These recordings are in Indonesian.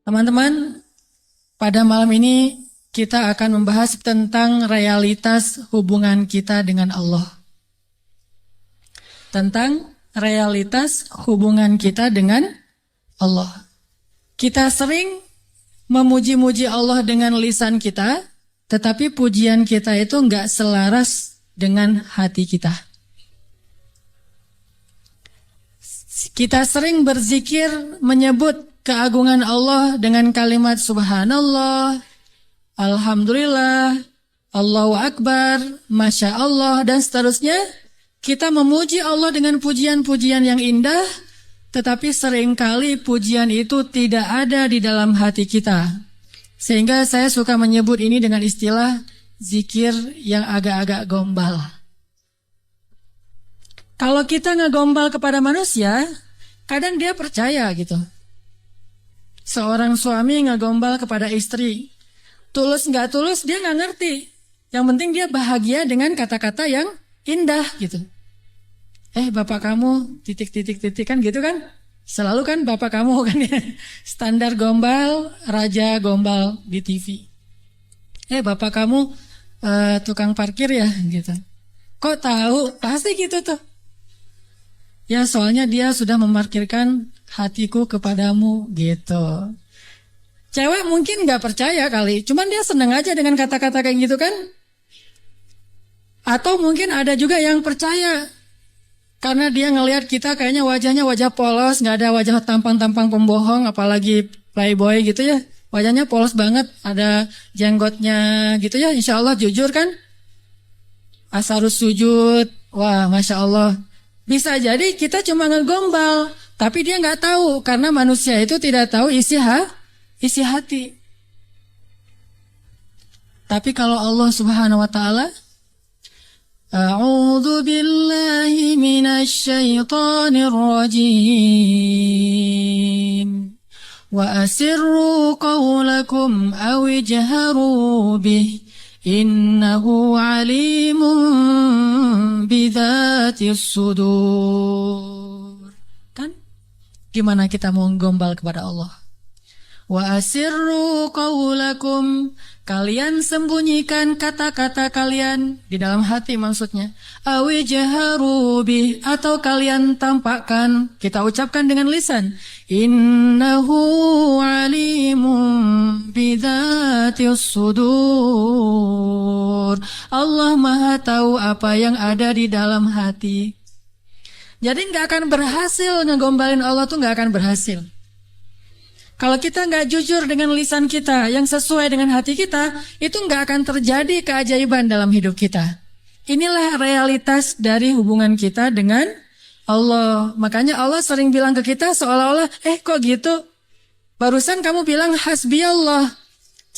Teman-teman, pada malam ini kita akan membahas tentang realitas hubungan kita dengan Allah. Tentang realitas hubungan kita dengan Allah. Kita sering memuji-muji Allah dengan lisan kita, tetapi pujian kita itu enggak selaras dengan hati kita. Kita sering berzikir menyebut keagungan Allah dengan kalimat subhanallah, alhamdulillah, Allahu Akbar, Masya Allah, dan seterusnya. Kita memuji Allah dengan pujian-pujian yang indah, tetapi seringkali pujian itu tidak ada di dalam hati kita. Sehingga saya suka menyebut ini dengan istilah zikir yang agak-agak gombal. Kalau kita ngegombal kepada manusia, kadang dia percaya gitu. Seorang suami ngegombal kepada istri, tulus nggak tulus dia nggak ngerti. Yang penting dia bahagia dengan kata-kata yang indah gitu. Bapak kamu titik kan gitu kan? Selalu kan bapak kamu kan ya. Standar gombal, raja gombal di TV. Bapak kamu tukang parkir ya gitu. Kok tahu? Pasti gitu tuh. Ya soalnya dia sudah memarkirkan hatiku kepadamu gitu. Cewek mungkin gak percaya kali, cuman dia seneng aja dengan kata-kata kayak gitu kan. Atau mungkin ada juga yang percaya, karena dia ngelihat kita kayaknya wajahnya wajah polos, gak ada wajah tampang-tampang pembohong, apalagi playboy gitu ya. Wajahnya polos banget, ada jenggotnya gitu ya, insya Allah jujur kan. Asarus sujud, wah Masya Allah. Bisa jadi kita cuma ngegombal, tapi dia nggak tahu karena manusia itu tidak tahu isi hati. Tapi kalau Allah Subhanahu wa taala, A'udzu billahi minasy syaithanir rajim. Wa asirru qawlakum aw ijharu bih. Innahu alimun bidzatis sudur. Kan? Gimana kita mau gombal kepada Allah? Wa asirru qawlakum, kalian sembunyikan kata-kata kalian di dalam hati maksudnya. Awi jaharu bih, atau kalian tampakkan, kita ucapkan dengan lisan. Innahu alimun bidzatis sudur. Allah Maha tahu apa yang ada di dalam hati. Jadi nggak akan berhasil ngegombalin Allah tuh nggak akan berhasil. Kalau kita nggak jujur dengan lisan kita yang sesuai dengan hati kita, itu nggak akan terjadi keajaiban dalam hidup kita. Inilah realitas dari hubungan kita dengan Allah. Makanya Allah sering bilang ke kita seolah-olah, kok gitu? Barusan kamu bilang hasbi Allah,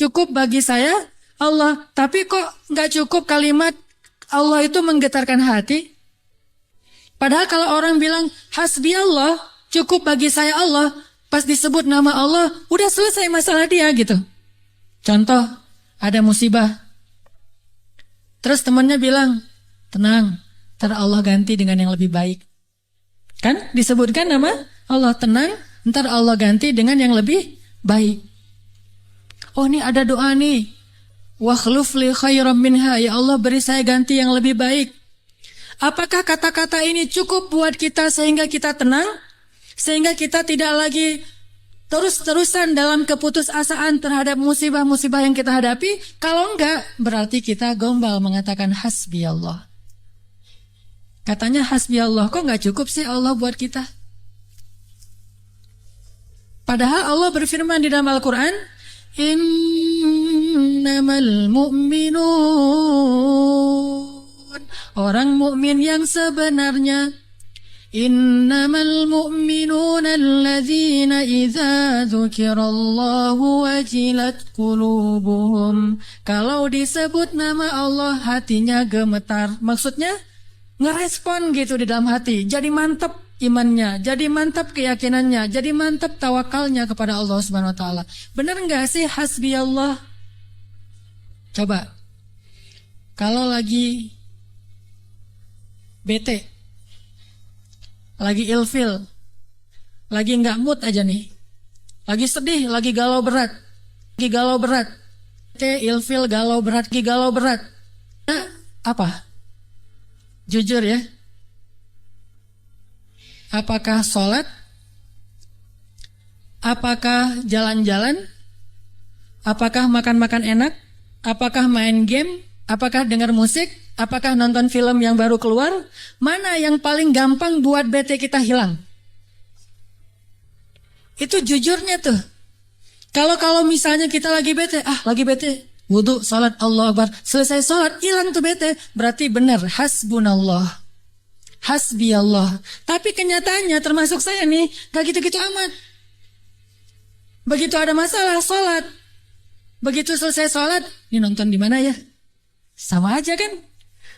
cukup bagi saya Allah. Tapi kok nggak cukup kalimat Allah itu menggetarkan hati? Padahal kalau orang bilang hasbi Allah, cukup bagi saya Allah, pas disebut nama Allah, udah selesai masalah dia gitu. Contoh, ada musibah. Terus temannya bilang, tenang, ntar Allah ganti dengan yang lebih baik. Kan disebutkan nama Allah, tenang, ntar Allah ganti dengan yang lebih baik. Oh ini ada doa nih. Wakhluf li khairam minha, ya Allah beri saya ganti yang lebih baik. Apakah kata-kata ini cukup buat kita sehingga kita tenang? Sehingga kita tidak lagi terus-terusan dalam keputusasaan terhadap musibah-musibah yang kita hadapi. Kalau enggak, berarti kita gombal mengatakan hasbi Allah. Katanya hasbi Allah, kok enggak cukup sih Allah buat kita? Padahal Allah berfirman di dalam Al-Quran, innamal mu'minun, orang mukmin yang sebenarnya, innamal mu'minuna alladzina idza dzukirallahu wajilat qulubuhum. Kalau disebut nama Allah hatinya gemetar. Maksudnya ngerespon gitu di dalam hati. Jadi mantap imannya, jadi mantap keyakinannya, jadi mantap tawakalnya kepada Allah Subhanahu wa taala. Benar enggak sih hasbi Allah? Coba. Kalau lagi bete, lagi ilfil, lagi nggak mood aja nih, Lagi sedih, lagi galau berat. Lagi galau berat. Ilfil, galau berat, lagi galau berat. Nah, apa? Jujur ya. Apakah sholat? Apakah jalan-jalan? Apakah makan-makan enak? Apakah main game? Apakah dengar musik? Apakah nonton film yang baru keluar? Mana yang paling gampang buat bete kita hilang? Itu jujurnya tuh. Kalau misalnya kita lagi bete, wudu, sholat, Allah Akbar, selesai sholat, hilang tuh bete. Berarti benar, hasbunallah, hasbi Allah. Tapi kenyataannya termasuk saya nih, gak gitu-gitu amat. Begitu ada masalah sholat, begitu selesai sholat, ini nonton di mana ya? Sama aja kan?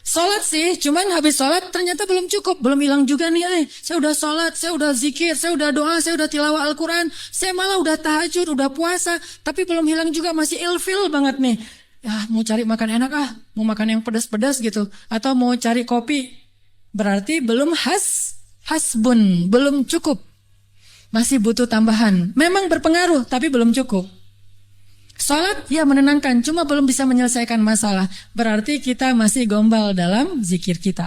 Sholat sih, cuman habis sholat ternyata belum cukup, belum hilang juga nih. Saya udah sholat, saya udah zikir, saya udah doa, saya udah tilawah Al-Quran, saya malah udah tahajud, udah puasa, tapi belum hilang juga, masih ilfil banget nih. Ya, mau cari makan enak mau makan yang pedas-pedas gitu, atau mau cari kopi, berarti belum hasbun, belum cukup. Masih butuh tambahan. Memang berpengaruh, tapi belum cukup. Sholat ya menenangkan, cuma belum bisa menyelesaikan masalah. Berarti kita masih gombal dalam zikir kita.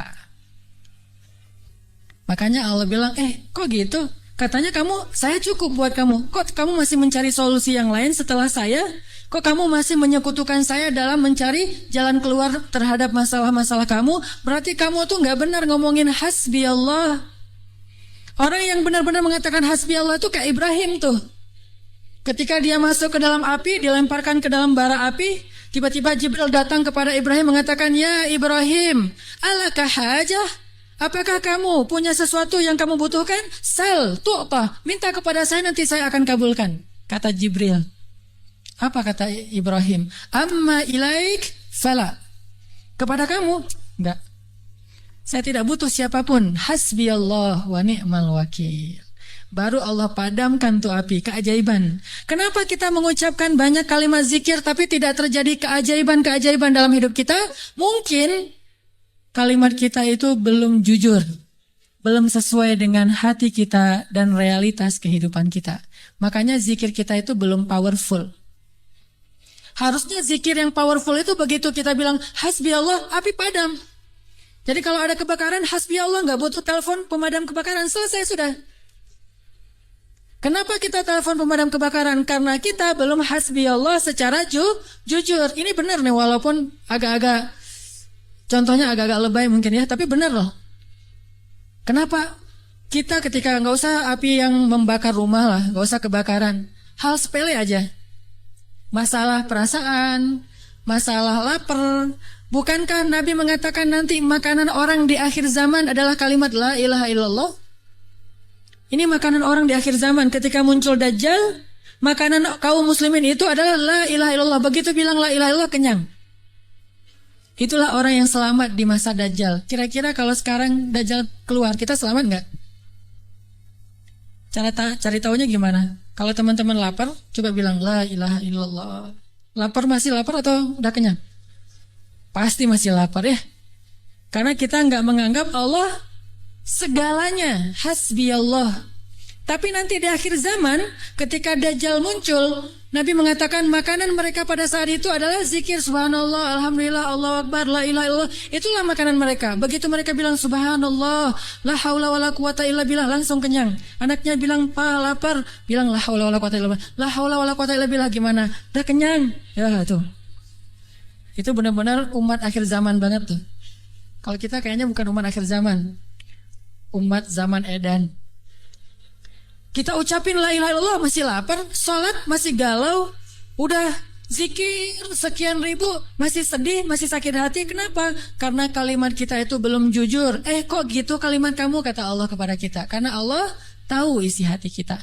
Makanya Allah bilang, kok gitu? Katanya saya cukup buat kamu. Kok kamu masih mencari solusi yang lain setelah saya? Kok kamu masih menyekutukan saya dalam mencari jalan keluar terhadap masalah-masalah kamu? Berarti kamu tuh gak benar ngomongin hasbi Allah. Orang yang benar-benar mengatakan hasbi Allah itu kayak Ibrahim tuh. Ketika dia masuk ke dalam api, dilemparkan ke dalam bara api, tiba-tiba Jibril datang kepada Ibrahim mengatakan, "Ya Ibrahim, alaka hajah? Apakah kamu punya sesuatu yang kamu butuhkan? Sal, tu'ta, minta kepada saya nanti saya akan kabulkan." Kata Jibril. Apa kata Ibrahim? Amma ilaik fala. Kepada kamu? Enggak. Saya tidak butuh siapapun. Hasbi Allah wa ni'mal wakil. Baru Allah padamkan tuh api, keajaiban. Kenapa kita mengucapkan banyak kalimat zikir tapi tidak terjadi keajaiban-keajaiban dalam hidup kita? Mungkin kalimat kita itu belum jujur, belum sesuai dengan hati kita dan realitas kehidupan kita. Makanya zikir kita itu belum powerful. Harusnya zikir yang powerful itu begitu kita bilang hasbi Allah, api padam. Jadi kalau ada kebakaran, hasbi Allah, nggak butuh telepon pemadam kebakaran, selesai sudah. Kenapa kita telepon pemadam kebakaran? Karena kita belum hasbi Allah secara jujur. Ini benar nih, walaupun contohnya agak-agak lebay mungkin ya, tapi benar loh. Kenapa? Kita ketika nggak usah api yang membakar rumah lah, nggak usah kebakaran, hal sepele aja. Masalah perasaan, masalah lapar. Bukankah Nabi mengatakan nanti makanan orang di akhir zaman adalah kalimat la ilaha illallah? Ini makanan orang di akhir zaman. Ketika muncul Dajjal, makanan kaum muslimin itu adalah la ilaha illallah. Begitu bilang la ilaha illallah, kenyang. Itulah orang yang selamat di masa Dajjal. Kira-kira kalau sekarang Dajjal keluar, kita selamat nggak? Cari tahunya gimana? Kalau teman-teman lapar, coba bilang la ilaha illallah. Lapar, masih lapar atau udah kenyang? Pasti masih lapar ya. Karena kita nggak menganggap Allah segalanya, hasbi Allah. Tapi nanti di akhir zaman, ketika Dajjal muncul, Nabi mengatakan makanan mereka pada saat itu adalah zikir subhanallah, alhamdulillah, Allahu akbar, la ilaha illallah. Itulah makanan mereka. Begitu mereka bilang subhanallah, la haula wala quwata illa billah, langsung kenyang. Anaknya bilang, "Pa, lapar." Bilang la haula wala quwata illa billah. La haula wala quwata illa billah, gimana? Udah kenyang. Ya tuh. Itu benar-benar umat akhir zaman banget tuh. Kalau kita kayaknya bukan umat akhir zaman, umat zaman edan. Kita ucapin la ilaha illallah masih lapar, sholat masih galau, udah zikir sekian ribu masih sedih, masih sakit hati. Kenapa? Karena kalimat kita itu belum jujur. Kok gitu kalimat kamu, kata Allah kepada kita? Karena Allah tahu isi hati kita.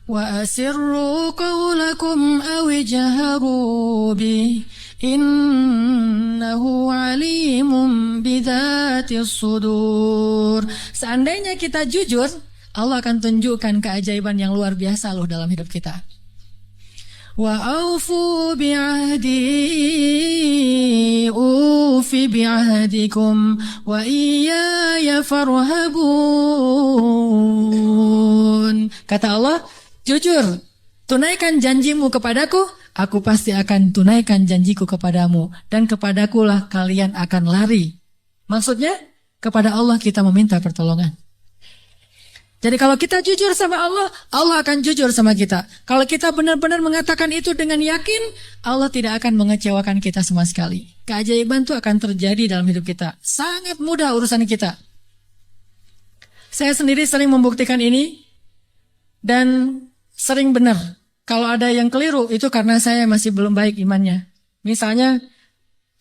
Wa asirru qawlakum aw jaharu bi innahu alimun bidzatis sudur. Seandainya kita jujur, Allah akan tunjukkan keajaiban yang luar biasa loh dalam hidup kita. Wa aufu bi'ahdi ufi bi'ahdikum wa iyaya farhabun. Kata Allah, Jujur, tunaikan janjimu kepadaku, aku pasti akan tunaikan janjiku kepadamu, dan kepadakulah kalian akan lari. Maksudnya, kepada Allah kita meminta pertolongan. Jadi kalau kita jujur sama Allah, Allah akan jujur sama kita. Kalau kita benar-benar mengatakan itu dengan yakin, Allah tidak akan mengecewakan kita sama sekali. Keajaiban itu akan terjadi dalam hidup kita. Sangat mudah urusan kita. Saya sendiri sering membuktikan ini, dan sering benar. Kalau ada yang keliru, itu karena saya masih belum baik imannya. Misalnya,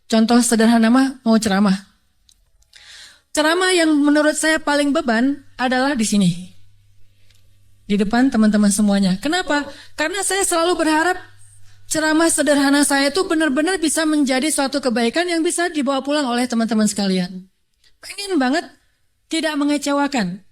contoh sederhana mau ceramah. Ceramah yang menurut saya paling beban adalah di sini. Di depan teman-teman semuanya. Kenapa? Karena saya selalu berharap ceramah sederhana saya itu benar-benar bisa menjadi suatu kebaikan yang bisa dibawa pulang oleh teman-teman sekalian. Pengen banget tidak mengecewakan.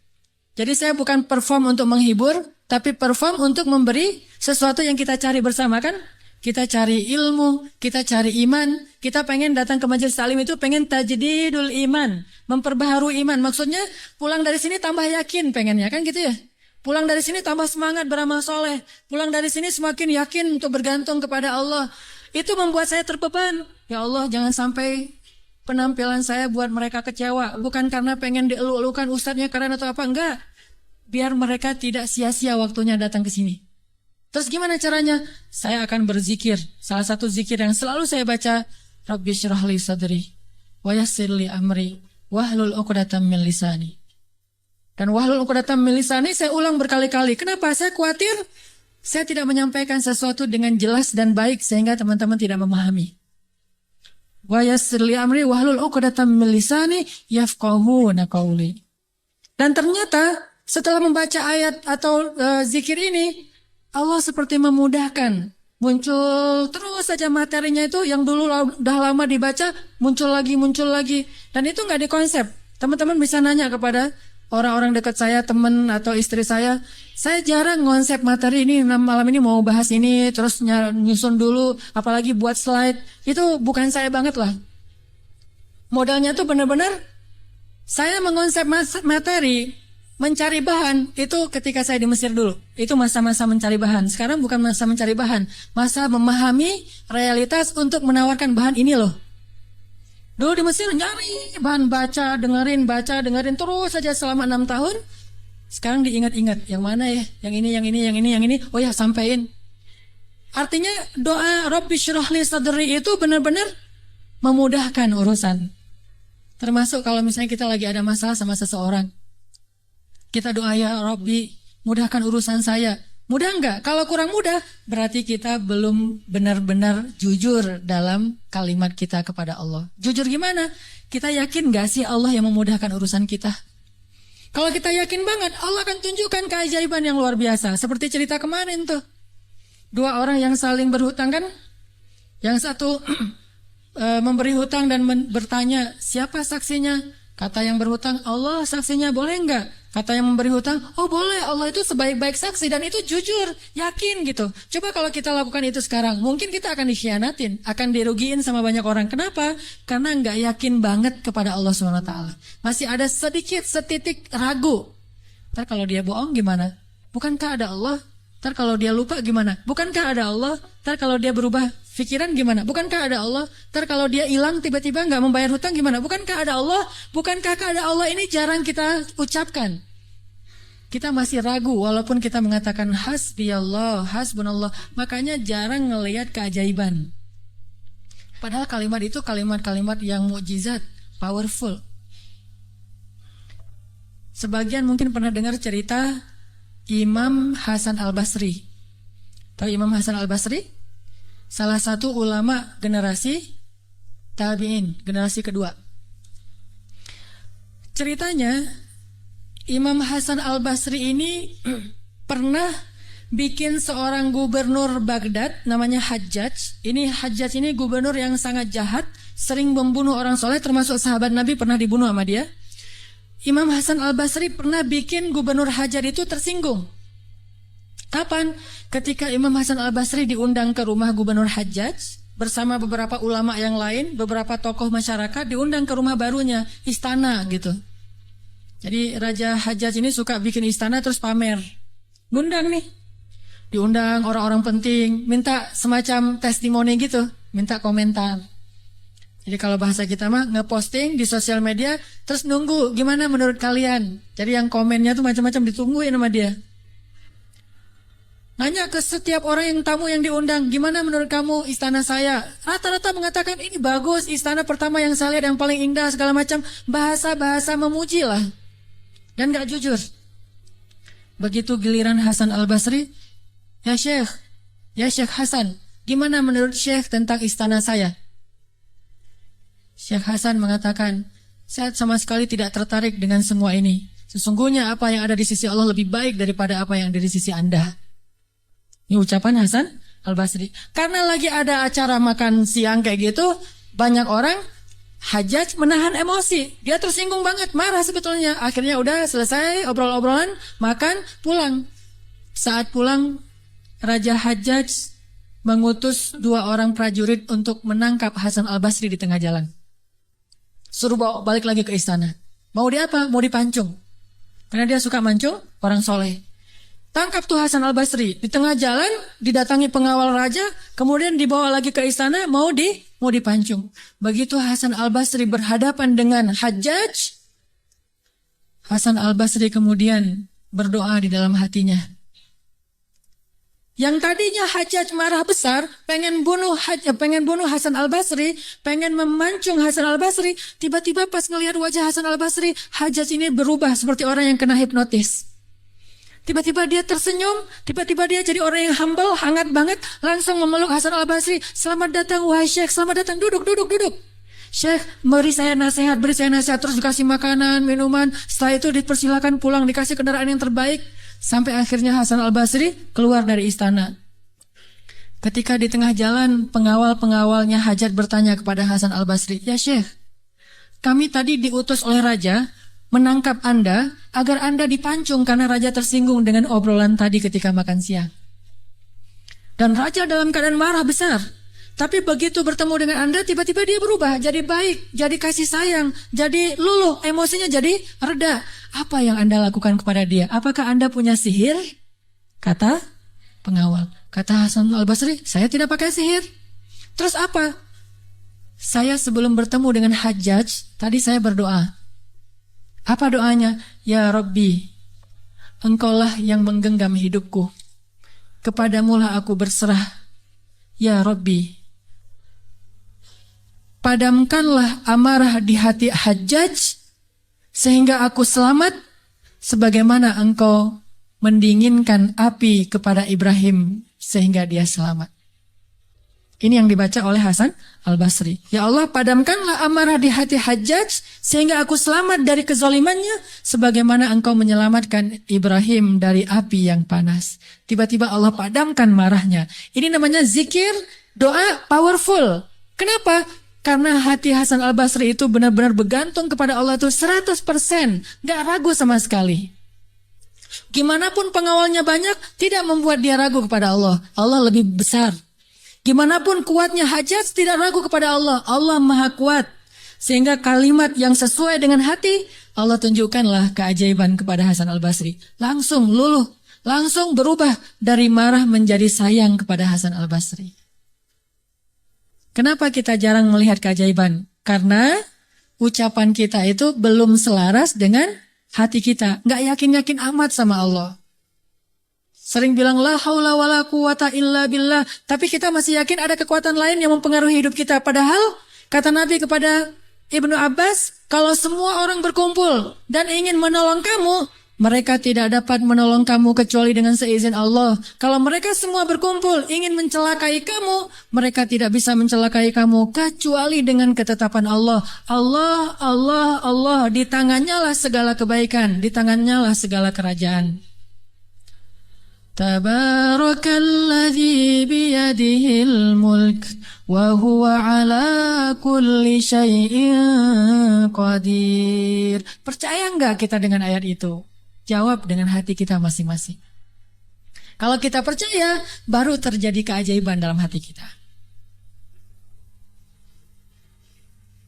Jadi saya bukan perform untuk menghibur, tapi perform untuk memberi sesuatu yang kita cari bersama kan. Kita cari ilmu, kita cari iman, kita pengen datang ke majelis taklim itu pengen tajdidul iman, memperbaharui iman. Maksudnya pulang dari sini tambah yakin pengennya kan gitu ya. Pulang dari sini tambah semangat beramal soleh. Pulang dari sini semakin yakin untuk bergantung kepada Allah. Itu membuat saya terbeban. Ya Allah, jangan sampai penampilan saya buat mereka kecewa. Bukan karena pengen dielu-elukan ustadznya karena atau apa, enggak. Biar mereka tidak sia-sia waktunya datang ke sini. Terus gimana caranya? Saya akan berzikir. Salah satu zikir yang selalu saya baca, Rabbi syrah li sadri, wa yassir li amri, wahlul 'uqdatam min lisani. Dan wahlul 'uqdatam min lisani saya ulang berkali-kali. Kenapa? Saya khawatir saya tidak menyampaikan sesuatu dengan jelas dan baik sehingga teman-teman tidak memahami. Wa yassir li amri wahlul 'uqdatam min lisani yafqahuna qauli. Dan ternyata setelah membaca ayat atau zikir ini, Allah seperti memudahkan. Muncul terus saja materinya itu yang dulu udah lama dibaca, muncul lagi. Dan itu nggak dikonsep. Teman-teman bisa nanya kepada orang-orang dekat saya, teman atau istri saya jarang konsep materi ini, malam ini mau bahas ini, terus nyusun dulu, apalagi buat slide. Itu bukan saya banget lah. Modalnya tuh benar-benar saya mengonsep materi, mencari bahan itu ketika saya di Mesir dulu. Itu masa-masa mencari bahan. Sekarang bukan masa mencari bahan, masa memahami realitas untuk menawarkan bahan ini loh. Dulu di Mesir nyari bahan, baca, dengerin terus saja selama 6 tahun. Sekarang diingat-ingat, yang mana ya? Yang ini. Oh ya, sampein. Artinya doa Rabbi syrah li sadri itu benar-benar memudahkan urusan. Termasuk kalau misalnya kita lagi ada masalah sama seseorang. Kita doa, ya Rabbi, mudahkan urusan saya. Mudah enggak? Kalau kurang mudah, berarti kita belum benar-benar jujur dalam kalimat kita kepada Allah. Jujur gimana? Kita yakin enggak sih Allah yang memudahkan urusan kita? Kalau kita yakin banget, Allah akan tunjukkan keajaiban yang luar biasa. Seperti cerita kemarin tuh. 2 orang yang saling berhutang kan? Yang satu memberi hutang dan bertanya, siapa saksinya? Kata yang berhutang, Allah saksinya, boleh enggak? Kata yang memberi hutang, oh boleh, Allah itu sebaik-baik saksi dan itu jujur, yakin gitu. Coba kalau kita lakukan itu sekarang, mungkin kita akan dikhianatin, akan dirugiin sama banyak orang. Kenapa? Karena nggak yakin banget kepada Allah SWT. Masih ada setitik ragu. Ntar kalau dia bohong gimana? Bukankah ada Allah? Ntar kalau dia lupa gimana? Bukankah ada Allah? Ntar kalau dia berubah pikiran gimana? Bukankah ada Allah? Ntar kalau dia hilang tiba-tiba nggak membayar hutang gimana? Bukankah ada Allah? Bukankah ada Allah? Ini jarang kita ucapkan. Kita masih ragu walaupun kita mengatakan hasbiyallah, hasbunallah. Makanya jarang ngelihat keajaiban. Padahal kalimat itu kalimat-kalimat yang mukjizat, powerful. Sebagian mungkin pernah dengar cerita Imam Hasan Al-Basri. Tahu Imam Hasan Al-Basri? Salah satu ulama generasi tabi'in, generasi kedua. Ceritanya Imam Hasan Al-Basri ini pernah bikin seorang gubernur Baghdad namanya Hajjaj. Hajjaj ini gubernur yang sangat jahat, sering membunuh orang soleh, termasuk sahabat Nabi pernah dibunuh sama dia. Imam Hasan Al-Basri pernah bikin gubernur Hajjaj itu tersinggung. Kapan? Ketika Imam Hasan Al-Basri diundang ke rumah gubernur Hajjaj bersama beberapa ulama yang lain, beberapa tokoh masyarakat diundang ke rumah barunya, istana gitu. Jadi Raja Hajjaj ini suka bikin istana terus pamer. Ngundang nih. diundang orang-orang penting, minta semacam testimoni gitu, minta komentar. Jadi kalau bahasa kita mah ngeposting di sosial media, terus nunggu gimana menurut kalian. Jadi yang komennya tuh macam-macam ditungguin sama dia. Nanya ke setiap orang yang tamu yang diundang, gimana menurut kamu istana saya? Rata-rata mengatakan ini bagus, istana pertama yang saya lihat yang paling indah segala macam. Bahasa-bahasa memuji lah. Dan gak jujur. Begitu giliran Hasan Al-Basri, ya Syekh Hasan, gimana menurut Syekh tentang istana saya? Syekh Hasan mengatakan, saya sama sekali tidak tertarik dengan semua ini. Sesungguhnya apa yang ada di sisi Allah lebih baik daripada apa yang ada di sisi Anda. Ini ucapan Hasan Al-Basri. Karena lagi ada acara makan siang kayak gitu, banyak orang Hajjaj menahan emosi. Dia tersinggung banget, marah sebetulnya. Akhirnya udah selesai obrol-obrolan, makan, pulang. Saat pulang, Raja Hajjaj mengutus 2 orang prajurit untuk menangkap Hasan Al-Basri di tengah jalan. Suruh bawa balik lagi ke istana. Mau dia apa? Mau dipancung. Karena dia suka mancung, orang soleh. Tangkap tuh Hasan Al-Basri. Di tengah jalan didatangi pengawal raja, kemudian dibawa lagi ke istana, mau dipancung. Begitu Hasan Al-Basri berhadapan dengan Hajjaj, Hasan Al-Basri kemudian berdoa di dalam hatinya. Yang tadinya Hajjaj marah besar, pengen bunuh Hasan Al-Basri, pengen memancung Hasan Al-Basri, tiba-tiba pas ngelihat wajah Hasan Al-Basri, Hajjaj ini berubah seperti orang yang kena hipnotis. Tiba-tiba dia tersenyum, tiba-tiba dia jadi orang yang humble, hangat banget, langsung memeluk Hasan Al-Basri. Selamat datang wahai Syekh, selamat datang, duduk. Syekh, beri saya nasihat, terus dikasih makanan, minuman. Setelah itu dipersilakan pulang, dikasih kendaraan yang terbaik. Sampai akhirnya Hasan Al-Basri keluar dari istana. Ketika di tengah jalan, pengawal-pengawalnya Hajjaj bertanya kepada Hasan Al-Basri, ya Syekh, kami tadi diutus oleh Raja menangkap Anda agar Anda dipancung karena Raja tersinggung dengan obrolan tadi ketika makan siang. Dan Raja dalam keadaan marah besar. Tapi begitu bertemu dengan Anda, tiba-tiba dia berubah, jadi baik, jadi kasih sayang, jadi luluh, emosinya jadi reda. Apa yang Anda lakukan kepada dia? Apakah Anda punya sihir? Kata pengawal. Kata Hasan Al-Basri, saya tidak pakai sihir. Terus apa? Saya sebelum bertemu dengan Hajjaj, tadi saya berdoa. Apa doanya? Ya Rabbi, Engkaulah yang menggenggam hidupku. Kepadamulah aku berserah. Ya Rabbi, padamkanlah amarah di hati Hajjaj sehingga aku selamat sebagaimana Engkau mendinginkan api kepada Ibrahim sehingga dia selamat. Ini yang dibaca oleh Hasan Al-Basri. Ya Allah, padamkanlah amarah di hati Hajjaj sehingga aku selamat dari kezalimannya sebagaimana Engkau menyelamatkan Ibrahim dari api yang panas. Tiba-tiba Allah padamkan marahnya. Ini namanya zikir, doa powerful. Kenapa? Karena hati Hasan Al-Basri itu benar-benar bergantung kepada Allah itu 100%. Gak ragu sama sekali. Gimana pun pengawalnya banyak, tidak membuat dia ragu kepada Allah. Allah lebih besar. Gimana pun kuatnya Hajjaj, tidak ragu kepada Allah. Allah maha kuat. Sehingga kalimat yang sesuai dengan hati, Allah tunjukkanlah keajaiban kepada Hasan Al-Basri. Langsung luluh, langsung berubah dari marah menjadi sayang kepada Hasan Al-Basri. Kenapa kita jarang melihat keajaiban? Karena ucapan kita itu belum selaras dengan hati kita. Nggak yakin-yakin amat sama Allah. Sering bilang la haula wala quwata illa billah, tapi kita masih yakin ada kekuatan lain yang mempengaruhi hidup kita. Padahal kata Nabi kepada Ibnu Abbas, kalau semua orang berkumpul dan ingin menolong kamu, mereka tidak dapat menolong kamu kecuali dengan seizin Allah. Kalau mereka semua berkumpul ingin mencelakai kamu, mereka tidak bisa mencelakai kamu kecuali dengan ketetapan Allah. Allah, Allah, Allah, di tangannya lah segala kebaikan, di tangannya lah segala kerajaan. Tabarakalladzi biyadihil mulk wa huwa ala kulli syai'in qadir. Percaya enggak kita dengan ayat itu? Jawab dengan hati kita masing-masing. Kalau kita percaya, baru terjadi keajaiban dalam hati kita.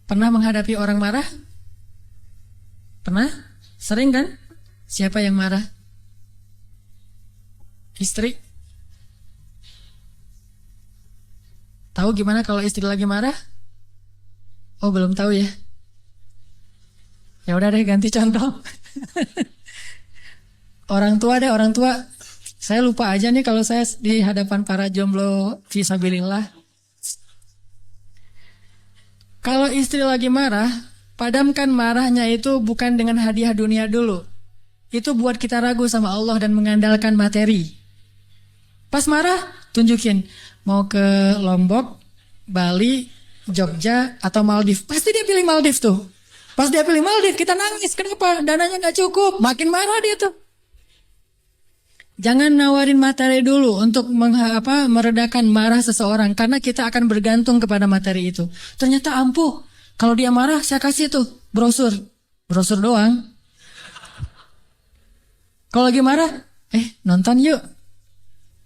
Pernah menghadapi orang marah? Pernah? Sering kan? Siapa yang marah? Istri? Tahu gimana kalau istri lagi marah? Oh, belum tahu ya. Ya udah deh, ganti contoh. Orang tua deh, orang tua. Saya lupa aja nih kalau saya di hadapan para jomblo fisabilillah. Kalau istri lagi marah, padamkan marahnya itu bukan dengan hadiah dunia dulu. Itu buat kita ragu sama Allah dan mengandalkan materi. Pas marah, tunjukin. Mau ke Lombok, Bali, Jogja, atau Maldives. Pasti dia pilih Maldives tuh. Pas dia pilih Maldives, kita nangis. Kenapa? Dananya gak cukup. Makin marah dia tuh. Jangan nawarin materi dulu untuk meredakan marah seseorang. Karena kita akan bergantung kepada materi itu. Ternyata ampuh. Kalau dia marah, saya kasih tuh brosur. Brosur doang. Kalau lagi marah, nonton yuk.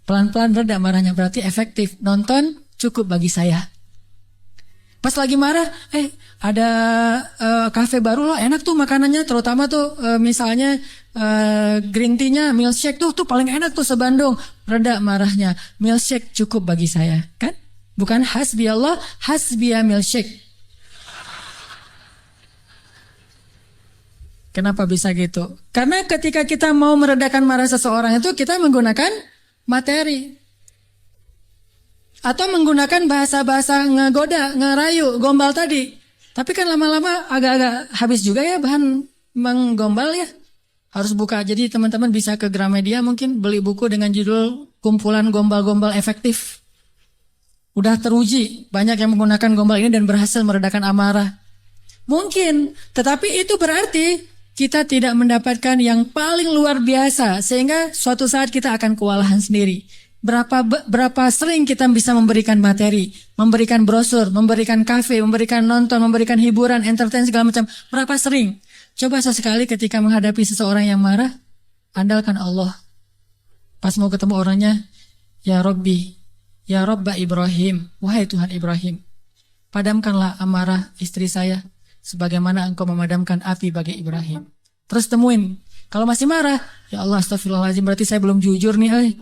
Pelan-pelan reda marahnya, berarti efektif. Nonton cukup bagi saya. Pas lagi marah, ada kafe baru loh, enak tuh makanannya. Terutama tuh misalnya green tea-nya, milkshake tuh paling enak tuh se-Bandung. Reda marahnya, milkshake cukup bagi saya. Kan? Bukan hasbi Allah, hasbiya milkshake. Kenapa bisa gitu? Karena ketika kita mau meredakan marah seseorang itu kita menggunakan materi. Atau menggunakan bahasa-bahasa ngegoda, ngerayu, gombal tadi. Tapi kan lama-lama agak-agak habis juga ya bahan menggombal ya. Harus buka. Jadi teman-teman bisa ke Gramedia mungkin beli buku dengan judul Kumpulan Gombal-Gombal Efektif. Udah teruji. Banyak yang menggunakan gombal ini dan berhasil meredakan amarah. Mungkin. Tetapi itu berarti kita tidak mendapatkan yang paling luar biasa. Sehingga suatu saat kita akan kewalahan sendiri. Berapa sering kita bisa memberikan materi, memberikan brosur, memberikan kafe, memberikan nonton, memberikan hiburan, entertain segala macam. Berapa sering? Coba sesekali ketika menghadapi seseorang yang marah, andalkan Allah. Pas mau ketemu orangnya, ya Rabbi, ya Rabba Ibrahim, wahai Tuhan Ibrahim, padamkanlah amarah istri saya, sebagaimana engkau memadamkan api bagi Ibrahim. Terus temuin, kalau masih marah, ya Allah astagfirullahaladzim, berarti saya belum jujur nih,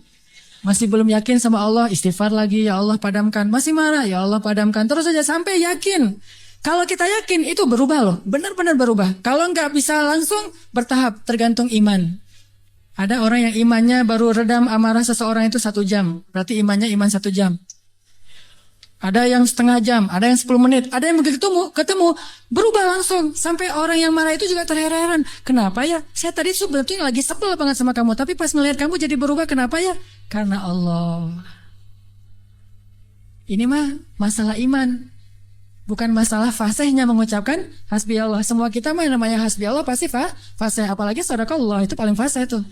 masih belum yakin sama Allah, istighfar lagi, ya Allah padamkan. Masih marah, ya Allah padamkan. Terus saja sampai yakin. Kalau kita yakin itu berubah loh, benar-benar berubah. Kalau nggak bisa langsung bertahap, tergantung iman. Ada orang yang imannya baru redam amarah seseorang itu 1 jam, berarti imannya iman 1 jam. Ada yang setengah jam, ada yang 10 menit, ada yang begitu ketemu, berubah langsung. Sampai orang yang marah itu juga terheran-heran. Kenapa ya? Saya tadi sebetulnya lagi sebel banget sama kamu, tapi pas melihat kamu jadi berubah, kenapa ya? Karena Allah. Ini mah masalah iman. Bukan masalah fasihnya mengucapkan hasbi Allah. Semua kita mah namanya hasbi Allah pasti fasih. Apalagi sadaqallah, itu paling fasih tuh.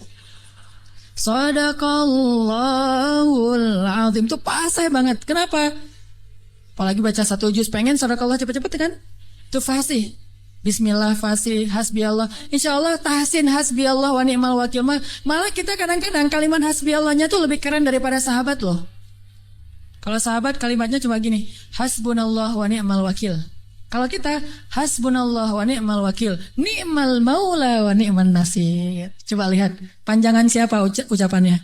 Sadaqallahul azim, itu fasih banget. Kenapa? Apalagi baca 1 juz, pengen sadaqallah cepet-cepet kan? Itu fasih. Bismillah fasih, hasbi Allah. Insya Allah tahsin hasbi Allah wa ni'mal wakil. Malah kita kadang-kadang kalimat hasbi Allahnya tuh lebih keren daripada sahabat loh. Kalau sahabat kalimatnya cuma gini, hasbunallah wa ni'mal wakil. Kalau kita hasbunallah wa ni'mal wakil, ni'mal maula wa ni'man nasir. Coba lihat, panjangan siapa ucapannya?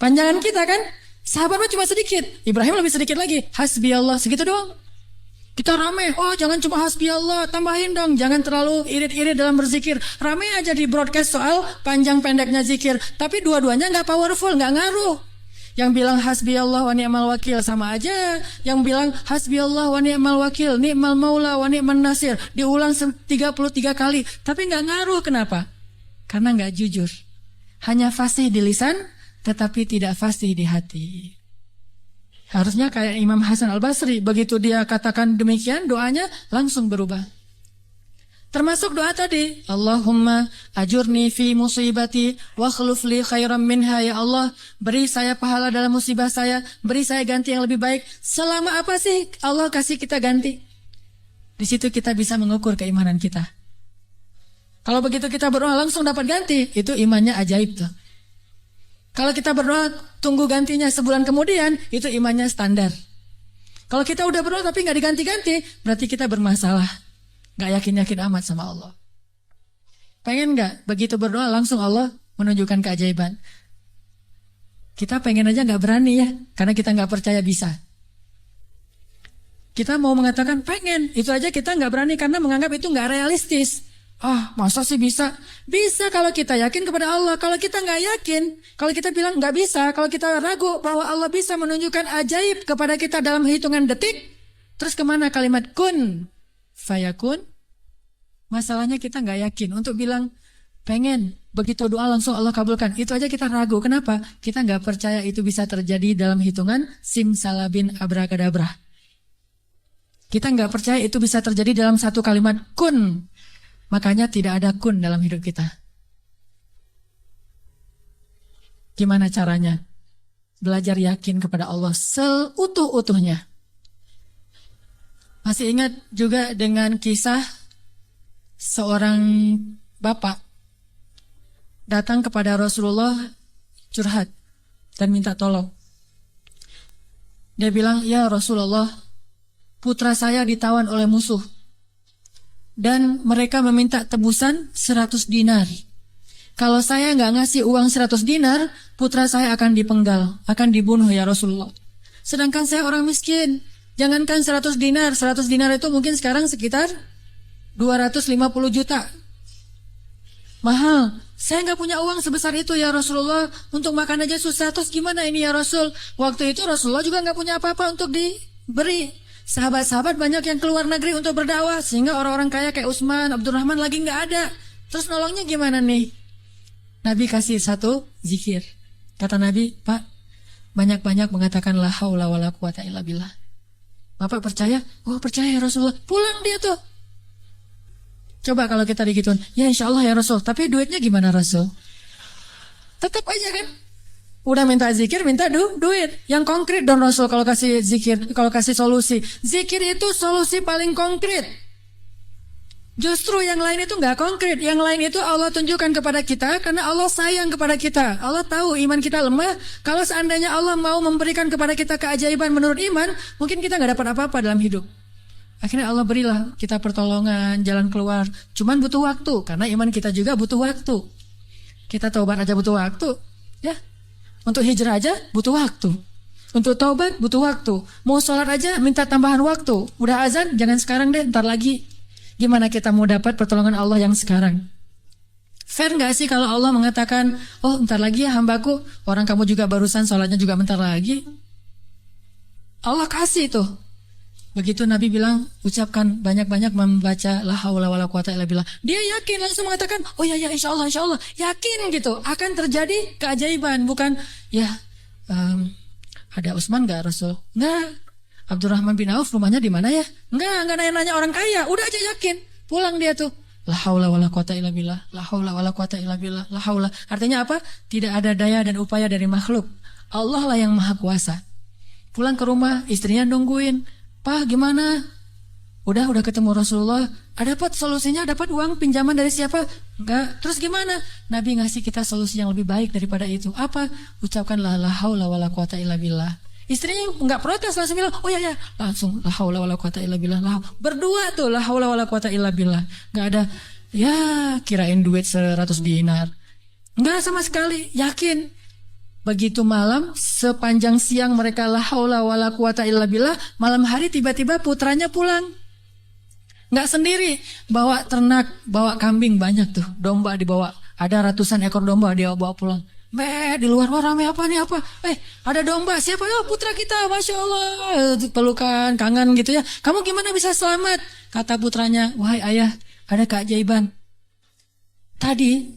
Panjangan kita kan? Sahabat mah cuma sedikit, Ibrahim lebih sedikit lagi, hasbi Allah, segitu doang. Kita rame, jangan cuma hasbi Allah, tambahin dong, jangan terlalu irit-irit dalam berzikir. Rame aja di broadcast soal panjang pendeknya zikir, tapi dua-duanya nggak powerful, nggak ngaruh. Yang bilang hasbi Allah wa ni'mal wakil sama aja. Yang bilang hasbi Allah wa ni'mal wakil, ni'mal maula wa ni'man nasir, diulang 33 kali, tapi nggak ngaruh. Kenapa? Karena nggak jujur. Hanya fasih di lisan, tetapi tidak fasih di hati. Harusnya kayak Imam Hasan Al-Basri, begitu dia katakan demikian, doanya langsung berubah. Termasuk doa tadi, Allahumma ajurni fi musibati wa akhluf li khairan minha, ya Allah, beri saya pahala dalam musibah saya, beri saya ganti yang lebih baik. Selama apa sih Allah kasih kita ganti? Di situ kita bisa mengukur keimanan kita. Kalau begitu kita berdoa langsung dapat ganti, itu imannya ajaib tuh. Kalau kita berdoa tunggu gantinya sebulan kemudian, itu imannya standar. Kalau kita udah berdoa tapi nggak diganti-ganti, berarti kita bermasalah. Gak yakin-yakin amat sama Allah. Pengen gak begitu berdoa langsung Allah menunjukkan keajaiban? Kita pengen aja gak berani ya, karena kita gak percaya bisa. Kita mau mengatakan pengen, itu aja kita nggak berani karena menganggap itu nggak realistis. Ah, masa sih bisa? Bisa kalau kita yakin kepada Allah. Kalau kita nggak yakin, kalau kita bilang nggak bisa, kalau kita ragu bahwa Allah bisa menunjukkan ajaib kepada kita dalam hitungan detik, terus kemana kalimat kun fayakun? Masalahnya kita nggak yakin untuk bilang pengen, begitu doa langsung Allah kabulkan. Itu aja kita ragu. Kenapa? Kita nggak percaya itu bisa terjadi dalam hitungan simsalabin abrakadabra. Kita nggak percaya itu bisa terjadi dalam satu kalimat kun. Makanya tidak ada kun dalam hidup kita. Gimana caranya? Belajar yakin kepada Allah seutuh-utuhnya. Masih ingat juga dengan kisah seorang bapak datang kepada Rasulullah curhat dan minta tolong. Dia bilang, ya Rasulullah, putra saya ditawan oleh musuh. Dan mereka meminta tebusan 100 dinar. Kalau saya nggak ngasih uang 100 dinar, putra saya akan dipenggal, akan dibunuh ya Rasulullah. Sedangkan saya orang miskin. Jangankan 100 dinar, 100 dinar itu mungkin sekarang sekitar 250 juta. Mahal. Saya nggak punya uang sebesar itu ya Rasulullah. Untuk makan aja susah. Terus gimana ini ya Rasul? Waktu itu Rasulullah juga nggak punya apa-apa untuk diberi. Sahabat-sahabat banyak yang keluar negeri untuk berdakwah, sehingga orang-orang kaya kayak Utsman, Abdurrahman lagi nggak ada. Terus nolongnya gimana nih? Nabi kasih satu zikir. Kata Nabi, Pak, banyak-banyak mengatakan la haula wala quwata illa billah. Bapak percaya? Oh percaya ya Rasulullah. Pulang dia tuh. Coba kalau kita digituin, ya insya Allah ya Rasul. Tapi duitnya gimana Rasul? Tetap aja kan? Udah minta zikir, minta duit. Yang konkret dong Rasul kalau kasih zikir, kalau kasih solusi. Zikir itu solusi paling konkret. Justru yang lain itu nggak konkret. Yang lain itu Allah tunjukkan kepada kita karena Allah sayang kepada kita. Allah tahu iman kita lemah. Kalau seandainya Allah mau memberikan kepada kita keajaiban menurut iman, mungkin kita nggak dapat apa-apa dalam hidup. Akhirnya Allah berilah kita pertolongan, jalan keluar. Cuman butuh waktu, karena iman kita juga butuh waktu. Kita taubat aja butuh waktu, ya. Untuk hijrah aja butuh waktu. Untuk taubat butuh waktu. Mau sholat aja minta tambahan waktu. Udah azan, jangan sekarang deh, ntar lagi. Gimana kita mau dapat pertolongan Allah yang sekarang? Fair gak sih kalau Allah mengatakan, oh ntar lagi ya hambaku, orang kamu juga barusan sholatnya juga bentar lagi. Allah kasih tuh. Begitu Nabi bilang, ucapkan banyak-banyak membaca la haula wala quwata illa billah. Dia yakin langsung mengatakan, oh ya insya Allah, yakin gitu akan terjadi keajaiban. Bukan ya ada Utsman gak Rasul? Enggak. Abdurrahman bin Auf rumahnya di mana ya? Enggak nanya-nanya orang kaya. Udah aja yakin. Pulang dia tuh. La haula wala quwata illa billah. La haula wala quwata illa billah. La haula. Artinya apa? Tidak ada daya dan upaya dari makhluk. Allah lah yang maha kuasa. Pulang ke rumah, istrinya nungguin. Pak gimana? Udah ketemu Rasulullah. Dapat solusinya, dapat uang pinjaman dari siapa? Enggak. Terus gimana? Nabi ngasih kita solusi yang lebih baik daripada itu. Apa? Ucapkanlah la haula wala quwata illa billah. Istrinya enggak protes, langsung bilang, oh ya langsung la haula wala quwata illa billah. Berdua tuh la haula wala quwata illa billah. Enggak ada ya kirain duit 100 dinar. Enggak sama sekali, yakin. Begitu malam, sepanjang siang mereka la haula wala quwata illa billah, malam hari tiba-tiba putranya pulang. Nggak sendiri, bawa ternak, bawa kambing banyak tuh, domba dibawa. Ada ratusan ekor domba dia bawa pulang. Di luar wah rame apa nih apa? Ada domba, siapa? Oh putra kita, Masya Allah. Pelukan, kangen gitu ya. Kamu gimana bisa selamat? Kata putranya, wahai ayah, ada keajaiban. Tadi,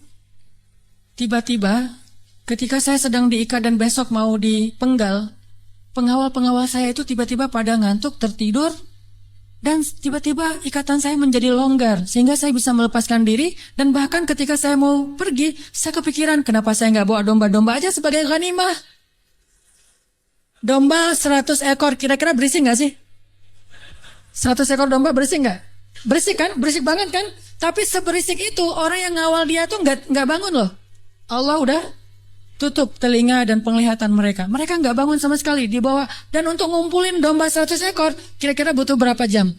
tiba-tiba, ketika saya sedang diikat dan besok mau dipenggal, pengawal-pengawal saya itu tiba-tiba pada ngantuk, tertidur, dan tiba-tiba ikatan saya menjadi longgar, sehingga saya bisa melepaskan diri, dan bahkan ketika saya mau pergi, saya kepikiran, kenapa saya nggak bawa domba-domba aja sebagai ghanimah? Domba 100 ekor, kira-kira berisik nggak sih? 100 ekor domba berisik nggak? Berisik kan? Berisik banget kan? Tapi seberisik itu, orang yang ngawal dia tuh nggak bangun loh. Allah udah tutup telinga dan penglihatan mereka. Mereka nggak bangun sama sekali, dibawa. Dan untuk ngumpulin domba 100 ekor, kira-kira butuh berapa jam?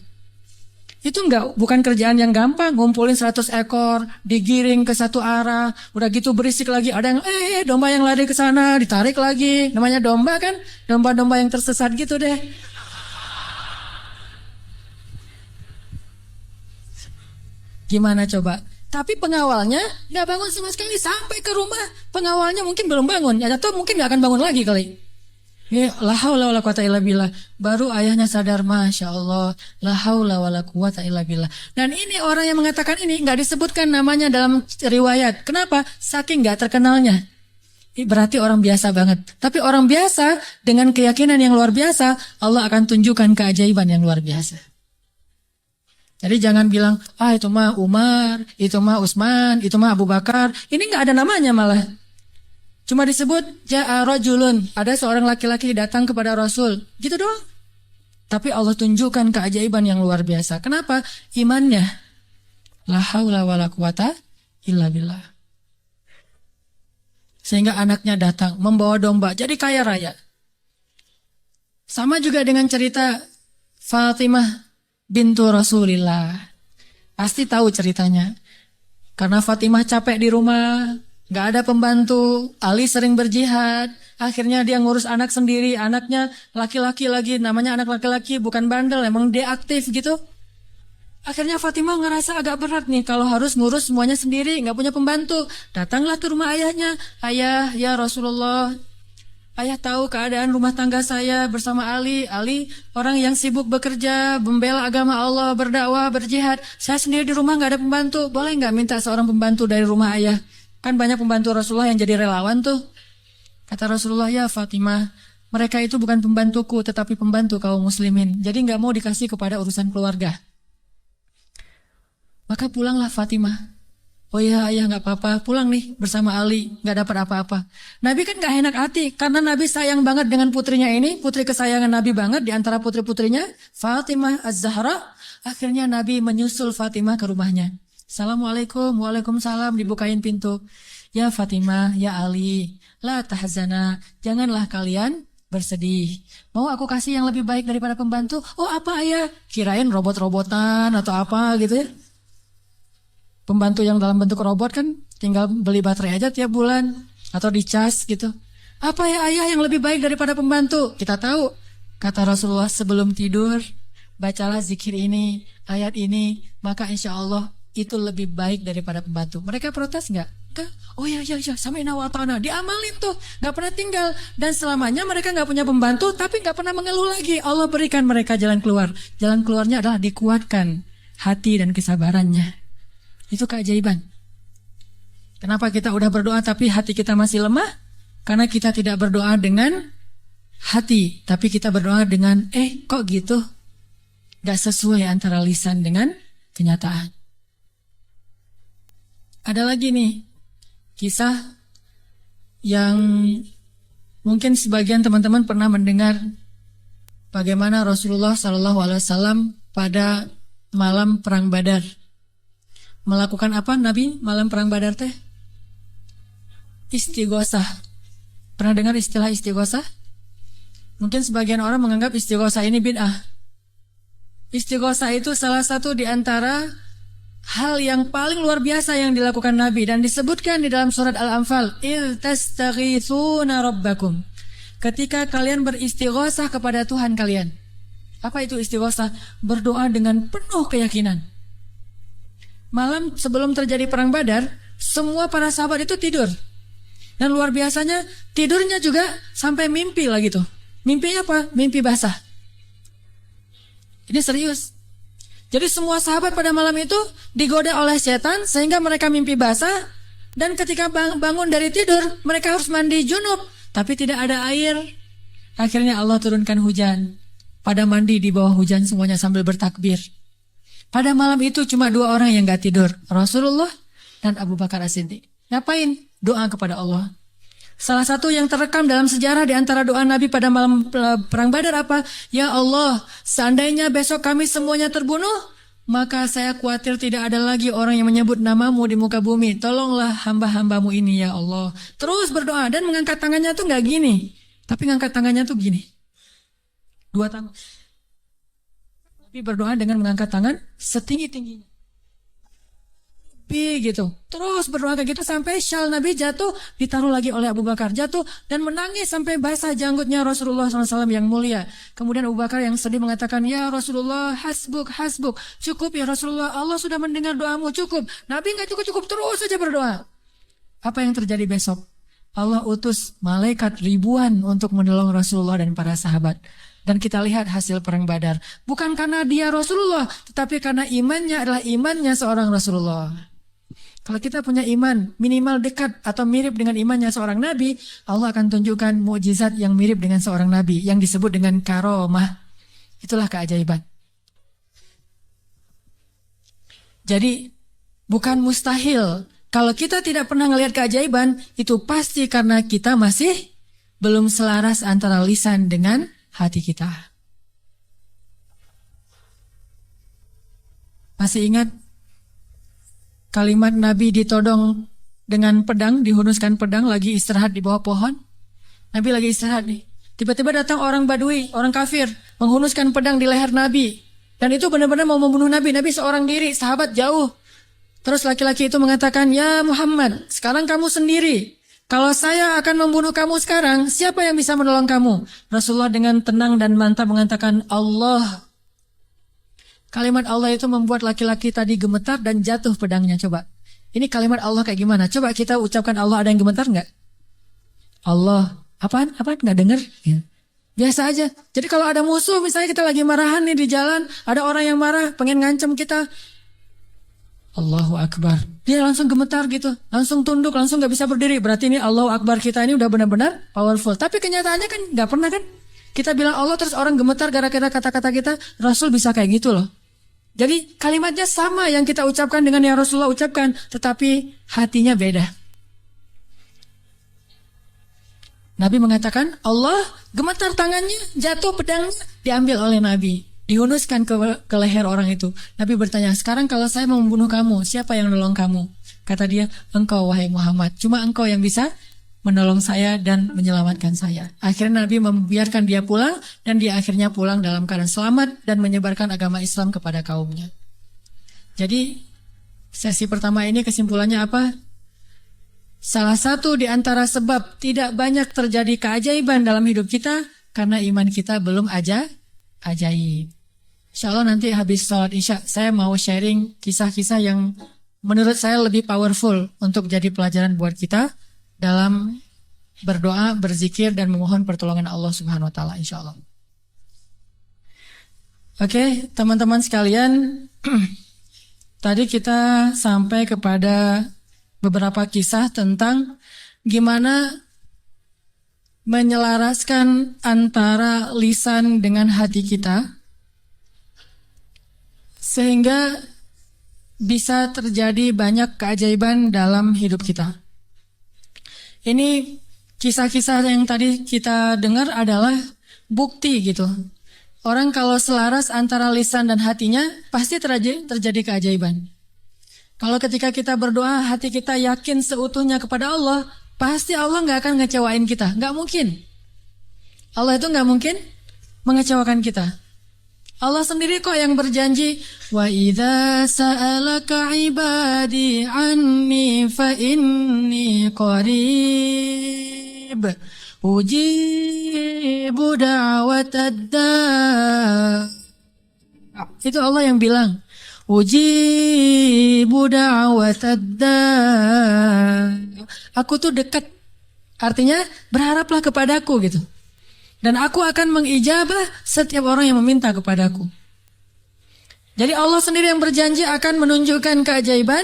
Itu bukan kerjaan yang gampang. Ngumpulin 100 ekor, digiring ke satu arah, udah gitu berisik lagi. Ada yang, domba yang lari ke sana, ditarik lagi. Namanya domba kan, domba-domba yang tersesat gitu deh. Gimana coba? Tapi pengawalnya nggak bangun sama sekali sampai ke rumah. Pengawalnya mungkin belum bangun, atau mungkin nggak akan bangun lagi kali. Ya, la haula wala quwata illa billah. Baru ayahnya sadar, Masya Allah, la haula wala quwata illa billah. Dan ini orang yang mengatakan ini nggak disebutkan namanya dalam riwayat. Kenapa? Saking nggak terkenalnya. Berarti orang biasa banget. Tapi orang biasa dengan keyakinan yang luar biasa, Allah akan tunjukkan keajaiban yang luar biasa. Jadi jangan bilang, itu mah Umar, itu mah Utsman, itu mah Abu Bakar. Ini nggak ada namanya malah. Cuma disebut ja'a rajulun, ada seorang laki-laki datang kepada Rasul, gitu doang. Tapi Allah tunjukkan keajaiban yang luar biasa. Kenapa? Imannya. La haula wala quwata illa billah. Sehingga anaknya datang membawa domba, jadi kaya raya. Sama juga dengan cerita Fatimah bintu Rasulillah. Pasti tahu ceritanya. Karena Fatimah capek di rumah, gak ada pembantu, Ali sering berjihad, akhirnya dia ngurus anak sendiri, anaknya laki-laki lagi, namanya anak laki-laki, bukan bandel, emang dia aktif gitu. Akhirnya Fatimah ngerasa agak berat nih kalau harus ngurus semuanya sendiri, gak punya pembantu. Datanglah ke rumah ayahnya, ayah, ya Rasulullah, ayah tahu keadaan rumah tangga saya bersama Ali. Ali orang yang sibuk bekerja, membela agama Allah, berdakwah, berjihad. Saya sendiri di rumah gak ada pembantu, boleh gak minta seorang pembantu dari rumah ayah? Kan banyak pembantu Rasulullah yang jadi relawan tuh. Kata Rasulullah, ya Fatimah, mereka itu bukan pembantuku tetapi pembantu kaum muslimin. Jadi gak mau dikasih kepada urusan keluarga. Maka pulanglah Fatimah. Oh iya ayah gak apa-apa, pulang nih bersama Ali, gak dapat apa-apa. Nabi kan gak enak hati, karena Nabi sayang banget dengan putrinya ini, putri kesayangan Nabi banget di antara putri-putrinya, Fatimah Az-Zahra. Akhirnya Nabi menyusul Fatimah ke rumahnya. Assalamualaikum, waalaikumsalam, dibukain pintu. Ya Fatimah, ya Ali, la tahzana, janganlah kalian bersedih. Mau aku kasih yang lebih baik daripada pembantu? Oh apa ayah? Kirain robot-robotan atau apa gitu ya. Pembantu yang dalam bentuk robot kan tinggal beli baterai aja tiap bulan atau dicas gitu. Apa ya ayah yang lebih baik daripada pembantu? Kita tahu, kata Rasulullah sebelum tidur, bacalah zikir ini, ayat ini, maka insya Allah itu lebih baik daripada pembantu. Mereka protes nggak? Enggak. Oh ya, sami'na wa ata'na. Diamalin tuh, nggak pernah tinggal. Dan selamanya mereka nggak punya pembantu, tapi nggak pernah mengeluh lagi. Allah berikan mereka jalan keluar. Jalan keluarnya adalah dikuatkan hati dan kesabarannya. Itu keajaiban. Kenapa kita udah berdoa tapi hati kita masih lemah? Karena kita tidak berdoa dengan hati, tapi kita berdoa dengan kok gitu? Gak sesuai antara lisan dengan kenyataan. Ada lagi nih kisah yang mungkin sebagian teman-teman pernah mendengar bagaimana Rasulullah SAW pada malam perang Badar melakukan apa Nabi malam perang Badar teh? Istighosah. Pernah dengar istilah istighosah? Mungkin sebagian orang menganggap istighosah ini bid'ah. Istighosah itu salah satu di antara hal yang paling luar biasa yang dilakukan Nabi dan disebutkan di dalam surat Al-Anfal, "Idz tastaghitsuna rabbakum." Ketika kalian beristighosah kepada Tuhan kalian. Apa itu istighosah? Berdoa dengan penuh keyakinan. Malam sebelum terjadi perang Badar, semua para sahabat itu tidur. Dan luar biasanya tidurnya juga sampai mimpi lah gitu. Mimpinya apa? Mimpi basah. Ini serius. Jadi semua sahabat pada malam itu digoda oleh setan sehingga mereka mimpi basah. Dan ketika bangun dari tidur, mereka harus mandi junub. Tapi tidak ada air. Akhirnya Allah turunkan hujan. Pada mandi di bawah hujan semuanya sambil bertakbir. Pada malam itu cuma 2 orang yang gak tidur. Rasulullah dan Abu Bakar As-Siddiq. Ngapain? Doa kepada Allah. Salah satu yang terekam dalam sejarah di antara doa Nabi pada malam perang Badar apa? Ya Allah, seandainya besok kami semuanya terbunuh, maka saya khawatir tidak ada lagi orang yang menyebut namamu di muka bumi. Tolonglah hamba-hambamu ini ya Allah. Terus berdoa dan mengangkat tangannya tuh gak gini. Tapi ngangkat tangannya tuh gini. 2 tangan. Tapi berdoa dengan mengangkat tangan setinggi-tingginya. Nabi gitu. Terus berdoa kayak gitu sampai syal Nabi jatuh, ditaruh lagi oleh Abu Bakar. Jatuh dan menangis sampai basah janggutnya Rasulullah SAW yang mulia. Kemudian Abu Bakar yang sedih mengatakan, ya Rasulullah, hasbuk, hasbuk. Cukup ya Rasulullah, Allah sudah mendengar doamu, cukup. Nabi nggak cukup-cukup, terus saja berdoa. Apa yang terjadi besok? Allah utus malaikat ribuan untuk menolong Rasulullah dan para sahabat. Dan kita lihat hasil perang Badar. Bukan karena dia Rasulullah, tetapi karena imannya adalah imannya seorang Rasulullah. Kalau kita punya iman minimal dekat atau mirip dengan imannya seorang Nabi, Allah akan tunjukkan mukjizat yang mirip dengan seorang Nabi, yang disebut dengan karomah. Itulah keajaiban. Jadi bukan mustahil. Kalau kita tidak pernah ngelihat keajaiban, itu pasti karena kita masih belum selaras antara lisan dengan hati kita. Masih ingat kalimat Nabi ditodong dengan pedang, dihunuskan pedang, lagi istirahat di bawah pohon? Nabi lagi istirahat nih. Tiba-tiba datang orang Badui, orang kafir, menghunuskan pedang di leher Nabi. Dan itu benar-benar mau membunuh Nabi. Nabi seorang diri, sahabat jauh. Terus laki-laki itu mengatakan, ya Muhammad, sekarang kamu sendiri. Kalau saya akan membunuh kamu sekarang, siapa yang bisa menolong kamu? Rasulullah dengan tenang dan mantap mengatakan, Allah. Kalimat Allah itu membuat laki-laki tadi gemetar dan jatuh pedangnya. Coba, ini kalimat Allah kayak gimana? Coba kita ucapkan Allah, ada yang gemetar nggak? Allah. Apaan? Nggak dengar? Ya. Biasa aja. Jadi kalau ada musuh, misalnya kita lagi marahan nih di jalan, ada orang yang marah, pengen ngancam kita, Allahu Akbar. Dia langsung gemetar gitu, langsung tunduk, langsung gak bisa berdiri. Berarti ini Allahu Akbar kita ini udah benar-benar powerful. Tapi kenyataannya kan gak pernah kan. Kita bilang Allah terus orang gemetar gara-gara kata-kata kita. Rasul bisa kayak gitu loh. Jadi kalimatnya sama yang kita ucapkan dengan yang Rasulullah ucapkan. Tetapi hatinya beda. Nabi mengatakan Allah, gemetar tangannya, jatuh pedangnya, diambil oleh Nabi. Dihunuskan ke leher orang itu. Nabi bertanya, sekarang kalau saya mau membunuh kamu, siapa yang menolong kamu? Kata dia, engkau wahai Muhammad. Cuma engkau yang bisa menolong saya dan menyelamatkan saya. Akhirnya Nabi membiarkan dia pulang, dan dia akhirnya pulang dalam keadaan selamat dan menyebarkan agama Islam kepada kaumnya. Jadi sesi pertama ini kesimpulannya apa? Salah satu di antara sebab tidak banyak terjadi keajaiban dalam hidup kita karena iman kita belum ajaib. Insya Allah nanti habis sholat isya saya mau sharing kisah-kisah yang menurut saya lebih powerful untuk jadi pelajaran buat kita dalam berdoa, berzikir dan memohon pertolongan Allah Subhanahu Wa Taala. Insya Allah. Oke, teman-teman sekalian, tadi kita sampai kepada beberapa kisah tentang gimana menyelaraskan antara lisan dengan hati kita sehingga bisa terjadi banyak keajaiban dalam hidup kita. Ini kisah-kisah yang tadi kita dengar adalah bukti gitu. Orang kalau selaras antara lisan dan hatinya pasti terjadi keajaiban. Kalau ketika kita berdoa hati kita yakin seutuhnya kepada Allah, pasti Allah gak akan ngecewain kita. Gak mungkin. Allah itu gak mungkin mengecewakan kita. Allah sendiri kok yang berjanji, wa idza sa'alaka ibadi anni fa inni qarib ujibu da'watad da'. Itu Allah yang bilang, ujibu da'watad da'. Aku tuh dekat. Artinya berharaplah kepadaku gitu. Dan aku akan mengijabah setiap orang yang meminta kepadaku. Jadi Allah sendiri yang berjanji akan menunjukkan keajaiban,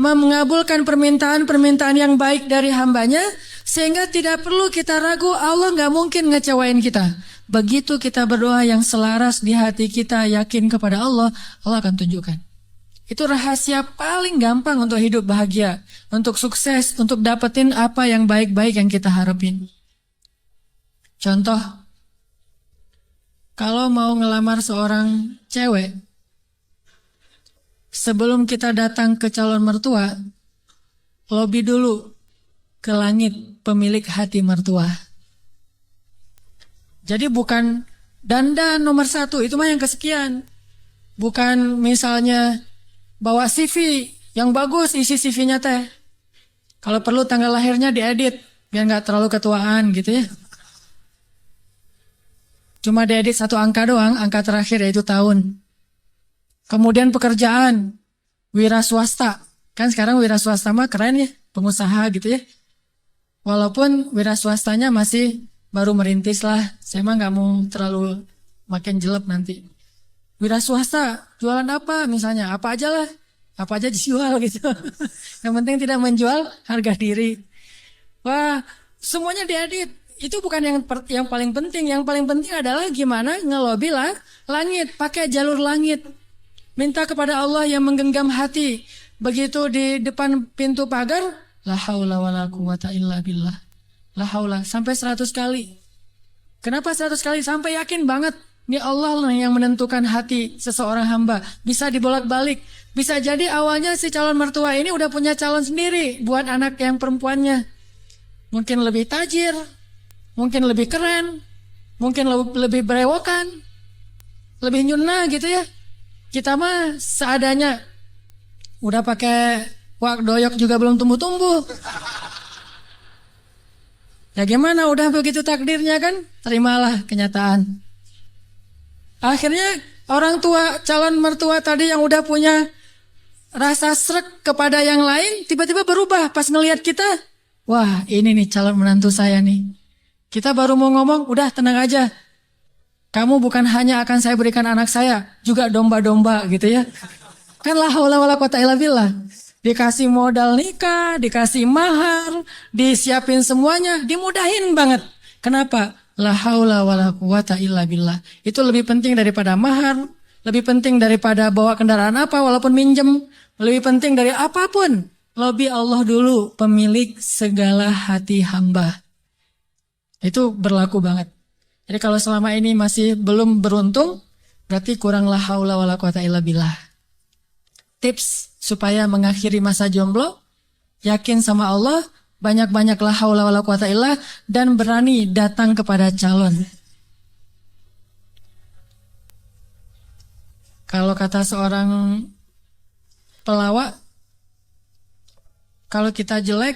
mengabulkan permintaan-permintaan yang baik dari hambanya, sehingga tidak perlu kita ragu Allah gak mungkin ngecewain kita. Begitu kita berdoa yang selaras di hati kita yakin kepada Allah, Allah akan tunjukkan. Itu rahasia paling gampang untuk hidup bahagia, untuk sukses, untuk dapetin apa yang baik-baik yang kita harapin. Contoh, kalau mau ngelamar seorang cewek, sebelum kita datang ke calon mertua, lobi dulu ke langit pemilik hati mertua. Jadi bukan dandan nomor 1, itu mah yang kesekian. Bukan misalnya bawa CV Yang bagus isi CV-nya teh. Kalau perlu tanggal lahirnya diedit biar nggak terlalu ketuaan gitu ya. Cuma diedit satu angka doang, angka terakhir yaitu tahun. Kemudian pekerjaan, wira swasta. Kan sekarang wira swasta mah keren ya, pengusaha gitu ya. Walaupun wira swastanya masih baru merintis lah. Saya mah nggak mau terlalu makin jelek nanti. Wira swasta, jualan apa misalnya, apa aja lah. Apa aja dijual gitu. Yang penting tidak menjual harga diri. Wah, semuanya diedit. Itu bukan yang paling penting. Yang paling penting adalah gimana ngelobi lah langit, pakai jalur langit. Minta kepada Allah yang menggenggam hati. Begitu di depan pintu pagar, la haula wala quwata illa billah. La haula sampai 100 kali. Kenapa 100 kali? Sampai yakin banget ini Allah lah yang menentukan hati seseorang hamba. Bisa dibolak-balik. Bisa jadi awalnya si calon mertua ini udah punya calon sendiri buat anak yang perempuannya. Mungkin lebih tajir, mungkin lebih keren, mungkin lebih berewokan, lebih nyuna gitu ya. Kita mah seadanya. Udah pakai wak doyok juga belum tumbuh-tumbuh. Ya gimana, udah begitu takdirnya kan, terimalah kenyataan. Akhirnya orang tua, calon mertua tadi yang udah punya rasa srek kepada yang lain, tiba-tiba berubah pas ngelihat kita. Wah, ini nih calon menantu saya nih. Kita baru mau ngomong, udah tenang aja. Kamu bukan hanya akan saya berikan anak saya, juga domba-domba gitu ya. Kan la haula wala quwata illa billah. Dikasih modal nikah, dikasih mahar, disiapin semuanya, dimudahin banget. Kenapa? La haula wala quwata illa billah. Itu lebih penting daripada mahar, lebih penting daripada bawa kendaraan apa walaupun minjem, lebih penting dari apapun. Lobi Allah dulu, pemilik segala hati hamba. Itu berlaku banget. Jadi kalau selama ini masih belum beruntung, berarti kurang la haula wala quwata illa billah. Tips supaya mengakhiri masa jomblo, yakin sama Allah, banyak-banyak la haula wala quwata illa, dan berani datang kepada calon. Kalau kata seorang pelawak, kalau kita jelek,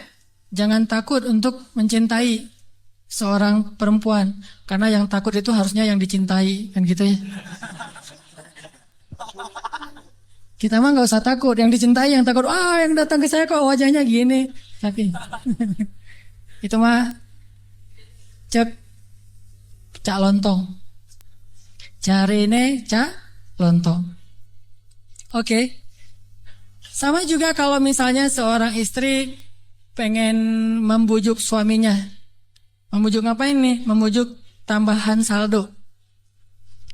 jangan takut untuk mencintai seorang perempuan. Karena yang takut itu harusnya yang dicintai, kan gitu ya. Kita mah gak usah takut, yang dicintai yang takut. Yang datang ke saya kok wajahnya gini. Tapi itu mah cak lontong. Jarine cak lontong. Oke. Sama juga kalau misalnya seorang istri pengen membujuk suaminya. Membujuk ngapain nih? Membujuk tambahan saldo.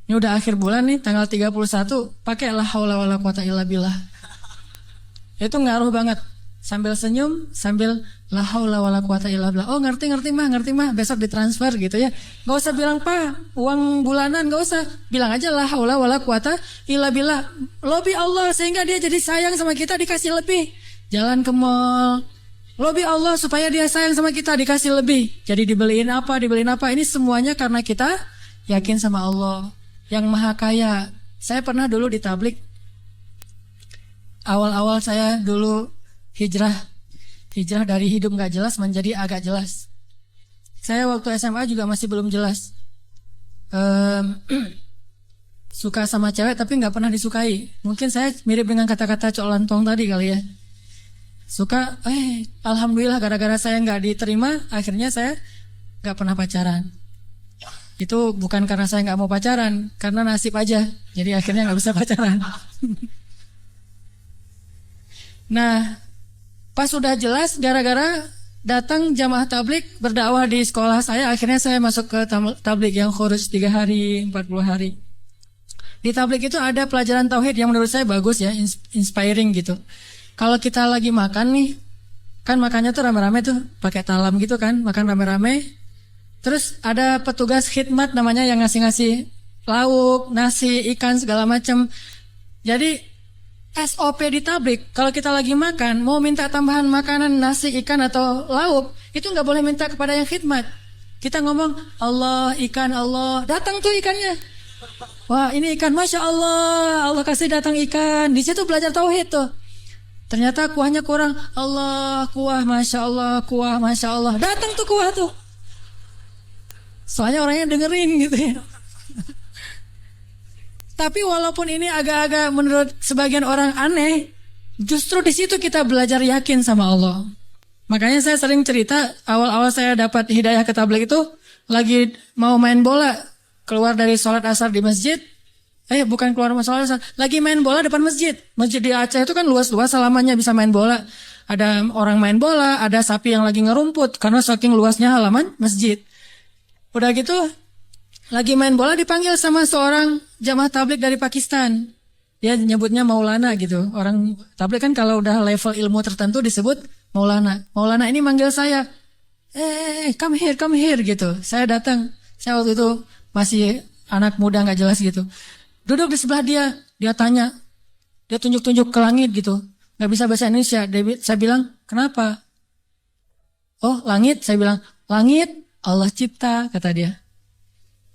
Ini udah akhir bulan nih, tanggal 31, pakai la haula wala quwata illa billah. Itu ngaruh banget. Sambil senyum, sambil la haula wala quwata illa billah. Oh ngerti mah, besok ditransfer gitu ya. Gak usah bilang, Pak, uang bulanan, gak usah. Bilang aja la haula wala quwata illa billah. Lobi Allah sehingga dia jadi sayang sama kita, dikasih lebih. Jalan ke mall, lobi Allah supaya dia sayang sama kita, dikasih lebih. Jadi dibeliin apa. Ini semuanya karena kita yakin sama Allah yang maha kaya. Saya pernah dulu di tablik. Awal-awal saya dulu hijrah dari hidup gak jelas menjadi agak jelas. Saya waktu SMA juga masih belum jelas. Suka sama cewek tapi gak pernah disukai. Mungkin saya mirip dengan kata-kata Cok Lantong tadi kali ya. Suka, alhamdulillah gara-gara saya gak diterima, akhirnya saya gak pernah pacaran. Itu bukan karena saya gak mau pacaran, karena nasib aja. Jadi akhirnya gak bisa pacaran. Nah, pas sudah jelas gara-gara datang jamaah tablik berdakwah di sekolah saya, akhirnya saya masuk ke tablik yang khuruj 3 hari, 40 hari. Di tablik itu ada pelajaran tauhid yang menurut saya bagus ya, inspiring gitu. Kalau kita lagi makan nih, kan makannya tuh rame-rame tuh, pakai talam gitu kan, makan rame-rame. Terus ada petugas khidmat namanya yang ngasih-ngasih lauk, nasi, ikan segala macam. Jadi SOP di tablik, kalau kita lagi makan, mau minta tambahan makanan, nasi, ikan atau lauk, itu nggak boleh minta kepada yang khidmat. Kita ngomong Allah, ikan Allah, datang tuh ikannya. Wah ini ikan, Masya Allah, Allah kasih datang ikan. Di situ belajar tauhid tuh. Ternyata kuahnya kurang. Allah, kuah, Masya Allah, kuah, Masya Allah. Datang tuh kuah tuh. Soalnya orangnya dengerin gitu ya. Tapi walaupun ini agak-agak menurut sebagian orang aneh, justru di situ kita belajar yakin sama Allah. Makanya saya sering cerita, awal-awal saya dapat hidayah ke tabligh itu, lagi mau main bola, keluar dari sholat asar di masjid, bukan keluar sholat asar, lagi main bola depan masjid. Masjid di Aceh itu kan luas-luas, halamannya bisa main bola. Ada orang main bola, ada sapi yang lagi ngerumput, karena saking luasnya halaman masjid. Udah gitu, lagi main bola dipanggil sama seorang jamaah tabligh dari Pakistan. Dia nyebutnya Maulana gitu. Orang tabligh kan kalau udah level ilmu tertentu disebut Maulana. Maulana ini manggil saya, come here gitu. Saya datang. Saya waktu itu masih anak muda nggak jelas gitu. Duduk di sebelah dia. Dia tanya. Dia tunjuk-tunjuk ke langit gitu. Nggak bisa bahasa Indonesia. Saya bilang, kenapa? Oh, langit. Saya bilang, langit Allah cipta, kata dia.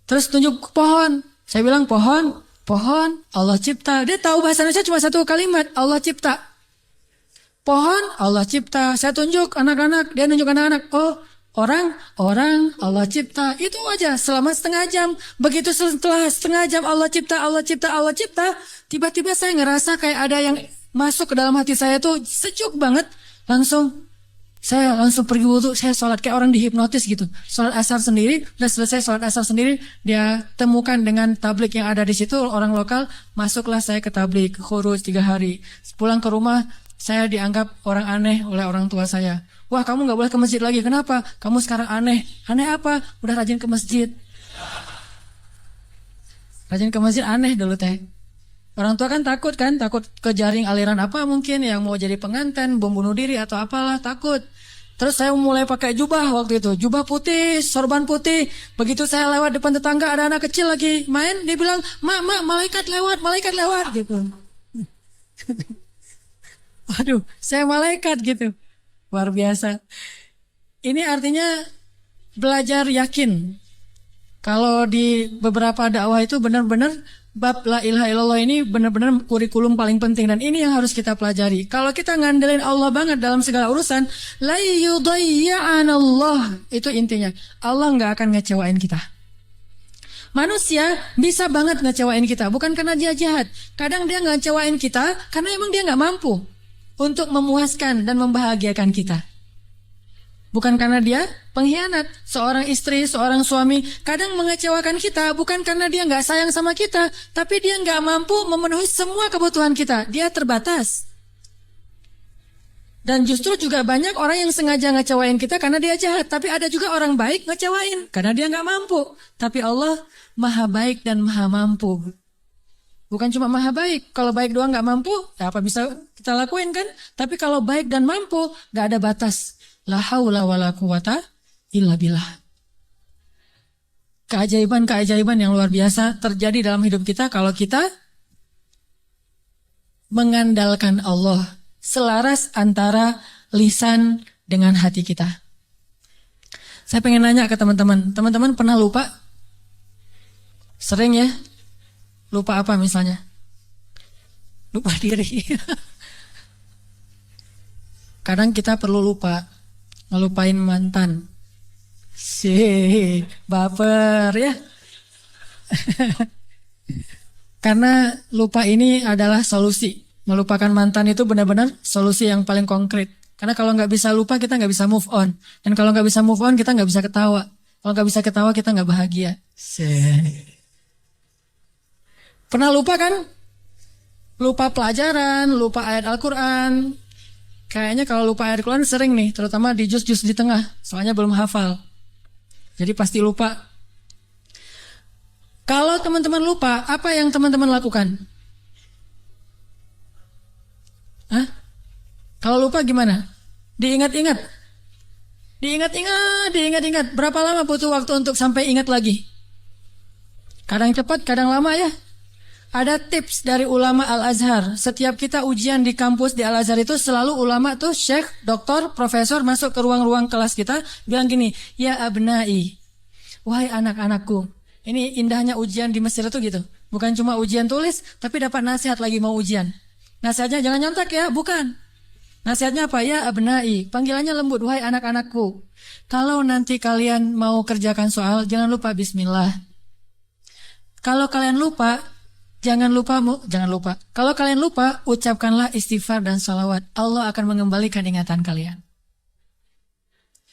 Terus tunjuk ke pohon. Saya bilang, pohon Allah cipta. Dia tahu bahasa Indonesia cuma satu kalimat, Allah cipta. Pohon Allah cipta. Saya tunjuk anak-anak, dia nunjuk anak-anak. Oh, orang Allah cipta. Itu aja selama setengah jam. Begitu setelah setengah jam Allah cipta, tiba-tiba saya ngerasa kayak ada yang masuk ke dalam hati saya tuh sejuk banget. Saya langsung pergi wudhu, saya sholat kayak orang dihipnotis gitu. Sholat asar sendiri, udah selesai sholat asar sendiri, dia temukan dengan tabligh yang ada di situ, orang lokal, masuklah saya ke tabligh, ke khuruj 3 hari. Pulang ke rumah, saya dianggap orang aneh oleh orang tua saya. Wah, kamu gak boleh ke masjid lagi, kenapa? Kamu sekarang aneh. Aneh apa? Udah rajin ke masjid. Rajin ke masjid aneh dulu teh. Orang tua kan takut ke jaring aliran apa mungkin yang mau jadi pengantin, bom bunuh diri atau apalah, takut. Terus saya mulai pakai jubah waktu itu, jubah putih, sorban putih. Begitu saya lewat depan tetangga ada anak kecil lagi main, dia bilang, mak, malaikat lewat gitu. Waduh, saya malaikat gitu. Luar biasa. Ini artinya belajar yakin. Kalau di beberapa dakwah itu benar-benar bab la ilaha illallah ini benar-benar kurikulum paling penting, dan ini yang harus kita pelajari. Kalau kita ngandelin Allah banget dalam segala urusan, la yudayya'anallah, itu intinya. Allah nggak akan ngecewain kita. Manusia bisa banget ngecewain kita, bukan karena dia jahat. Kadang dia ngecewain kita karena emang dia nggak mampu untuk memuaskan dan membahagiakan kita. Bukan karena dia pengkhianat. Seorang istri, seorang suami kadang mengecewakan kita bukan karena dia nggak sayang sama kita, tapi dia nggak mampu memenuhi semua kebutuhan kita. Dia terbatas. Dan justru juga banyak orang yang sengaja ngecewain kita karena dia jahat. Tapi ada juga orang baik ngecewain karena dia nggak mampu. Tapi Allah maha baik dan maha mampu. Bukan cuma maha baik. Kalau baik doang nggak mampu, ya apa bisa kita lakuin kan? Tapi kalau baik dan mampu, nggak ada batas. La haula wala quwata illa billah. Keajaiban-keajaiban yang luar biasa terjadi dalam hidup kita kalau kita mengandalkan Allah, selaras antara lisan dengan hati kita. Saya pengen nanya ke teman-teman. Teman-teman pernah lupa? Sering ya? Lupa apa misalnya? Lupa diri. Kadang kita perlu lupa. Ngelupain mantan. Baper ya. Karena lupa ini adalah solusi. Melupakan mantan itu benar-benar solusi yang paling konkret. Karena kalau nggak bisa lupa, kita nggak bisa move on. Dan kalau nggak bisa move on, kita nggak bisa ketawa. Kalau nggak bisa ketawa, kita nggak bahagia. Pernah lupa kan? Lupa pelajaran, lupa ayat Al-Quran. Kayaknya kalau lupa ayat Al-Quran sering nih, terutama di juz-juz di tengah, soalnya belum hafal. Jadi pasti lupa. Kalau teman-teman lupa, apa yang teman-teman lakukan? Hah? Kalau lupa gimana? Diingat-ingat. Diingat-ingat. Berapa lama butuh waktu untuk sampai ingat lagi? Kadang cepat, kadang lama ya. Ada tips dari ulama Al-Azhar. Setiap kita ujian di kampus di Al-Azhar itu selalu ulama tuh syekh, doktor, profesor masuk ke ruang-ruang kelas kita bilang gini, ya abnai, wahai anak-anakku. Ini indahnya ujian di Mesir itu gitu. Bukan cuma ujian tulis, tapi dapat nasihat lagi mau ujian. Nasihatnya jangan nyontek ya, bukan. Nasihatnya apa? Ya abnai, panggilannya lembut, wahai anak-anakku. Kalau nanti kalian mau kerjakan soal, jangan lupa bismillah. Kalau kalian lupa, jangan lupa. Kalau kalian lupa, ucapkanlah istighfar dan salawat. Allah akan mengembalikan ingatan kalian.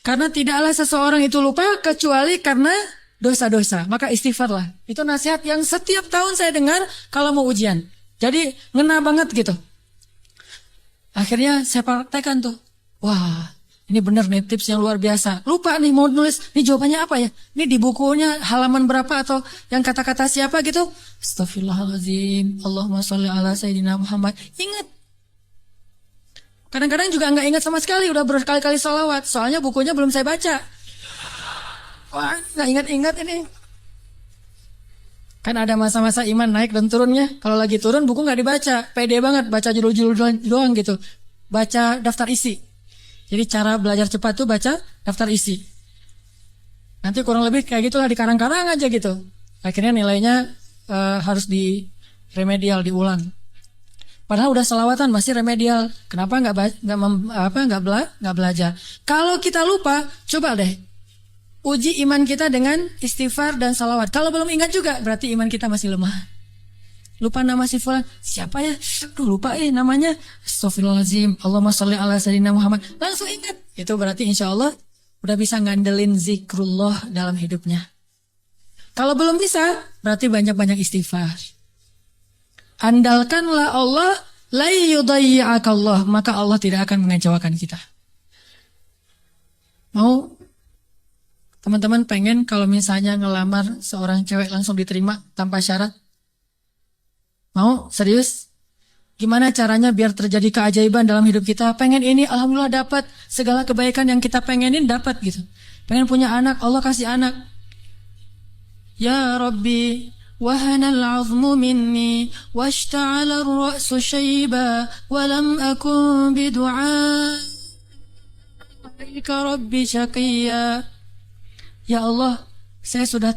Karena tidaklah seseorang itu lupa kecuali karena dosa-dosa. Maka istighfarlah. Itu nasihat yang setiap tahun saya dengar kalau mau ujian. Jadi ngena banget gitu. Akhirnya saya praktekkan tuh. Wah, ini bener nih tips yang luar biasa. Lupa nih mau nulis, ini jawabannya apa ya? Ini di bukunya halaman berapa atau yang kata-kata siapa gitu? Astaghfirullahaladzim. Allahumma sholli ala sayyidina Muhammad. Ingat. Kadang-kadang juga nggak ingat sama sekali. Udah berkali-kali sholawat. Soalnya bukunya belum saya baca. Wah, nggak ingat-ingat ini. Kan ada masa-masa iman naik dan turunnya. Kalau lagi turun buku nggak dibaca, pede banget baca judul-judul doang gitu. Baca daftar isi. Jadi cara belajar cepat tuh baca daftar isi. Nanti kurang lebih kayak gitulah di karang-karang aja gitu. Akhirnya nilainya harus di remedial diulang. Padahal udah selawatan masih remedial. Kenapa nggak belajar? Kalau kita lupa, coba deh. Uji iman kita dengan istighfar dan salawat. Kalau belum ingat juga berarti iman kita masih lemah. Lupa nama si fulan, siapa ya? Aduh lupa namanya. Astaghfirullahaladzim. Allahumma sholli ala sayyidina Muhammad. Langsung ingat. Itu berarti insya Allah udah bisa ngandelin zikrullah dalam hidupnya. Kalau belum bisa, berarti banyak-banyak istighfar. Andalkanlah Allah, la yudayyi'akallah, maka Allah tidak akan mengecewakan kita. Mau teman-teman pengen kalau misalnya ngelamar seorang cewek langsung diterima tanpa syarat? Mau? Serius? Gimana caranya biar terjadi keajaiban dalam hidup kita? Pengen ini, alhamdulillah dapat. Segala kebaikan yang kita pengenin dapat gitu. Pengen punya anak, Allah kasih anak. Ya Rabbi, wahanal azmu minni, washta'ala ar-ra'su shayba, walam akun bidu'aika Rabbi syaqiyya. Ya Allah, saya sudah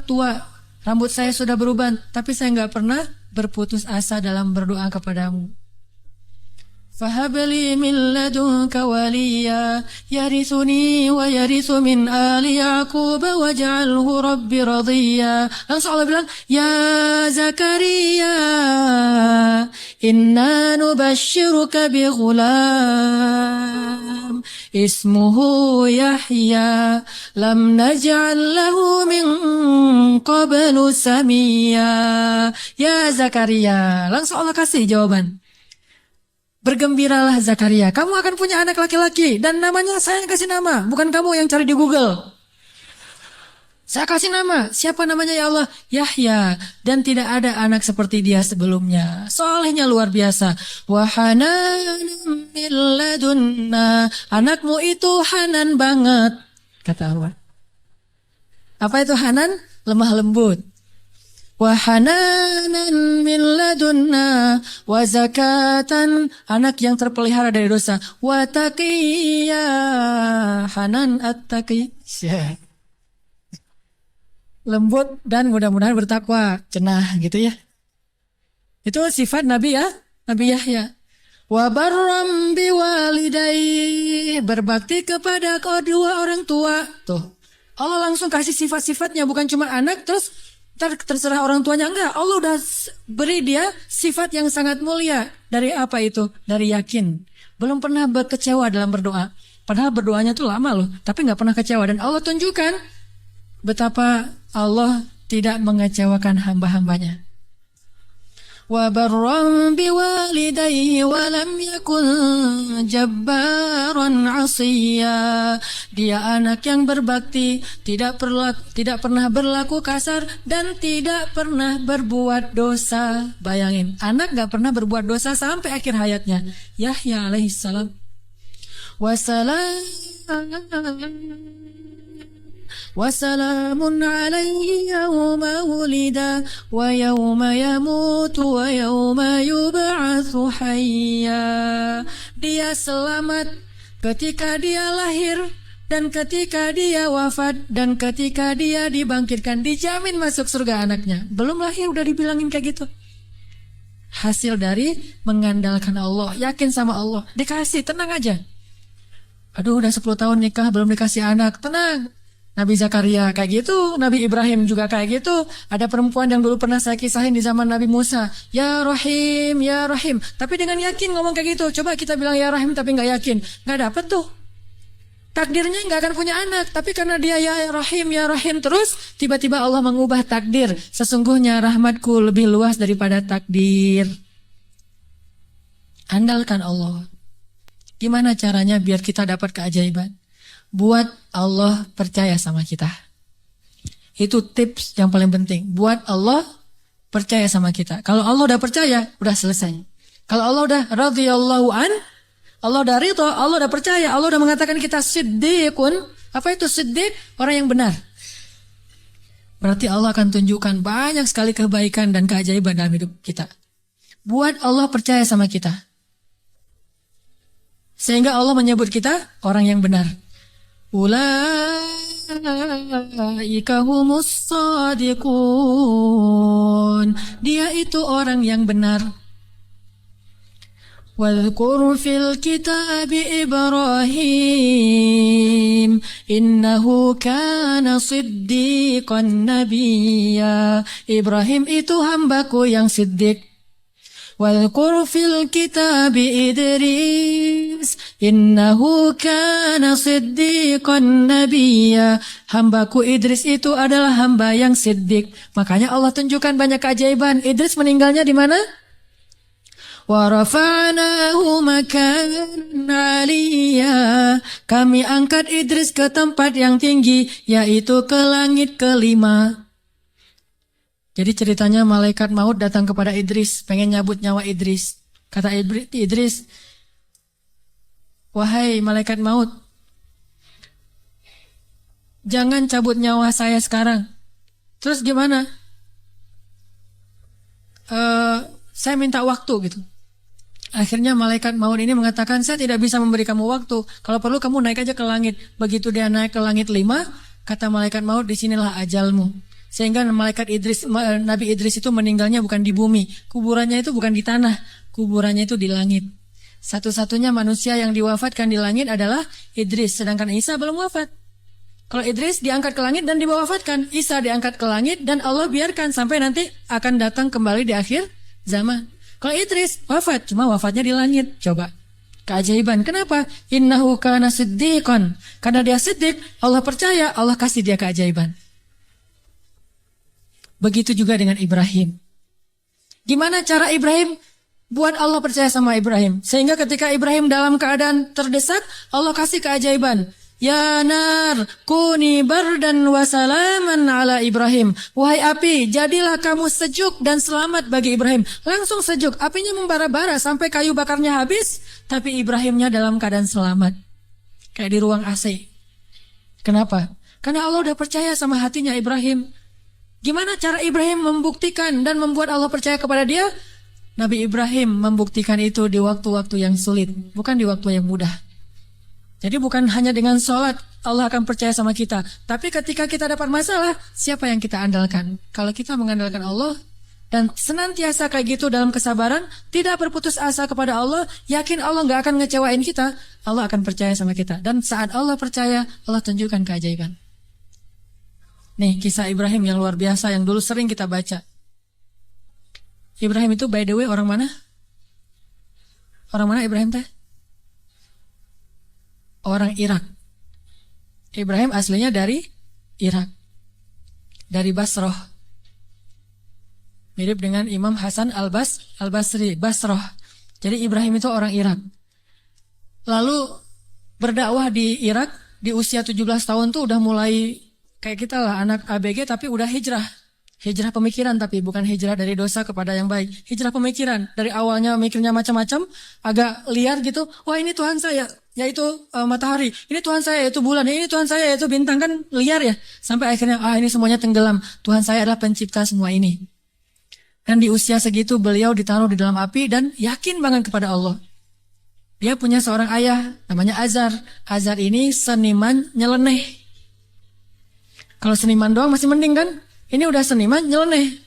tua, rambut saya sudah beruban, tapi saya nggak pernah berputus asa dalam berdoa kepadamu. Fahabli min ladunka waliya, yarithuni wa yarithu min ali Yaqub waj'alhu rabbi radiyya. Langsung Allah bilang, Ya Zakaria, inna nubashshiruka bi ghulam ismuhu Yahya lam naj'al lahu min qablu samiyya. Ya Zakaria, langsung Allah kasih jawaban. Bergembiralah Zakaria, kamu akan punya anak laki-laki dan namanya saya yang kasih nama, bukan kamu yang cari di Google. Saya kasih nama, siapa namanya ya Allah? Yahya, dan tidak ada anak seperti dia sebelumnya. Solehnya luar biasa. Wa hananan min ladunna, anakmu itu hanan banget, kata Allah. Apa itu hanan? Lemah lembut. Wa hananan min ladunna wa zakatan, anak yang terpelihara dari dosa. Wa taqiyya, hanan at-taqi, lembut dan mudah-mudahan bertakwa, cenah gitu ya. Itu sifat Nabi ya, Nabi Yahya. Wa barram biwalidayhi, berbakti kepada kedua orang tua. Tuh, Allah langsung kasih sifat-sifatnya, bukan cuma anak terus terserah orang tuanya, enggak. Allah udah beri dia sifat yang sangat mulia. Dari apa itu? Dari yakin. Belum pernah berkecewa dalam berdoa. Padahal berdoanya tuh lama loh, tapi nggak pernah kecewa. Dan Allah tunjukkan betapa Allah tidak mengecewakan hamba-hambanya. Wa barram biwalidayhi wa lam yakun jabbaran 'asiyya. Dia anak yang berbakti, tidak pernah berlaku kasar dan tidak pernah berbuat dosa. Bayangin, anak gak pernah berbuat dosa sampai akhir hayatnya. Yahya alaihissalam. Wassalamun alaihi yawma wulida wa yawma yamutu wa yawma yub'atsu hayya. Dia selamat ketika dia lahir dan ketika dia wafat dan ketika dia dibangkitkan. Dijamin masuk surga anaknya. Belum lahir udah dibilangin kayak gitu. hasil dari mengandalkan Allah, yakin sama Allah. Dikasih, tenang aja. Aduh, udah 10 tahun nikah belum dikasih anak, tenang. Nabi Zakaria kayak gitu, Nabi Ibrahim juga kayak gitu. Ada perempuan yang dulu pernah saya kisahin di zaman Nabi Musa, ya Rahim, ya Rahim. Tapi dengan yakin ngomong kayak gitu. Coba kita bilang ya Rahim tapi nggak yakin, nggak dapet tuh. Takdirnya nggak akan punya anak, tapi karena dia ya Rahim terus, tiba-tiba Allah mengubah takdir. Sesungguhnya rahmatku lebih luas daripada takdir. Andalkan Allah. Gimana caranya biar kita dapat keajaiban? Buat Allah percaya sama kita. Itu tips yang paling penting. Buat Allah percaya sama kita. Kalau Allah udah percaya, udah selesai. Kalau Allah udah radhiyallahu an, Allah udah ridho, Allah udah percaya, Allah udah mengatakan kita siddiqun. Apa itu siddiq? Orang yang benar. Berarti Allah akan tunjukkan banyak sekali kebaikan dan keajaiban dalam hidup kita. Buat Allah percaya sama kita. Sehingga Allah menyebut kita orang yang benar. Ulaika humus shadiqun. Dia itu orang yang benar. Wadhkur fil kitab Ibrahim innahu kana siddiqan nabiyya. Ibrahim itu hambaku yang siddiq. Wadhkur fil kitab Idris innahu kana siddiqan nabiyya. Hambaku Idris itu adalah hamba yang siddiq. Makanya Allah tunjukkan banyak keajaiban. Idris meninggalnya di mana? Wa rafa'nahu makanan 'aliyya. Kami angkat Idris ke tempat yang tinggi, yaitu ke langit kelima. Jadi ceritanya malaikat maut datang kepada Idris, pengen nyabut nyawa Idris. Kata Idris, wahai malaikat maut, jangan cabut nyawa saya sekarang. Terus gimana? Saya minta waktu gitu. Akhirnya malaikat maut ini mengatakan, saya tidak bisa memberi kamu waktu. Kalau perlu kamu naik aja ke langit. Begitu dia naik ke langit 5, kata malaikat maut, disinilah ajalmu. Sehingga Nabi Idris itu meninggalnya bukan di bumi. Kuburannya itu bukan di tanah. Kuburannya itu di langit. Satu-satunya manusia yang diwafatkan di langit adalah Idris. Sedangkan Isa belum wafat. Kalau Idris diangkat ke langit dan diwafatkan. Isa diangkat ke langit dan Allah biarkan sampai nanti akan datang kembali di akhir zaman. Kalau Idris wafat, cuma wafatnya di langit. Coba. Keajaiban. Kenapa? Innahu kana siddiqan. Karena dia siddiq, Allah percaya, Allah kasih dia keajaiban. Begitu juga dengan Ibrahim. Gimana cara Ibrahim buat Allah percaya sama Ibrahim? Sehingga ketika Ibrahim dalam keadaan terdesak, Allah kasih keajaiban. Ya nar, kuni bardan wa salaman ala Ibrahim. Wahai api, jadilah kamu sejuk dan selamat bagi Ibrahim. Langsung sejuk, apinya membara-bara sampai kayu bakarnya habis, tapi Ibrahimnya dalam keadaan selamat. Kayak di ruang AC. Kenapa? Karena Allah udah percaya sama hatinya Ibrahim. Gimana cara Ibrahim membuktikan dan membuat Allah percaya kepada dia? Nabi Ibrahim membuktikan itu di waktu-waktu yang sulit, bukan di waktu yang mudah. Jadi bukan hanya dengan sholat Allah akan percaya sama kita. Tapi ketika kita dapat masalah, siapa yang kita andalkan? Kalau kita mengandalkan Allah dan senantiasa kayak gitu dalam kesabaran, tidak berputus asa kepada Allah, yakin Allah gak akan ngecewain kita, Allah akan percaya sama kita. Dan saat Allah percaya, Allah tunjukkan keajaiban. Nih kisah Ibrahim yang luar biasa yang dulu sering kita baca. Ibrahim itu by the way orang mana? Orang mana Ibrahim teh? Orang Irak. Ibrahim aslinya dari Irak. Dari Basrah. Mirip dengan Imam Hasan al-Basri, Basrah. Jadi Ibrahim itu orang Irak. Lalu berdakwah di Irak di usia 17 tahun tuh udah mulai kayak kita lah, anak ABG tapi udah hijrah. Hijrah pemikiran tapi bukan hijrah dari dosa kepada yang baik. Hijrah pemikiran. Dari awalnya mikirnya macam-macam, agak liar gitu. Wah ini Tuhan saya, yaitu matahari. Ini Tuhan saya, yaitu bulan. Ini Tuhan saya, yaitu bintang. Kan liar ya. Sampai akhirnya, ini semuanya tenggelam. Tuhan saya adalah pencipta semua ini. Dan di usia segitu beliau ditaruh di dalam api dan yakin banget kepada Allah. Dia punya seorang ayah, namanya Azar. Azar ini seniman nyeleneh. Kalau seniman doang masih mending kan? Ini udah seniman nyeleneh.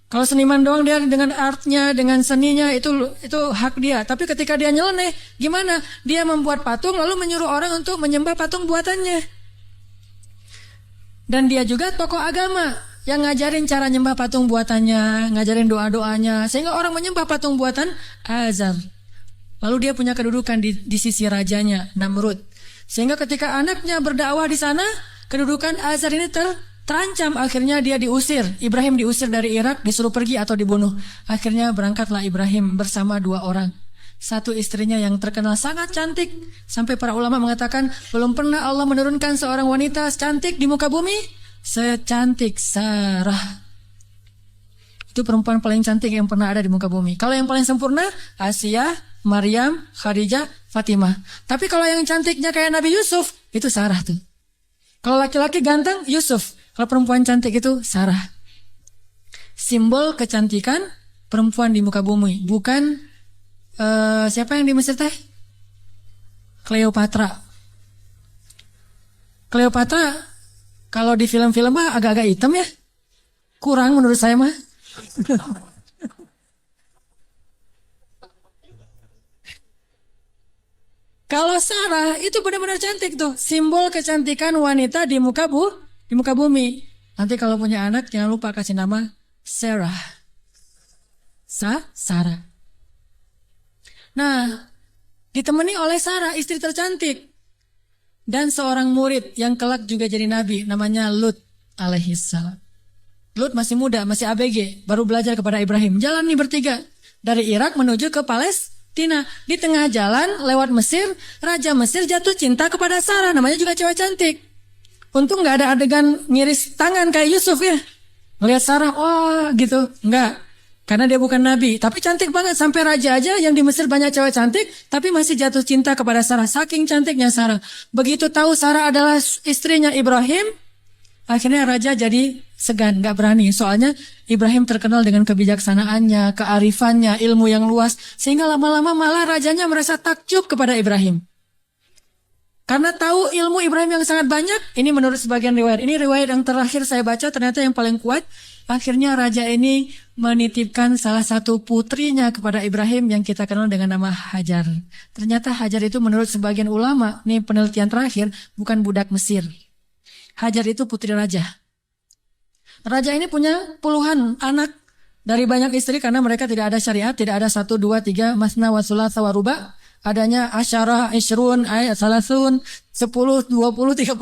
Kalau seniman doang dia dengan artnya, dengan seninya itu hak dia. Tapi ketika dia nyeleneh, gimana? Dia membuat patung lalu menyuruh orang untuk menyembah patung buatannya. Dan dia juga tokoh agama yang ngajarin cara nyembah patung buatannya, ngajarin doa-doanya, sehingga orang menyembah patung buatan Azar. Lalu dia punya kedudukan di sisi rajanya, Namrud. Sehingga ketika anaknya berdakwah di sana, kedudukan Azar ini terancam. Akhirnya dia diusir. Ibrahim diusir dari Irak, disuruh pergi atau dibunuh. Akhirnya berangkatlah Ibrahim bersama 2 orang. Satu istrinya yang terkenal sangat cantik, sampai para ulama mengatakan belum pernah Allah menurunkan seorang wanita cantik di muka bumi secantik Sarah. Itu perempuan paling cantik yang pernah ada di muka bumi. Kalau yang paling sempurna, Asia, Maryam, Khadijah, Fatimah. Tapi kalau yang cantiknya kayak Nabi Yusuf, itu Sarah tuh. Kalau laki-laki ganteng, Yusuf. Kalau perempuan cantik itu Sarah. Simbol kecantikan perempuan di muka bumi. Bukan siapa yang di Mesir teh? Cleopatra. Cleopatra kalau di film-film mah agak-agak hitam ya. Kurang menurut saya mah. Kalau Sarah itu benar-benar cantik tuh. Simbol kecantikan wanita di muka bumi. Nanti kalau punya anak jangan lupa kasih nama Sarah. Sarah. Nah, ditemani oleh Sarah, istri tercantik. Dan seorang murid yang kelak juga jadi nabi, namanya Lut alaihissalam. Lut masih muda, masih ABG, baru belajar kepada Ibrahim. Jalan nih bertiga, dari Irak menuju ke Palestina. Di tengah jalan, lewat Mesir, Raja Mesir jatuh cinta kepada Sarah, namanya juga cewek cantik. Untung gak ada adegan ngiris tangan kayak Yusuf ya. Ngelihat Sarah, wah gitu. Enggak, karena dia bukan nabi. Tapi cantik banget, sampai raja aja yang di Mesir banyak cewek cantik, tapi masih jatuh cinta kepada Sarah. Saking cantiknya Sarah. Begitu tahu Sarah adalah istrinya Ibrahim, akhirnya raja jadi segan, gak berani. Soalnya Ibrahim terkenal dengan kebijaksanaannya, kearifannya, ilmu yang luas. Sehingga lama-lama malah rajanya merasa takjub kepada Ibrahim. Karena tahu ilmu Ibrahim yang sangat banyak, ini menurut sebagian riwayat. Ini riwayat yang terakhir saya baca, ternyata yang paling kuat. Akhirnya raja ini menitipkan salah satu putrinya kepada Ibrahim yang kita kenal dengan nama Hajar. Ternyata Hajar itu menurut sebagian ulama, ini penelitian terakhir, bukan budak Mesir. Hajar itu putri raja. Raja ini punya puluhan anak dari banyak istri karena mereka tidak ada syariat, tidak ada 1, 2, 3, masna wa thulatha wa ruba'. Adanya asyarah, isyrun, salasun, 10, 20, 30.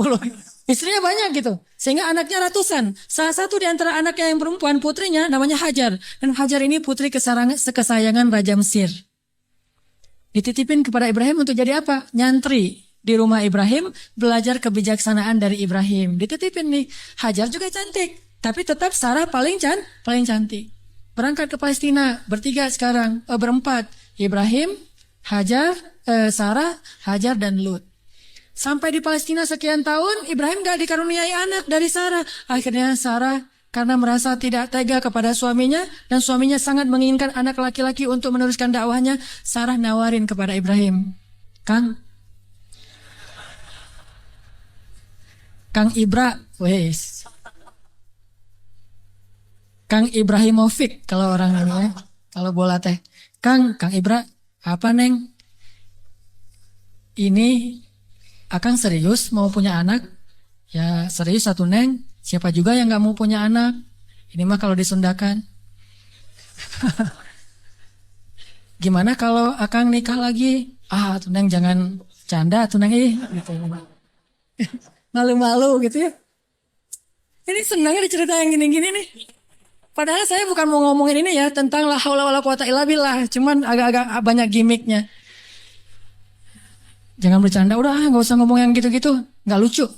Istrinya banyak gitu. Sehingga anaknya ratusan. Salah satu di antara anaknya yang perempuan, putrinya namanya Hajar. Dan Hajar ini putri kesayangan Raja Mesir. Dititipin kepada Ibrahim untuk jadi apa? Nyantri di rumah Ibrahim, belajar kebijaksanaan dari Ibrahim. Dititipin nih. Hajar juga cantik. Tapi tetap Sarah paling cantik. Berangkat ke Palestina, berempat. Ibrahim, Hajar, Sarah, Hajar, dan Lut. Sampai di Palestina sekian tahun, Ibrahim gak dikaruniai anak dari Sarah. Akhirnya Sarah karena merasa tidak tega kepada suaminya, dan suaminya sangat menginginkan anak laki-laki untuk meneruskan dakwahnya, Sarah nawarin kepada Ibrahim, Kang Ibra, Kang Ibrahimovic kalau orang ini ya, kalau bola teh, Kang Ibra, apa neng? Ini Akang serius mau punya anak? Ya serius satu neng. Siapa juga yang gak mau punya anak? Ini mah kalau disundakan. Gimana kalau Akang nikah lagi? Tuh neng jangan canda tuh neng gitu. Malu-malu gitu ya. Ini senangnya dicerita yang gini-gini nih. Padahal saya bukan mau ngomongin ini ya tentang la haula wala quwata illa billah, cuman agak-agak banyak gimmicknya. Jangan bercanda, udah nggak usah ngomong yang gitu-gitu, nggak lucu.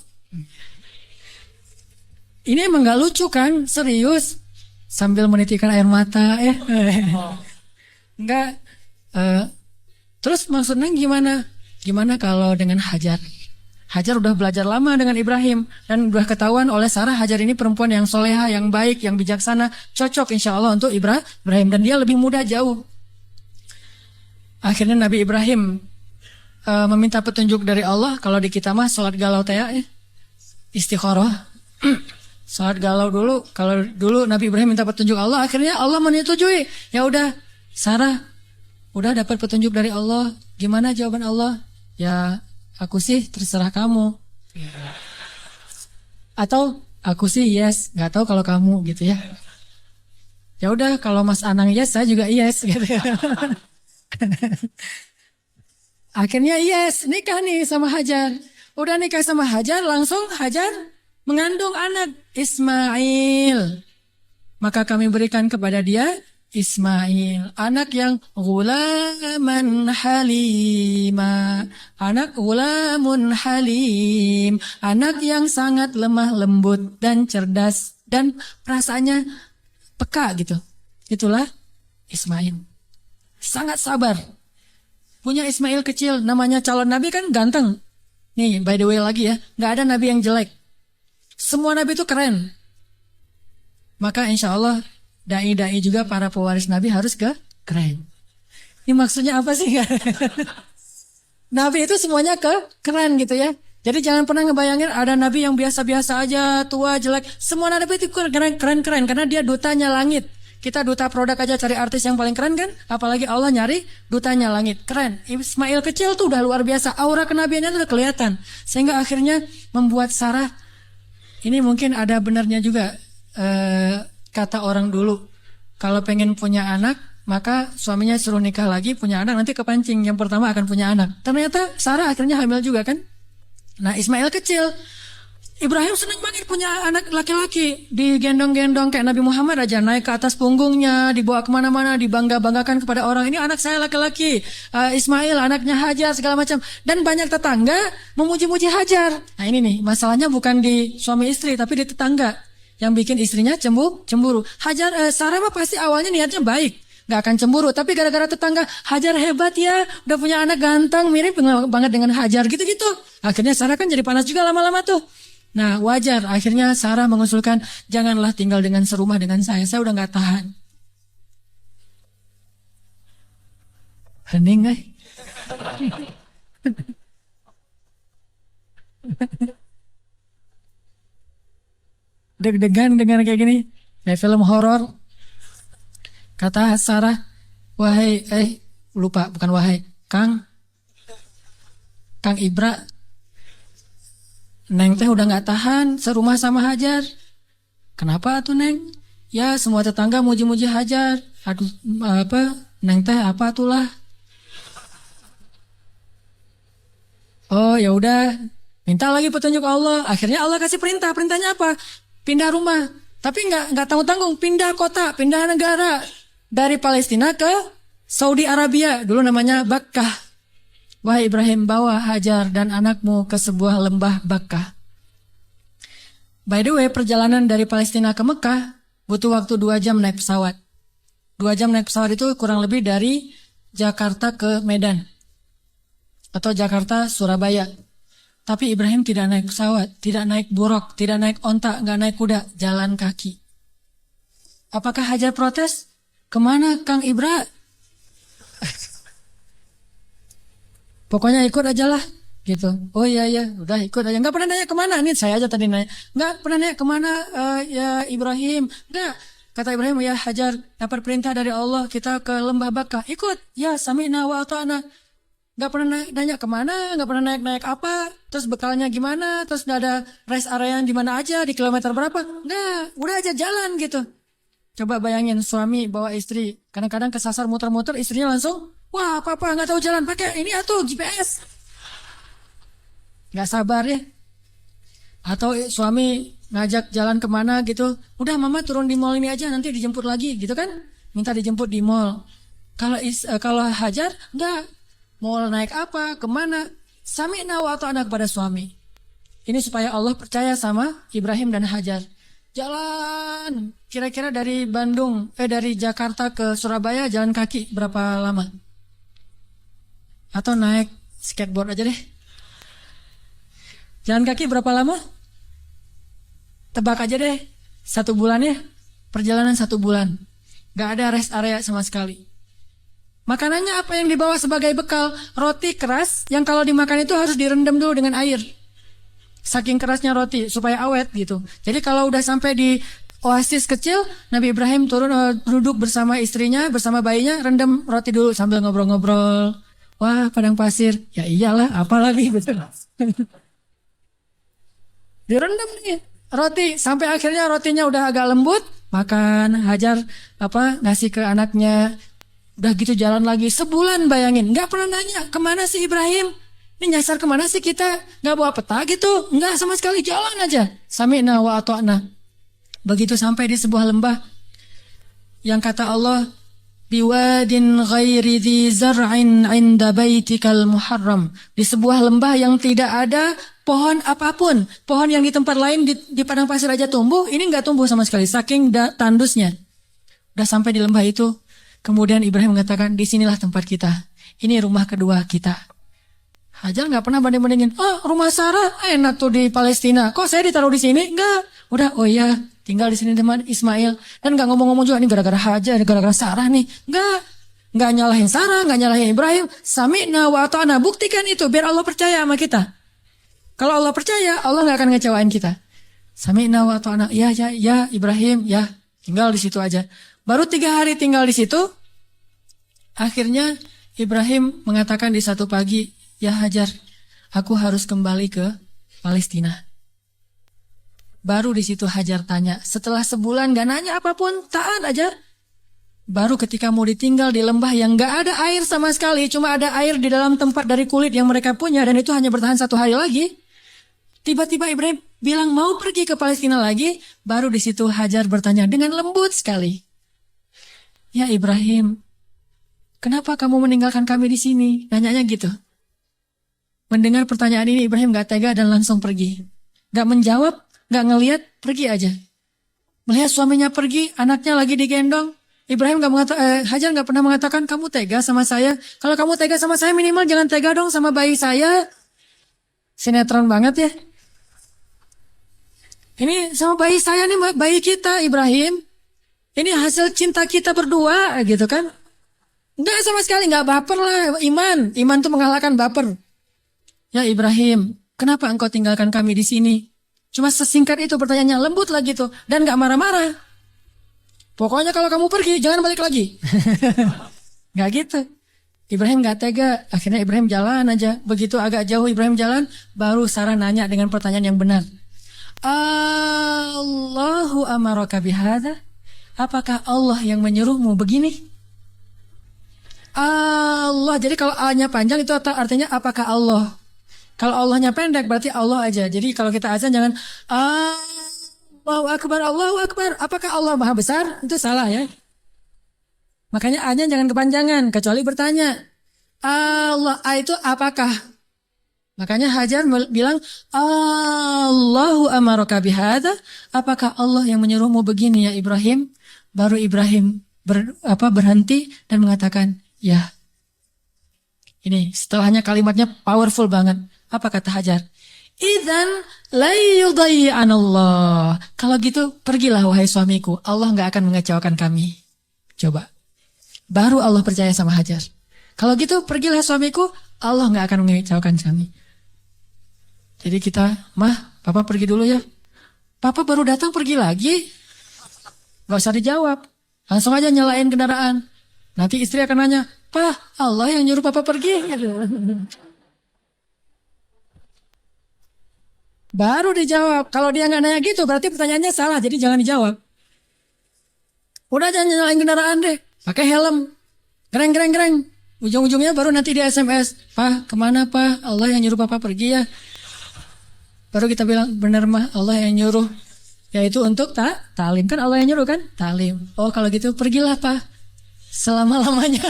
Ini emang nggak lucu kan, serius. Sambil menitikkan air mata, nggak. Terus maksudnya gimana? Gimana kalau dengan Hajar? Hajar udah belajar lama dengan Ibrahim dan udah ketahuan oleh Sarah Hajar ini perempuan yang soleha, yang baik, yang bijaksana, cocok insya Allah untuk Ibrahim, dan dia lebih muda jauh. Akhirnya Nabi Ibrahim meminta petunjuk dari Allah. Kalau di kita mah sholat galau teh istikharah. Saat galau dulu, kalau dulu Nabi Ibrahim minta petunjuk Allah, akhirnya Allah menyetujui. Ya udah, Sarah udah dapat petunjuk dari Allah. Gimana jawaban Allah? Ya, aku sih terserah kamu. Atau aku sih yes, nggak tahu kalau kamu gitu ya. Ya udah, kalau Mas Anang yes, saya juga yes gitu. Akhirnya yes, nikah nih sama Hajar. Udah nikah sama Hajar, langsung Hajar mengandung anak Ismail. Maka kami berikan kepada dia Ismail, anak yang ghulaman halima, anak ghulamun halim, anak yang sangat lemah lembut dan cerdas dan perasaannya peka gitu. Itulah Ismail. Sangat sabar. Punya Ismail kecil, namanya calon nabi kan ganteng. Nih, by the way lagi ya, nggak ada nabi yang jelek. Semua nabi itu keren. Maka insya Allah dai-dai juga para pewaris nabi harus keren. Ini maksudnya apa sih? Nabi itu semuanya keren gitu ya. Jadi jangan pernah ngebayangin ada nabi yang biasa-biasa aja, tua, jelek. Semua nabi itu keren karena dia dutanya langit. Kita duta produk aja cari artis yang paling keren kan? Apalagi Allah nyari dutanya langit. Keren. Ismail kecil tuh udah luar biasa. Aura kenabiannya tuh udah kelihatan. Sehingga akhirnya membuat Sarah, ini mungkin ada benarnya juga kata orang dulu. Kalau pengen punya anak, maka suaminya suruh nikah lagi, punya anak, nanti kepancing. Yang pertama akan punya anak. Ternyata Sarah akhirnya hamil juga kan? Nah, Ismail kecil. Ibrahim senang banget punya anak laki-laki. Digendong-gendong kayak Nabi Muhammad aja. Naik ke atas punggungnya, dibawa kemana-mana, dibangga-banggakan kepada orang. Ini anak saya laki-laki. Ismail, anaknya Hajar, segala macam. Dan banyak tetangga memuji-muji Hajar. Nah ini nih, masalahnya bukan di suami istri, tapi di tetangga. Yang bikin istrinya cemburu. Sarah mah pasti awalnya niatnya baik. Gak akan cemburu. Tapi gara-gara tetangga, Hajar hebat ya. Udah punya anak ganteng, mirip banget dengan Hajar. Gitu-gitu. Akhirnya Sarah kan jadi panas juga lama-lama tuh. Nah wajar, akhirnya Sarah mengusulkan, janganlah tinggal dengan serumah dengan saya udah gak tahan. Hening deg-degan dengan kayak gini, kayak film horor. Kata Sarah, wahai, lupa, bukan wahai, Kang Ibra, Neng teh udah gak tahan serumah sama Hajar. Kenapa tuh Neng? Ya semua tetangga muji-muji Hajar. Aduh Neng teh apa itulah? Oh ya udah, minta lagi petunjuk Allah. Akhirnya Allah kasih perintah. Perintahnya apa? Pindah rumah. Tapi nggak tanggung-tanggung. Pindah kota, pindah negara. Dari Palestina ke Saudi Arabia. Dulu namanya Bakkah. Wahai Ibrahim, bawa Hajar dan anakmu ke sebuah lembah Bakkah. By the way, perjalanan dari Palestina ke Mekah butuh waktu 2 jam naik pesawat. 2 jam naik pesawat itu kurang lebih dari Jakarta ke Medan. Atau Jakarta, Surabaya. Tapi Ibrahim tidak naik pesawat, tidak naik buruk, tidak naik onta, nggak naik kuda, jalan kaki. Apakah Hajar protes? Kemana Kang Ibra? Pokoknya ikut aja lah, gitu. Oh iya, udah ikut aja. Nggak pernah nanya kemana, nih saya aja tadi nanya. Nggak pernah nanya kemana ya Ibrahim. Nggak, kata Ibrahim, ya Hajar dapat perintah dari Allah, kita ke lembah Bakkah. Ikut, ya sami'na wa ata'na. Nggak pernah nanya kemana, nggak pernah naik apa, terus bekalnya gimana, terus udah ada rest area di mana aja, di kilometer berapa. Nggak, udah aja jalan gitu. Coba bayangin suami bawa istri, kadang-kadang kesasar muter-muter, istrinya langsung, wah papa nggak tahu jalan, pakai ini atuh GPS. Nggak sabar ya. Atau suami ngajak jalan kemana gitu, udah mama turun di mall ini aja, nanti dijemput lagi gitu kan, minta dijemput di mall. Kalau Hajar nggak, mau naik apa, kemana, sami'na wa ata'na kepada suami. Ini supaya Allah percaya sama Ibrahim dan Hajar. Jalan, kira-kira dari Jakarta ke Surabaya jalan kaki berapa lama? Atau naik skateboard aja deh. Jalan kaki berapa lama? Tebak aja deh, 1 bulan ya. Perjalanan 1 bulan. Gak ada rest area sama sekali. Makanannya apa yang dibawa sebagai bekal? Roti keras yang kalau dimakan itu harus direndam dulu dengan air. saking kerasnya roti supaya awet gitu. Jadi kalau udah sampai di oasis kecil, Nabi Ibrahim turun duduk bersama istrinya, bersama bayinya, rendam roti dulu sambil ngobrol-ngobrol. Wah, padang pasir. Ya iyalah, apalagi betul. Direndam nih roti sampai akhirnya rotinya udah agak lembut, makan. Hajar ngasih ke anaknya. Udah gitu jalan lagi sebulan, bayangin, nggak pernah nanya kemana sih Ibrahim, ini nyasar kemana sih kita, nggak bawa peta gitu, nggak sama sekali, jalan aja. Sami'na wa ata'na. Begitu sampai di sebuah lembah yang kata Allah, biwadin ghairi dhi zar'in 'inda baitikal muharram, di sebuah lembah yang tidak ada pohon apapun. Pohon yang di tempat lain di padang pasir aja tumbuh, ini nggak tumbuh sama sekali saking tandusnya. Udah sampai di lembah itu, kemudian Ibrahim mengatakan, disinilah tempat kita, ini rumah kedua kita. Hajar nggak pernah banding-bandingin, rumah Sarah enak tuh di Palestina, kok saya ditaruh di sini? Enggak, udah, oh iya, tinggal di sini teman Ismail. Dan nggak ngomong-ngomong juga, ini gara-gara Hajar, gara-gara Sarah nih. Nggak nyalahin Sarah, nggak nyalahin Ibrahim. Sami'na wa ata'na, buktikan itu biar Allah percaya sama kita. Kalau Allah percaya, Allah nggak akan ngecewain kita. Sami'na wa ata'na, ya Ibrahim, ya, tinggal di situ aja. Baru 3 hari tinggal di situ, akhirnya Ibrahim mengatakan di satu pagi, ya Hajar, aku harus kembali ke Palestina. Baru di situ Hajar tanya, setelah sebulan gak nanya apapun, taat aja. Baru ketika mau ditinggal di lembah yang gak ada air sama sekali, cuma ada air di dalam tempat dari kulit yang mereka punya, dan itu hanya bertahan 1 hari lagi. Tiba-tiba Ibrahim bilang mau pergi ke Palestina lagi. Baru di situ Hajar bertanya dengan lembut sekali, ya Ibrahim, kenapa kamu meninggalkan kami di sini? Nanyanya gitu. Mendengar pertanyaan ini Ibrahim gak tega dan langsung pergi. Gak menjawab, gak ngelihat, pergi aja. Melihat suaminya pergi, anaknya lagi digendong. Ibrahim Hajar gak pernah mengatakan, kamu tega sama saya? Kalau kamu tega sama saya, minimal jangan tega dong sama bayi saya. Sinetron banget ya. Ini sama bayi saya nih, bayi kita Ibrahim. Ini hasil cinta kita berdua gitu kan. Enggak sama sekali, gak baper lah. Iman tuh mengalahkan baper. Ya Ibrahim, kenapa engkau tinggalkan kami di sini? Cuma sesingkat itu pertanyaannya, lembut lah gitu, dan gak marah-marah. Pokoknya kalau kamu pergi, jangan balik lagi. Gak gitu. Ibrahim gak tega, akhirnya Ibrahim jalan aja. Begitu agak jauh Ibrahim jalan, baru Sarah nanya dengan pertanyaan yang benar. Allahu amaraka bihadza? Apakah Allah yang menyuruhmu begini? Allah, jadi kalau A-nya panjang itu artinya apakah Allah? Kalau Allahnya pendek berarti Allah aja. Jadi kalau kita azan jangan Allahu Akbar, Allahu Akbar. Apakah Allah Maha Besar? Itu salah ya. Makanya A-nya jangan kepanjangan, kecuali bertanya. Allah, A itu apakah? Makanya Hajar bilang, Allahu amaraka bihadza? Apakah Allah yang menyuruhmu begini ya Ibrahim? Baru Ibrahim berhenti dan mengatakan, ya. Ini setelahnya kalimatnya powerful banget. Apa kata Hajar? Idzan la yudayyi'anallah. Kalau gitu pergilah wahai suamiku, Allah gak akan mengecewakan kami. Coba. Baru Allah percaya sama Hajar. Kalau gitu pergilah suamiku, Allah gak akan mengecewakan kami. Jadi kita, Papa pergi dulu ya. Papa baru datang pergi lagi. Gak usah dijawab. Langsung aja nyalain kendaraan. Nanti istri akan nanya, Pak, Allah yang nyuruh Papa pergi. Baru dijawab. Kalau dia nggak nanya gitu, berarti pertanyaannya salah. Jadi jangan dijawab. Udah jangan nyalain kendaraan deh. Pakai helm. Gereng. Ujung-ujungnya baru nanti di SMS. Pak, kemana Pak? Allah yang nyuruh Papa pergi ya. Baru kita bilang, benar mah Allah yang nyuruh. Yaitu untuk talim. Kan Allah yang nyuruh kan? Talim. Oh kalau gitu pergilah Pak. Selama-lamanya.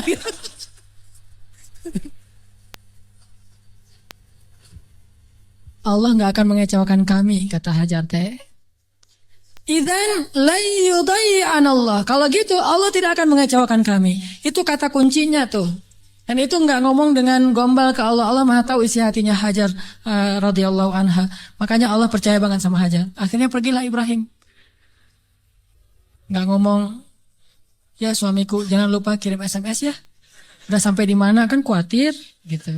Allah gak akan mengecewakan kami, kata Hajar teh. Idzan la yudayyi'anallah. Kalau gitu Allah tidak akan mengecewakan kami. Itu kata kuncinya tuh. Dan itu gak ngomong dengan gombal ke Allah. Allah Maha tahu isi hatinya Hajar radhiyallahu anha. Makanya Allah percaya banget sama Hajar. Akhirnya pergilah Ibrahim. Gak ngomong, ya suamiku jangan lupa kirim SMS ya. Udah sampai di mana kan khawatir gitu.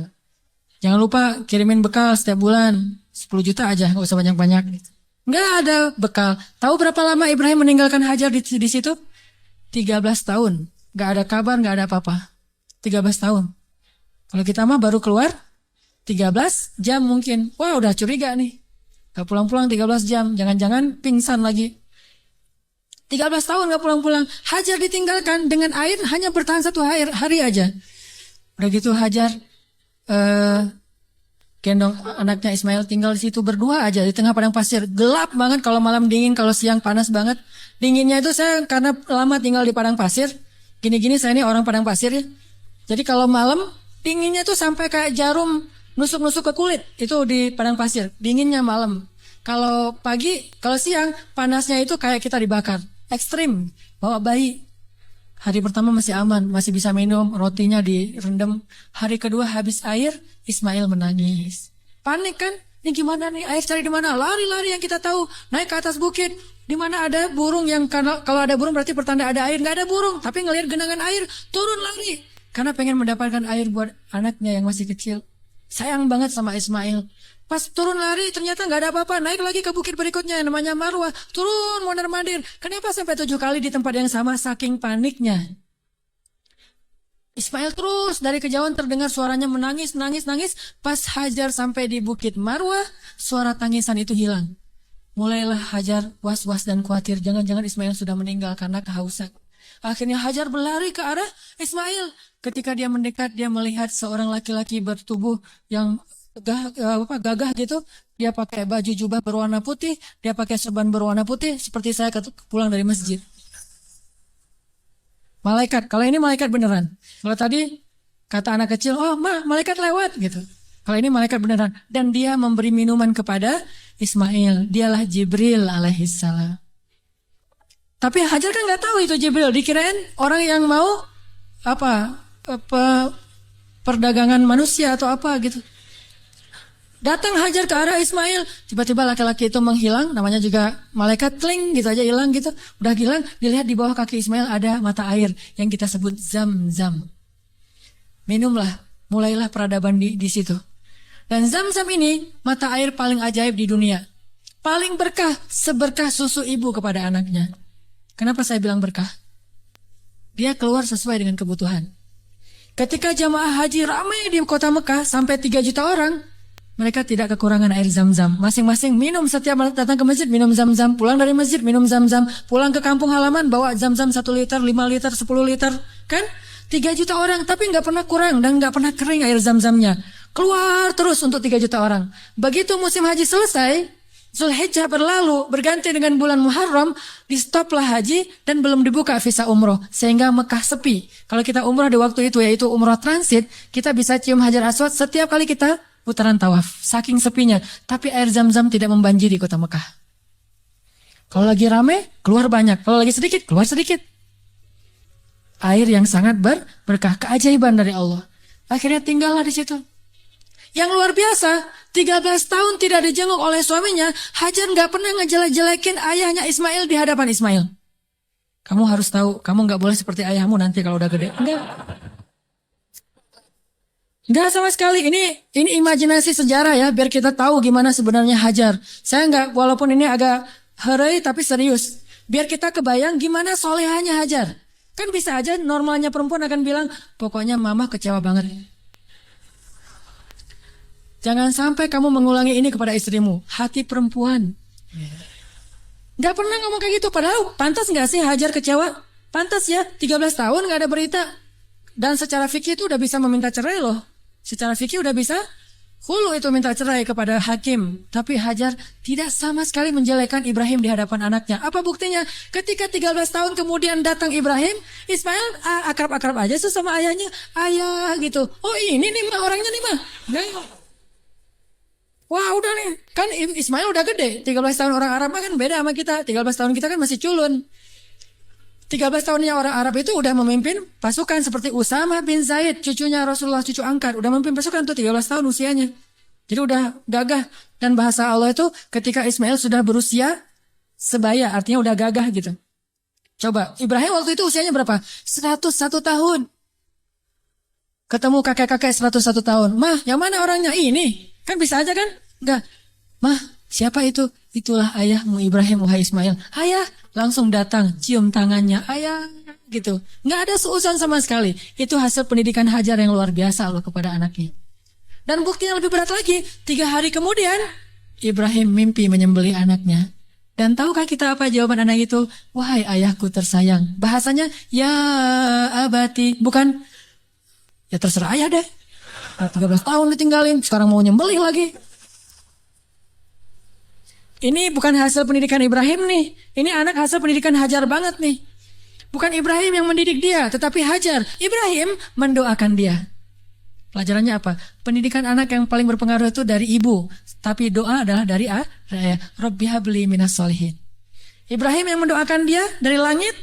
Jangan lupa kirimin bekal setiap bulan. 10 juta aja, nggak usah banyak-banyak. Nggak ada bekal. Tahu berapa lama Ibrahim meninggalkan Hajar di situ? 13 tahun. Nggak ada kabar, nggak ada apa-apa. 13 tahun. Kalau kita mah baru keluar 13 jam mungkin. Wah, udah curiga nih. Gak pulang-pulang 13 jam. Jangan-jangan pingsan lagi. 13 tahun gak pulang-pulang. Hajar ditinggalkan dengan air hanya bertahan 1 hari aja. Udah gitu Hajar gendong anaknya Ismail tinggal di situ berdua aja di tengah padang pasir. Gelap banget kalau malam dingin, kalau siang panas banget. Dinginnya itu saya karena lama tinggal di padang pasir. Gini-gini saya ini orang padang pasir ya. Jadi kalau malam dinginnya tuh sampai kayak jarum nusuk-nusuk ke kulit. Itu di padang pasir. Dinginnya malam. Kalau pagi, kalau siang panasnya itu kayak kita dibakar. Ekstrim. Bawa bayi. Hari pertama masih aman, masih bisa minum, rotinya direndam. Hari kedua habis air, Ismail menangis. Panik kan? Ini gimana nih? Air cari di mana? Lari-lari yang kita tahu. Naik ke atas bukit. Di mana ada burung yang kalau ada burung berarti pertanda ada air. Nggak ada burung, tapi ngelihat genangan air, turun lari. Karena pengen mendapatkan air buat anaknya yang masih kecil. Sayang banget sama Ismail. Pas turun lari ternyata nggak ada apa-apa. Naik lagi ke bukit berikutnya yang namanya Marwah. Turun mondar-mandir. Kenapa sampai 7 kali di tempat yang sama saking paniknya? Ismail terus dari kejauhan terdengar suaranya menangis, nangis, nangis. Pas Hajar sampai di bukit Marwah, suara tangisan itu hilang. Mulailah Hajar was-was dan khawatir. Jangan-jangan Ismail sudah meninggal karena kehausan. Akhirnya Hajar berlari ke arah Ismail. Ketika dia mendekat, dia melihat seorang laki-laki bertubuh yang gagah gitu. Dia pakai baju jubah berwarna putih, dia pakai serban berwarna putih seperti saya pulang dari masjid. Malaikat, kalau ini malaikat beneran. Kalau tadi kata anak kecil, oh malaikat lewat gitu. Kalau ini malaikat beneran. Dan dia memberi minuman kepada Ismail. Dialah Jibril alaihissalam. Tapi Hajar kan nggak tahu itu Jibril. Dikirain orang yang mau perdagangan manusia atau apa gitu. Datang Hajar ke arah Ismail. Tiba-tiba laki-laki itu menghilang. Namanya juga malaikat, kling gitu aja hilang gitu. Udah hilang, dilihat di bawah kaki Ismail ada mata air yang kita sebut Zam-Zam. Minumlah, mulailah peradaban di situ. Dan Zam-Zam ini mata air paling ajaib di dunia. Paling berkah, seberkah susu ibu kepada anaknya. Kenapa saya bilang berkah? Dia keluar sesuai dengan kebutuhan. Ketika jamaah haji ramai di kota Mekah sampai 3 juta orang, mereka tidak kekurangan air Zam-Zam. Masing-masing minum setiap datang ke masjid, minum Zam-Zam. Pulang dari masjid, minum Zam-Zam. Pulang ke kampung halaman, bawa Zam-Zam 1 liter, 5 liter, 10 liter. Kan? 3 juta orang, tapi nggak pernah kurang dan nggak pernah kering air Zam-Zamnya. Keluar terus untuk 3 juta orang. Begitu musim haji selesai, Zulhijjah berlalu, berganti dengan bulan Muharram, di stoplah haji dan belum dibuka visa umroh. Sehingga Mekah sepi. Kalau kita umroh di waktu itu, yaitu umroh transit, kita bisa cium Hajar Aswad setiap kali kita putaran tawaf. Saking sepinya. Tapi air Zam-Zam tidak membanjiri kota Mekah. Kalau lagi rame, keluar banyak. Kalau lagi sedikit, keluar sedikit. Air yang sangat berkah, keajaiban dari Allah. Akhirnya tinggallah di situ. Yang luar biasa, 13 tahun tidak dijenguk oleh suaminya, Hajar nggak pernah ngejelek-jelekin ayahnya Ismail di hadapan Ismail. Kamu harus tahu, kamu nggak boleh seperti ayahmu nanti kalau udah gede. Enggak sama sekali. Ini imajinasi sejarah ya, biar kita tahu gimana sebenarnya Hajar. Saya nggak, walaupun ini agak herai tapi serius. Biar kita kebayang gimana solehanya Hajar. Kan bisa aja normalnya perempuan akan bilang, pokoknya mama kecewa banget. Jangan sampai kamu mengulangi ini kepada istrimu. Hati perempuan. Gak pernah ngomong kayak gitu. Padahal pantas gak sih Hajar kecewa? Pantas ya. 13 tahun gak ada berita. Dan secara fikih itu udah bisa meminta cerai loh. Secara fikih udah bisa hulu itu minta cerai kepada hakim. Tapi Hajar tidak sama sekali menjelekkan Ibrahim di hadapan anaknya. Apa buktinya? Ketika 13 tahun kemudian datang Ibrahim, Ismail akrab-akrab aja sama ayahnya. Ayah gitu. Oh ini nih mah orangnya nih mah. Wah udah nih, kan Ismail udah gede, 13 tahun orang Arab kan beda sama kita, 13 tahun kita kan masih culun. 13 tahunnya orang Arab itu udah memimpin pasukan seperti Usama bin Zaid, cucunya Rasulullah, cucu angkat, udah memimpin pasukan tuh 13 tahun usianya. Jadi udah gagah, dan bahasa Allah itu ketika Ismail sudah berusia sebaya, artinya udah gagah gitu. Coba, Ibrahim waktu itu usianya berapa? 101 tahun. Ketemu kakek-kakek 101 tahun. Mah, yang mana orangnya? Ini. Kan bisa aja kan? Enggak. Mah, siapa itu? Itulah ayahmu Ibrahim, wahai Ismail. Ayah, langsung datang, cium tangannya. Ayah, gitu. Nggak ada seuzon sama sekali. Itu hasil pendidikan Hajar yang luar biasa Allah kepada anaknya. Dan bukti yang lebih berat lagi, 3 hari kemudian, Ibrahim mimpi menyembelih anaknya. Dan tahukah kita apa jawaban anak itu? Wahai ayahku tersayang. Bahasanya, ya abati. Bukan, ya terserah ayah deh. 13 tahun ditinggalin, sekarang mau nyembelih lagi. Ini bukan hasil pendidikan Ibrahim nih. Ini anak hasil pendidikan Hajar banget nih. Bukan Ibrahim yang mendidik dia, tetapi Hajar. Ibrahim mendoakan dia. Pelajarannya apa? Pendidikan anak yang paling berpengaruh itu dari ibu. Tapi doa adalah dari Rabbi habli minas solihin. Ibrahim yang mendoakan dia dari langit.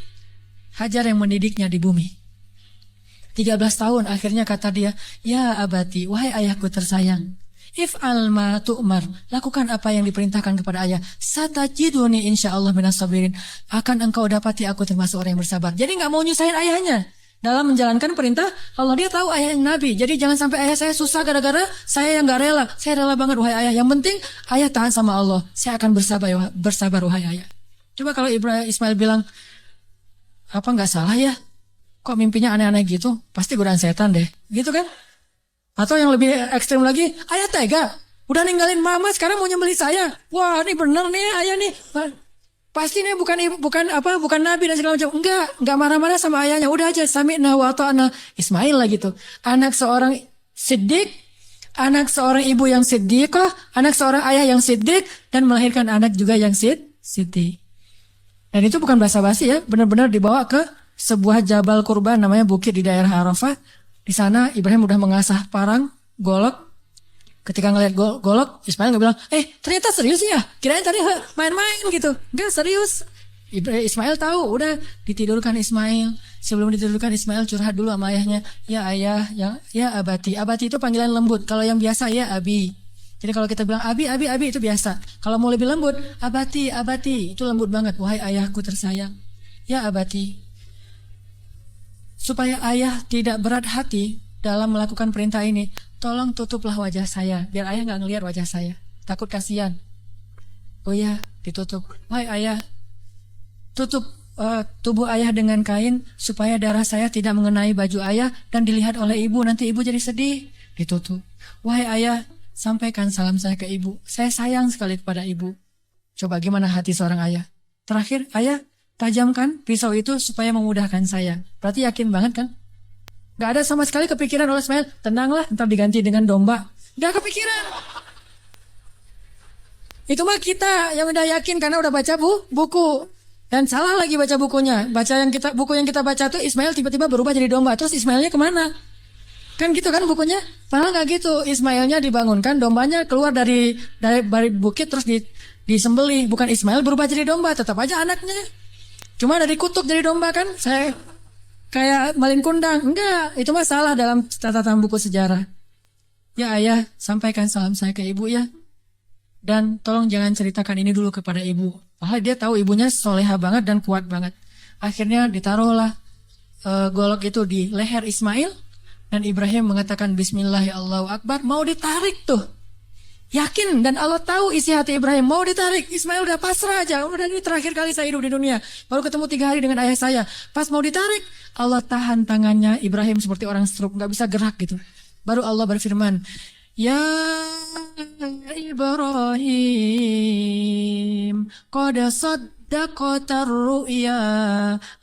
Hajar yang mendidiknya di bumi. 13 tahun akhirnya kata dia, ya abati, wahai ayahku tersayang. If'al ma tu'mar. Lakukan apa yang diperintahkan kepada ayah. Satajiduni insyaallah minas sabirin. Akan engkau dapati aku termasuk orang yang bersabar. Jadi gak mau nyusahin ayahnya. Dalam menjalankan perintah Allah, dia tahu ayah yang nabi. Jadi jangan sampai ayah saya susah gara-gara saya yang gak rela. Saya rela banget wahai ayah. Yang penting ayah tahan sama Allah. Saya akan bersabar wahai ayah. Coba kalau Ismail bilang, apa gak salah ya? Kok mimpinya aneh-aneh gitu? Pasti godaan setan deh. Gitu kan? Atau yang lebih ekstrim lagi, ayah tega. Udah ninggalin mama sekarang mau nyembelih saya. Wah ini bener nih ayah nih. Pasti nih bukan nabi dan segala macam. Enggak marah-marah sama ayahnya. Udah aja sami'na wa ata'na. Ismail lah gitu. Anak seorang siddiq, anak seorang ibu yang siddiqah, anak seorang ayah yang siddiq, dan melahirkan anak juga yang siddiq. Dan itu bukan basa-basi ya, benar-benar dibawa ke sebuah jabal kurban namanya bukit di daerah Arafah. Di sana Ibrahim udah mengasah parang, golok. Ketika ngeliat golok, Ismail nggak bilang, ternyata serius ya? Kirain tadi main-main gitu. Enggak, serius. Ismail tahu, udah ditidurkan Ismail. Sebelum ditidurkan Ismail curhat dulu sama ayahnya. Ya ayah, ya abati. Abati itu panggilan lembut. Kalau yang biasa ya abi. Jadi kalau kita bilang abi itu biasa. Kalau mau lebih lembut, abati. Itu lembut banget. Wahai ayahku tersayang. Ya abati. Supaya ayah tidak berat hati dalam melakukan perintah ini, tolong tutuplah wajah saya, biar ayah nggak ngelihat wajah saya. Takut kasihan. Oh ya, ditutup. Wahai ayah, tutup tubuh ayah dengan kain supaya darah saya tidak mengenai baju ayah dan dilihat oleh ibu. Nanti ibu jadi sedih. Ditutup. Wahai ayah, sampaikan salam saya ke ibu. Saya sayang sekali kepada ibu. Coba gimana hati seorang ayah? Terakhir, ayah, tajamkan pisau itu supaya memudahkan saya. Berarti yakin banget kan? Gak ada sama sekali kepikiran oleh Ismail, tenanglah ntar diganti dengan domba. Gak kepikiran. Itu mah kita yang udah yakin karena udah baca buku. Dan salah lagi baca bukunya. Buku yang kita baca tuh Ismail tiba-tiba berubah jadi domba. Terus Ismailnya kemana? Kan gitu kan bukunya? Padahal gak gitu. Ismailnya dibangunkan, dombanya keluar dari bukit terus disembelih. Bukan Ismail berubah jadi domba, tetap aja anaknya. Cuma dari kutuk jadi domba kan? Saya kayak malin kundang. Enggak, itu mah salah dalam catatan buku sejarah. Ya ayah, sampaikan salam saya ke ibu ya. Dan tolong jangan ceritakan ini dulu kepada ibu. Padahal dia tahu ibunya soleha banget dan kuat banget. Akhirnya ditaruhlah golok itu di leher Ismail. Dan Ibrahim mengatakan Bismillah ya Allahu Akbar. Mau ditarik tuh. Yakin dan Allah tahu isi hati Ibrahim. Mau ditarik, Ismail udah pasrah aja. Udah ini terakhir kali saya hidup di dunia. Baru ketemu 3 hari dengan ayah saya. Pas mau ditarik, Allah tahan tangannya Ibrahim seperti orang stroke, gak bisa gerak gitu. Baru Allah berfirman, Ya Ibrahim, qad saddaqta ru'ya.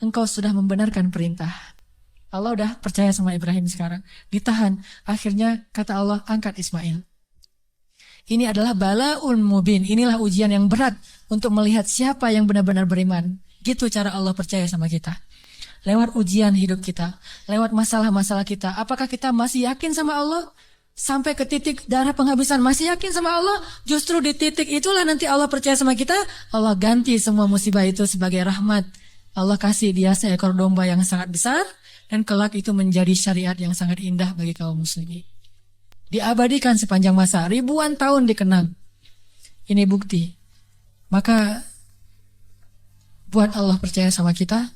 Engkau sudah membenarkan perintah. Allah udah percaya sama Ibrahim sekarang. Ditahan. Akhirnya kata Allah, angkat Ismail. Ini adalah balaun mubin. Inilah ujian yang berat untuk melihat siapa yang benar-benar beriman. Gitu cara Allah percaya sama kita. Lewat ujian hidup kita, lewat masalah-masalah kita. Apakah kita masih yakin sama Allah? Sampai ke titik darah penghabisan masih yakin sama Allah? Justru di titik itulah nanti Allah percaya sama kita. Allah ganti semua musibah itu sebagai rahmat. Allah kasih dia seekor domba yang sangat besar. Dan kelak itu menjadi syariat yang sangat indah bagi kaum muslimin. Diabadikan sepanjang masa, ribuan tahun dikenang. Ini bukti. Maka buat Allah percaya sama kita,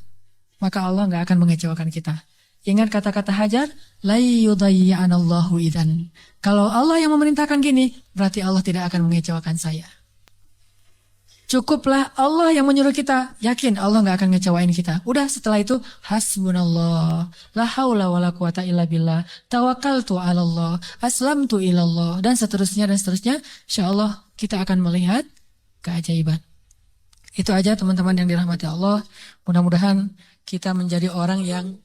maka Allah gak akan mengecewakan kita. Ingat kata-kata Hajar, la yudayyi'anallahu idzan. Kalau Allah yang memerintahkan gini, berarti Allah tidak akan mengecewakan saya. Cukuplah Allah yang menyuruh kita, yakin Allah nggak akan ngecewain kita. Udah setelah itu, hasbunallah, la haula wala quwata illa billah, tawakkaltu 'alallah, aslamtu ilallah, dan seterusnya. Insya Allah kita akan melihat keajaiban. Itu aja teman-teman yang dirahmati Allah. Mudah-mudahan kita menjadi orang yang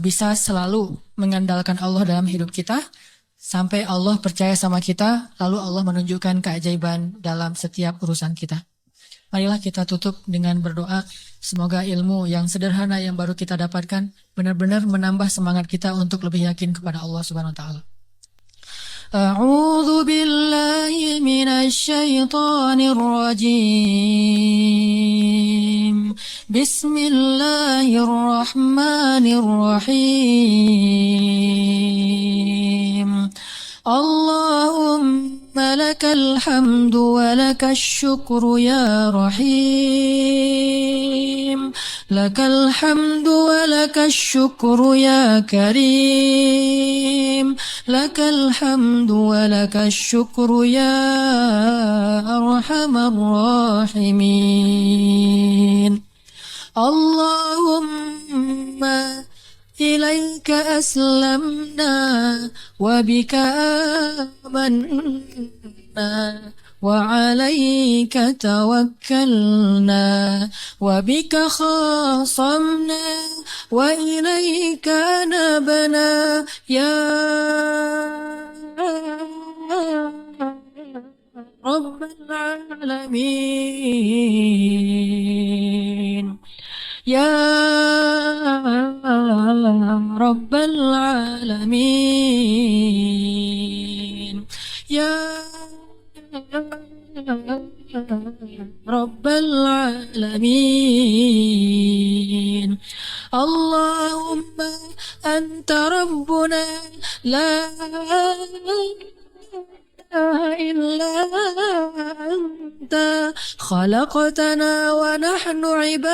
bisa selalu mengandalkan Allah dalam hidup kita. Sampai Allah percaya sama kita, lalu Allah menunjukkan keajaiban dalam setiap urusan kita. Marilah kita tutup dengan berdoa. Semoga ilmu yang sederhana yang baru kita dapatkan benar-benar menambah semangat kita untuk lebih yakin kepada Allah Subhanahu wa taala. A'udzu billahi minasy syaithanir rajim. Bismillahirrahmanirrahim. Allahumma lakal hamdu wa lakal syukru ya rahim. Lakal hamdu wa lakal syukru ya karim. Lakal hamdu wa lakal syukru ya arhamar rahimin. Allahumma إليك أسلمنا وبك آمنا وعليك توكلنا وبك خاصمنا وإليك نبنا يا رب العالمين يا رب العالمين يا رب العالمين اللهم أنت ربنا لا إلا أنت خلقتنا ونحن عبادك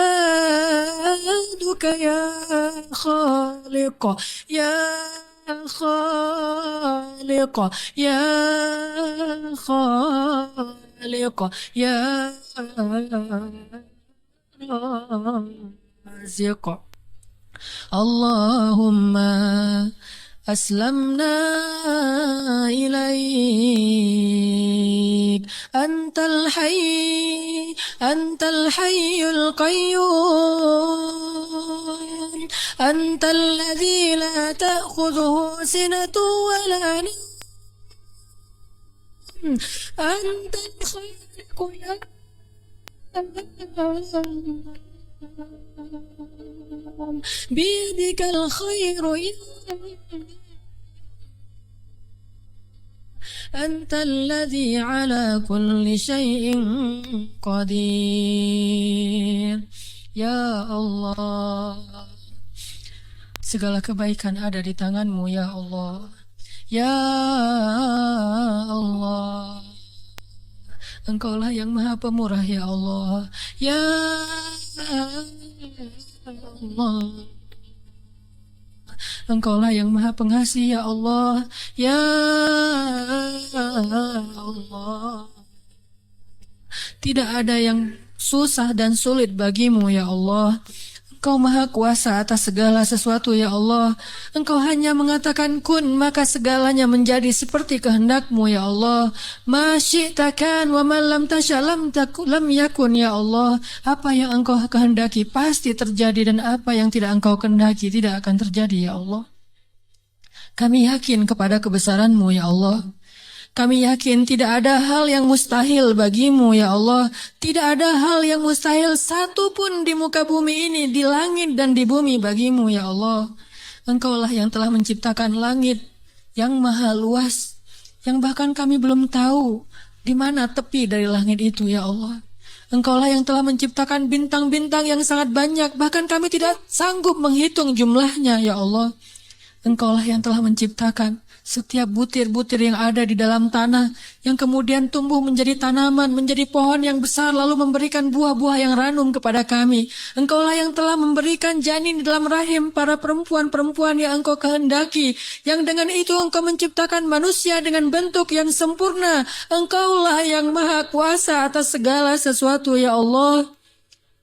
يا خالق يا خالق يا خالق يا رازق اللهم أسلمنا إليك أنت الحي القيوم أنت الذي لا تأخذه سنة ولا نوم أنت الخالق يا بيدك الخير يا أنت الذي على كل شيء قدير Ya Allah, segala kebaikan ada di tangan-Mu ya Allah. Ya Allah, Engkaulah yang maha pemurah ya Allah. Ya Allah, Engkaulah yang maha pengasih ya Allah. Ya Allah, tidak ada yang susah dan sulit bagimu ya Allah. Engkau maha kuasa atas segala sesuatu ya Allah. Engkau hanya mengatakan kun, maka segalanya menjadi seperti kehendak-Mu ya Allah. Ma syi'ta kan wa ma lam tasha lam yakun ya Allah. Apa yang Engkau kehendaki pasti terjadi, dan apa yang tidak Engkau kehendaki tidak akan terjadi ya Allah. Kami yakin kepada kebesaran-Mu ya Allah. Kami yakin tidak ada hal yang mustahil bagimu ya Allah. Tidak ada hal yang mustahil satupun di muka bumi ini, di langit dan di bumi bagimu ya Allah. Engkaulah yang telah menciptakan langit yang maha luas, yang bahkan kami belum tahu di mana tepi dari langit itu ya Allah. Engkaulah yang telah menciptakan bintang-bintang yang sangat banyak, bahkan kami tidak sanggup menghitung jumlahnya ya Allah. Engkaulah yang telah menciptakan Setiap butir-butir yang ada di dalam tanah, yang kemudian tumbuh menjadi tanaman, menjadi pohon yang besar, lalu memberikan buah-buah yang ranum kepada kami. Engkaulah yang telah memberikan janin di dalam rahim para perempuan-perempuan yang Engkau kehendaki, yang dengan itu Engkau menciptakan manusia dengan bentuk yang sempurna. Engkaulah yang maha kuasa atas segala sesuatu, ya Allah.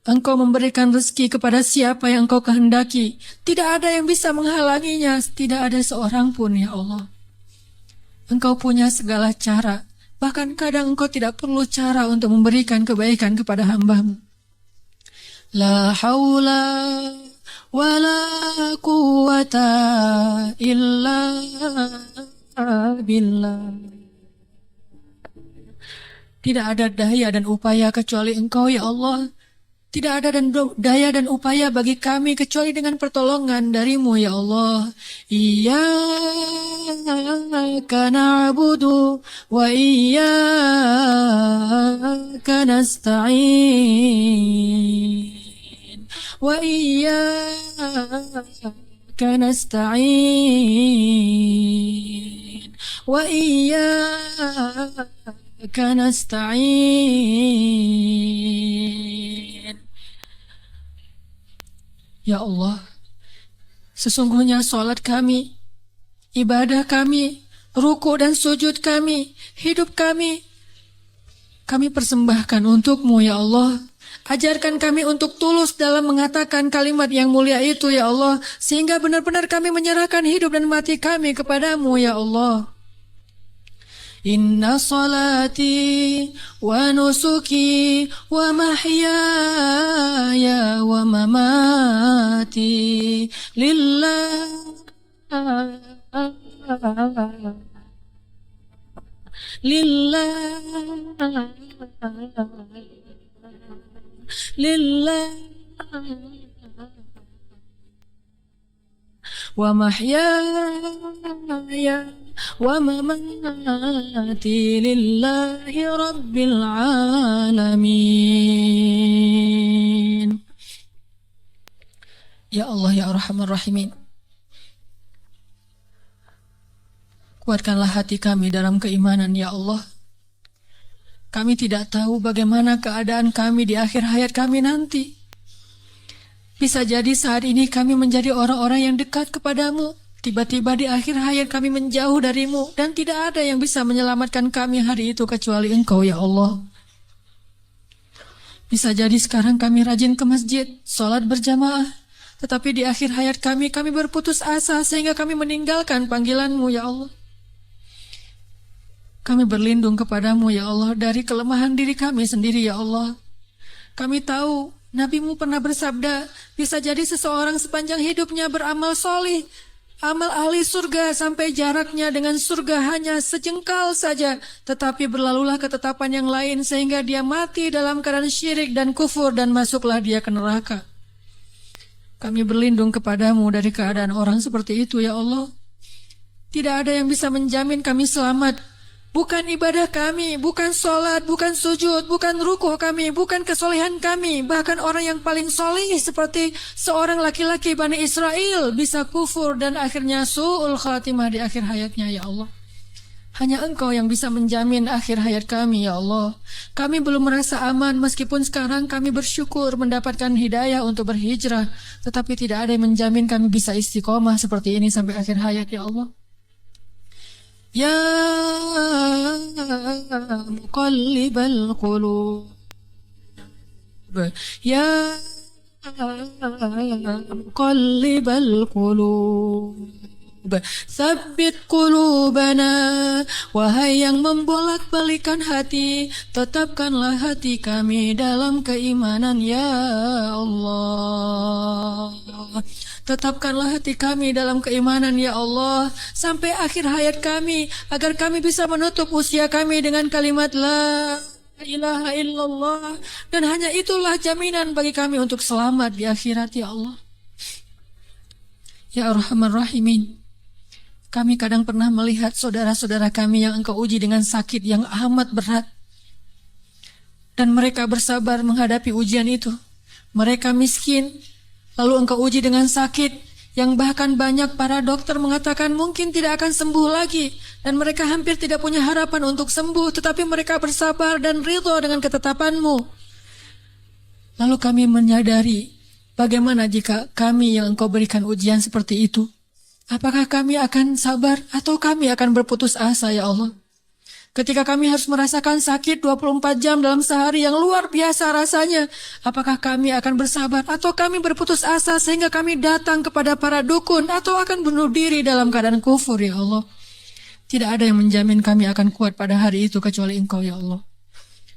Engkau memberikan rezeki kepada siapa yang Engkau kehendaki. Tidak ada yang bisa menghalanginya. Tidak ada seorang pun, ya Allah. Engkau punya segala cara. Bahkan kadang Engkau tidak perlu cara untuk memberikan kebaikan kepada hamba-Mu. La haula wa la quwata illa billah. Tidak ada daya dan upaya kecuali Engkau, ya Allah. Tidak ada daya dan upaya bagi kami kecuali dengan pertolongan dari-Mu, ya Allah. Iyyaka na'budu wa iyyaka nasta'in. Wa iyyaka nasta'in. Wa iyyaka nasta'in. Ya Allah, sesungguhnya salat kami, ibadah kami, ruku dan sujud kami, hidup kami persembahkan untuk-Mu, ya Allah. Ajarkan kami untuk tulus dalam mengatakan kalimat yang mulia itu, ya Allah, sehingga benar-benar kami menyerahkan hidup dan mati kami kepada-Mu, ya Allah. Inna salati wa nusuki wa mahyaya wa mamati lillah wa mahyaya wa mamati lillahi rabbil alamin. Ya Allah, ya Arhamar Rahimin, kuatkanlah hati kami dalam keimanan, ya Allah. Kami tidak tahu bagaimana keadaan kami di akhir hayat kami nanti. Bisa jadi saat ini kami menjadi orang-orang yang dekat kepadamu. Tiba-tiba di akhir hayat kami menjauh dari-Mu, dan tidak ada yang bisa menyelamatkan kami hari itu kecuali Engkau, ya Allah. Bisa jadi sekarang kami rajin ke masjid, sholat berjamaah, tetapi di akhir hayat kami berputus asa sehingga kami meninggalkan panggilan-Mu, ya Allah. Kami berlindung kepadamu, ya Allah, dari kelemahan diri kami sendiri, ya Allah. Kami tahu Nabi-Mu pernah bersabda, bisa jadi seseorang sepanjang hidupnya beramal solih, amal ahli surga sampai jaraknya dengan surga hanya sejengkal saja, tetapi berlalulah ketetapan yang lain sehingga dia mati dalam keadaan syirik dan kufur dan masuklah dia ke neraka. Kami berlindung kepadamu dari keadaan orang seperti itu, ya Allah. Tidak ada yang bisa menjamin kami selamat. Bukan ibadah kami, bukan sholat, bukan sujud, bukan rukuh kami, bukan kesolehan kami. Bahkan orang yang paling soleh seperti seorang laki-laki Bani Israel bisa kufur dan akhirnya su'ul khatimah di akhir hayatnya, ya Allah. Hanya Engkau yang bisa menjamin akhir hayat kami, ya Allah. Kami belum merasa aman meskipun sekarang kami bersyukur mendapatkan hidayah untuk berhijrah. Tetapi tidak ada yang menjamin kami bisa istiqomah seperti ini sampai akhir hayat, ya Allah. Ya muqallibal qulub, ya muqallibal qulub, tsabbit qulubana. Wahai yang membolak-balikan hati, tetapkanlah hati kami dalam keimanan, ya Allah. Tetapkanlah hati kami dalam keimanan, ya Allah, sampai akhir hayat kami, agar kami bisa menutup usia kami dengan kalimat la ilaha illallah. Dan hanya itulah jaminan bagi kami untuk selamat di akhirat, ya Allah. Ya Arhamar Rahimin, kami kadang pernah melihat saudara-saudara kami yang Engkau uji dengan sakit yang amat berat, dan mereka bersabar menghadapi ujian itu. Mereka miskin, lalu Engkau uji dengan sakit yang bahkan banyak para dokter mengatakan mungkin tidak akan sembuh lagi, dan mereka hampir tidak punya harapan untuk sembuh, tetapi mereka bersabar dan ridho dengan ketetapan-Mu. Lalu kami menyadari, bagaimana jika kami yang Engkau berikan ujian seperti itu? Apakah kami akan sabar atau kami akan berputus asa, ya Allah? Ketika kami harus merasakan sakit 24 jam dalam sehari yang luar biasa rasanya, apakah kami akan bersabar atau kami berputus asa sehingga kami datang kepada para dukun atau akan bunuh diri dalam keadaan kufur, ya Allah? Tidak ada yang menjamin kami akan kuat pada hari itu kecuali Engkau, ya Allah.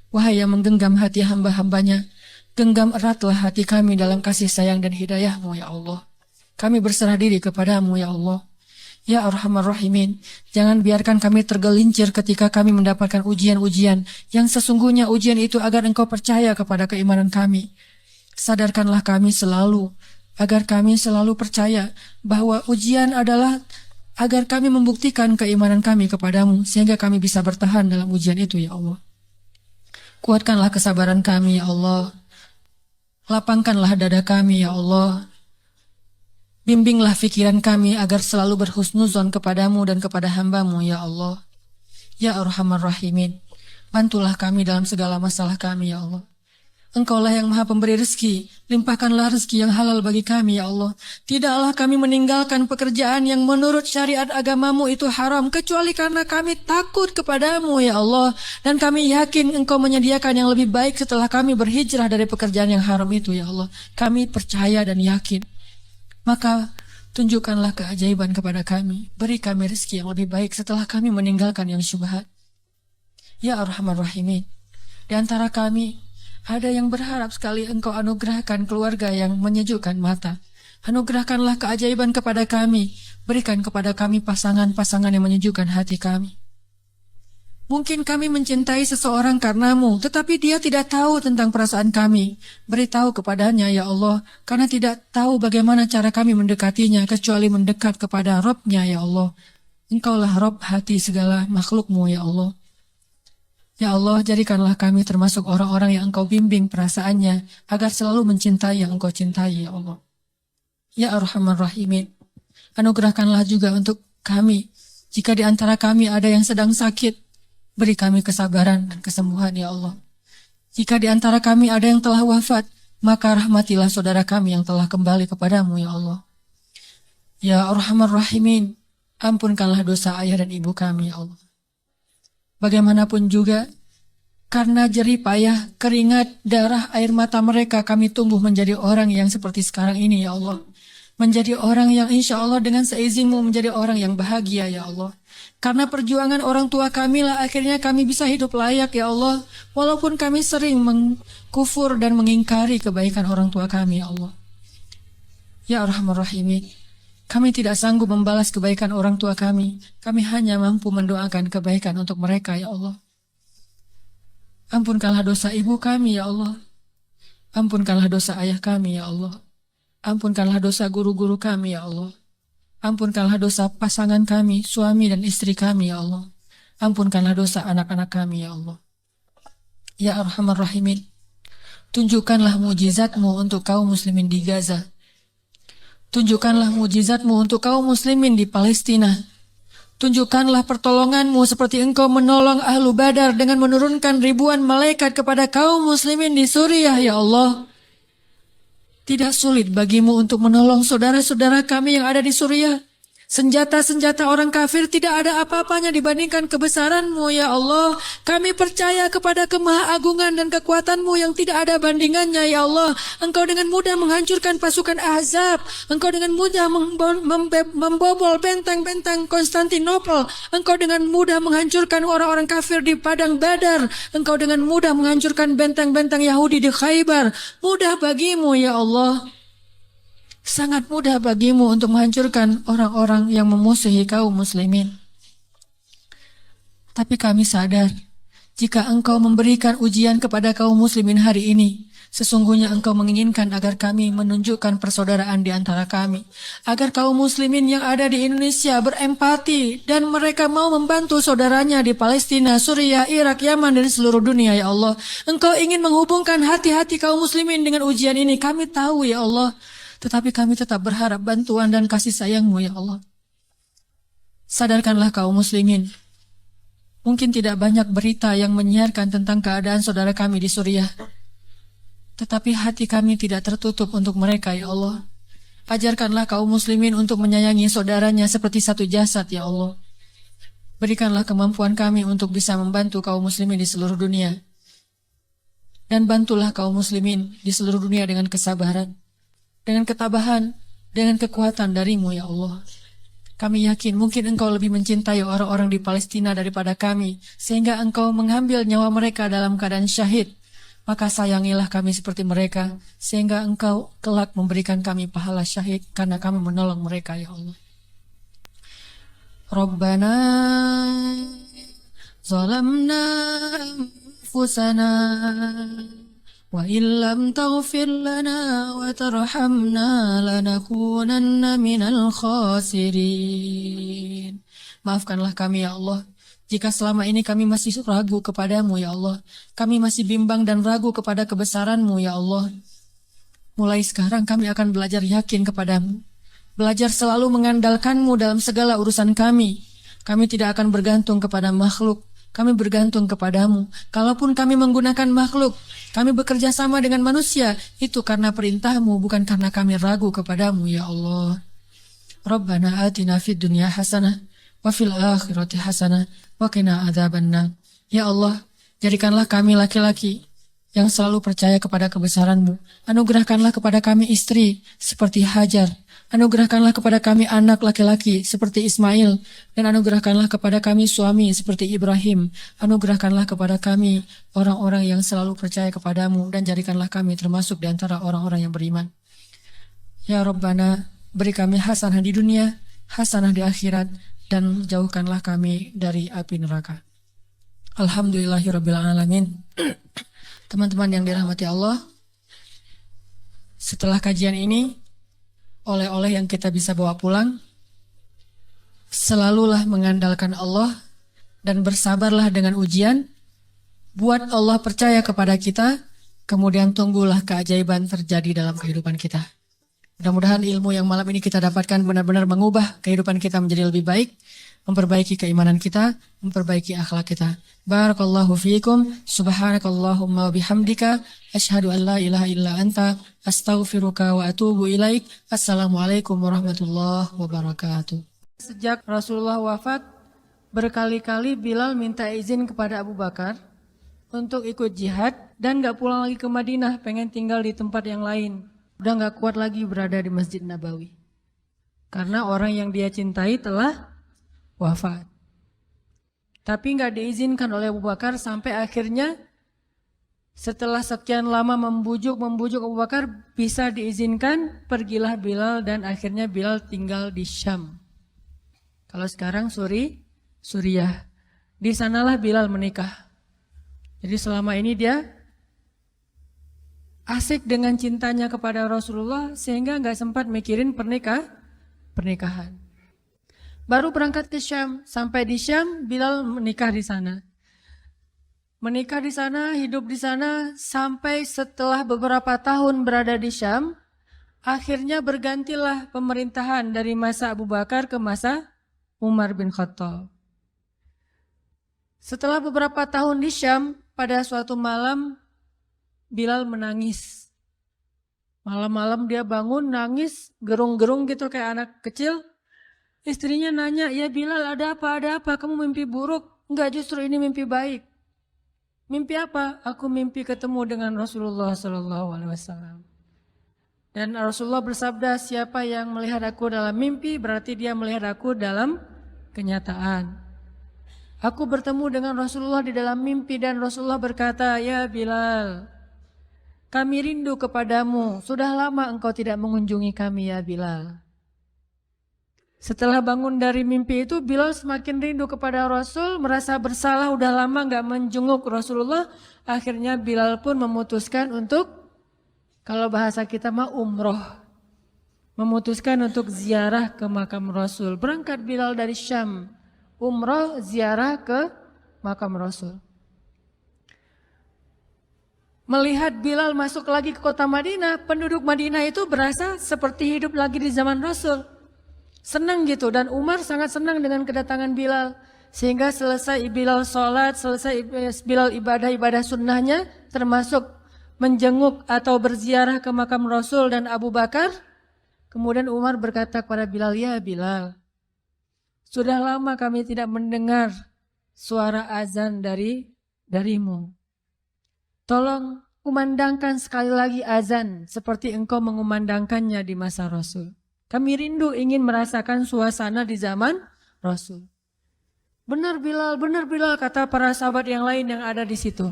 Wahai yang menggenggam hati hamba-hambanya, genggam eratlah hati kami dalam kasih sayang dan hidayah-Mu, ya Allah. Kami berserah diri kepadamu, ya Allah. Ya Arhamar Rahimin, jangan biarkan kami tergelincir ketika kami mendapatkan ujian-ujian yang sesungguhnya ujian itu agar Engkau percaya kepada keimanan kami. Sadarkanlah kami selalu, agar kami selalu percaya bahwa ujian adalah agar kami membuktikan keimanan kami kepadamu, sehingga kami bisa bertahan dalam ujian itu, ya Allah. Kuatkanlah kesabaran kami, ya Allah. Lapangkanlah dada kami, ya Allah. Bimbinglah fikiran kami agar selalu berhusnuzon kepadamu dan kepada hamba-Mu, ya Allah. Ya Arhamar Rahimin, bantulah kami dalam segala masalah kami, ya Allah. Engkaulah yang maha pemberi rezeki, limpahkanlah rezeki yang halal bagi kami, ya Allah. Tidaklah kami meninggalkan pekerjaan yang menurut syariat agamamu itu haram, kecuali karena kami takut kepadamu, ya Allah. Dan kami yakin Engkau menyediakan yang lebih baik setelah kami berhijrah dari pekerjaan yang haram itu, ya Allah. Kami percaya dan yakin. Maka tunjukkanlah keajaiban kepada kami. Beri kami rezeki yang lebih baik setelah kami meninggalkan yang syubhat. Ya Arhamar Rahimin, di antara kami ada yang berharap sekali Engkau anugerahkan keluarga yang menyejukkan mata. Anugerahkanlah keajaiban kepada kami. Berikan kepada kami pasangan-pasangan yang menyejukkan hati kami. Mungkin kami mencintai seseorang karenamu, tetapi dia tidak tahu tentang perasaan kami. Beritahu kepadanya, ya Allah, karena tidak tahu bagaimana cara kami mendekatinya, kecuali mendekat kepada Rabb-Nya, ya Allah. Engkaulah Rabb hati segala makhluk-Mu, ya Allah. Ya Allah, jadikanlah kami termasuk orang-orang yang Engkau bimbing perasaannya, agar selalu mencintai yang Engkau cintai, ya Allah. Ya Arhamar Rahimin, anugerahkanlah juga untuk kami, jika di antara kami ada yang sedang sakit, beri kami kesabaran dan kesembuhan, ya Allah. Jika di antara kami ada yang telah wafat, maka rahmatilah saudara kami yang telah kembali kepadamu, ya Allah. Ya Arhamar Rahimin, ampunkanlah dosa ayah dan ibu kami, ya Allah. Bagaimanapun juga, karena jerih payah, keringat, darah, air mata mereka, kami tumbuh menjadi orang yang seperti sekarang ini, ya Allah. Menjadi orang yang insya Allah dengan seizinmu menjadi orang yang bahagia, ya Allah. Karena perjuangan orang tua kami lah akhirnya kami bisa hidup layak, ya Allah. Walaupun kami sering mengkufur dan mengingkari kebaikan orang tua kami, ya Allah. Ya Arhamar Rahimin, kami tidak sanggup membalas kebaikan orang tua kami. Kami hanya mampu mendoakan kebaikan untuk mereka, ya Allah. Ampunkanlah dosa ibu kami, ya Allah. Ampunkanlah dosa ayah kami, ya Allah. Ampunkanlah dosa guru-guru kami, ya Allah. Ampunkanlah dosa pasangan kami, suami dan istri kami, ya Allah. Ampunkanlah dosa anak-anak kami, ya Allah. Ya Arhamar Rahimin, tunjukkanlah mujizat-Mu untuk kaum muslimin di Gaza. Tunjukkanlah mujizat-Mu untuk kaum muslimin di Palestina. Tunjukkanlah pertolongan-Mu seperti Engkau menolong Ahlu Badar dengan menurunkan ribuan malaikat kepada kaum muslimin di Suriah, ya Allah. Tidak sulit bagimu untuk menolong saudara-saudara kami yang ada di Suriah. Senjata-senjata orang kafir tidak ada apa-apanya dibandingkan kebesaran-Mu, ya Allah. Kami percaya kepada kemahaagungan dan kekuatan-Mu yang tidak ada bandingannya, ya Allah. Engkau dengan mudah menghancurkan pasukan Ahzab. Engkau dengan mudah membobol benteng-benteng Konstantinopel. Engkau dengan mudah menghancurkan orang-orang kafir di Padang Badar. Engkau dengan mudah menghancurkan benteng-benteng Yahudi di Khaybar. Mudah bagimu, ya Allah. Sangat mudah bagimu untuk menghancurkan orang-orang yang memusuhi kaum muslimin. Tapi kami sadar, jika Engkau memberikan ujian kepada kaum muslimin hari ini, sesungguhnya Engkau menginginkan agar kami menunjukkan persaudaraan di antara kami. Agar kaum muslimin yang ada di Indonesia berempati dan mereka mau membantu saudaranya di Palestina, Suriah, Irak, Yaman, dan seluruh dunia, ya Allah. Engkau ingin menghubungkan hati-hati kaum muslimin dengan ujian ini. Kami tahu, ya Allah. Tetapi kami tetap berharap bantuan dan kasih sayang-Mu ya Allah. Sadarkanlah kaum muslimin. Mungkin tidak banyak berita yang menyiarkan tentang keadaan saudara kami di Suriah. Tetapi hati kami tidak tertutup untuk mereka ya Allah. Ajarkanlah kaum muslimin untuk menyayangi saudaranya seperti satu jasad ya Allah. Berikanlah kemampuan kami untuk bisa membantu kaum muslimin di seluruh dunia. Dan bantulah kaum muslimin di seluruh dunia dengan kesabaran, dengan ketabahan, dengan kekuatan dari-Mu ya Allah. Kami yakin mungkin Engkau lebih mencintai orang-orang di Palestina daripada kami, sehingga Engkau mengambil nyawa mereka dalam keadaan syahid. Maka sayangilah kami seperti mereka, sehingga Engkau kelak memberikan kami pahala syahid karena kami menolong mereka ya Allah. Rabbana zalamna anfusana wa illam taghfir lana wa tarhamna lanakunanna minal khasirin. Maafkanlah kami ya Allah, jika selama ini kami masih ragu kepadamu ya Allah. Kami masih bimbang dan ragu kepada kebesaran-Mu ya Allah. Mulai sekarang kami akan belajar yakin kepadamu. Belajar selalu mengandalkan-Mu dalam segala urusan kami. Kami tidak akan bergantung kepada makhluk. Kami bergantung kepadamu. Kalaupun kami menggunakan makhluk, kami bekerja sama dengan manusia, itu karena perintah-Mu, bukan karena kami ragu kepadamu ya Allah. Rabbana atina fid dunya hasanah wa fil akhirati hasanah wa qina adzabannar. Ya Allah, jadikanlah kami laki-laki yang selalu percaya kepada kebesaran-Mu. Anugerahkanlah kepada kami istri seperti Hajar. Anugerahkanlah kepada kami anak laki-laki seperti Ismail. Dan anugerahkanlah kepada kami suami seperti Ibrahim. Anugerahkanlah kepada kami orang-orang yang selalu percaya kepadamu. Dan jadikanlah kami termasuk di antara orang-orang yang beriman. Ya Rabbana, beri kami hasanah di dunia, hasanah di akhirat, dan jauhkanlah kami dari api neraka. Alhamdulillahirrabbilalamin. Teman-teman yang dirahmati Allah, setelah kajian ini, oleh-oleh yang kita bisa bawa pulang, selalulah mengandalkan Allah dan bersabarlah dengan ujian. Buat Allah percaya kepada kita, kemudian tunggulah keajaiban terjadi dalam kehidupan kita. Mudah-mudahan ilmu yang malam ini kita dapatkan benar-benar mengubah kehidupan kita menjadi lebih baik, memperbaiki keimanan kita, memperbaiki akhlak kita. Barakallahu fiikum, subhanakallahumma wa bihamdika, asyhadu an la ilaha illa anta, astaghfiruka wa atubu ilaik. Assalamualaikum warahmatullahi wabarakatuh. Sejak Rasulullah wafat, berkali-kali Bilal minta izin kepada Abu Bakar untuk ikut jihad dan gak pulang lagi ke Madinah, pengen tinggal di tempat yang lain. Udah gak kuat lagi berada di Masjid Nabawi. Karena orang yang dia cintai telah wafat. Tapi gak diizinkan oleh Abu Bakar sampai akhirnya setelah sekian lama membujuk Abu Bakar bisa diizinkan, pergilah Bilal dan akhirnya Bilal tinggal di Syam. Kalau sekarang Suriah. Di sanalah Bilal menikah. Jadi selama ini dia asik dengan cintanya kepada Rasulullah sehingga gak sempat mikirin pernikahan. Baru berangkat ke Syam, sampai di Syam Bilal menikah di sana. Menikah di sana, hidup di sana sampai setelah beberapa tahun berada di Syam, akhirnya bergantilah pemerintahan dari masa Abu Bakar ke masa Umar bin Khattab. Setelah beberapa tahun di Syam, pada suatu malam Bilal menangis. Malam-malam dia bangun nangis, gerung-gerung gitu kayak anak kecil. Istrinya nanya, "Ya Bilal, ada apa? Ada apa? Kamu mimpi buruk?" "Enggak, justru ini mimpi baik." "Mimpi apa?" "Aku mimpi ketemu dengan Rasulullah SAW." Dan Rasulullah bersabda, "Siapa yang melihat aku dalam mimpi, berarti dia melihat aku dalam kenyataan." Aku bertemu dengan Rasulullah di dalam mimpi dan Rasulullah berkata, "Ya Bilal, kami rindu kepadamu. Sudah lama engkau tidak mengunjungi kami ya Bilal." Setelah bangun dari mimpi itu, Bilal semakin rindu kepada Rasul, merasa bersalah udah lama gak menjenguk Rasulullah. Akhirnya Bilal pun memutuskan untuk, kalau bahasa kita mah umroh, memutuskan untuk ziarah ke makam Rasul. Berangkat Bilal dari Syam, umroh ziarah ke makam Rasul. melihat Bilal masuk lagi ke kota Madinah, penduduk Madinah itu berasa seperti hidup lagi di zaman Rasul. Senang gitu, dan Umar sangat senang dengan kedatangan Bilal. Sehingga selesai Bilal sholat, selesai Bilal ibadah-ibadah sunnahnya, termasuk menjenguk atau berziarah ke makam Rasul dan Abu Bakar. Kemudian Umar berkata kepada Bilal, "Ya Bilal, sudah lama kami tidak mendengar suara azan darimu. Tolong kumandangkan sekali lagi azan seperti engkau mengumandangkannya di masa Rasul. Kami rindu ingin merasakan suasana di zaman Rasul." Benar Bilal, kata para sahabat yang lain yang ada di situ.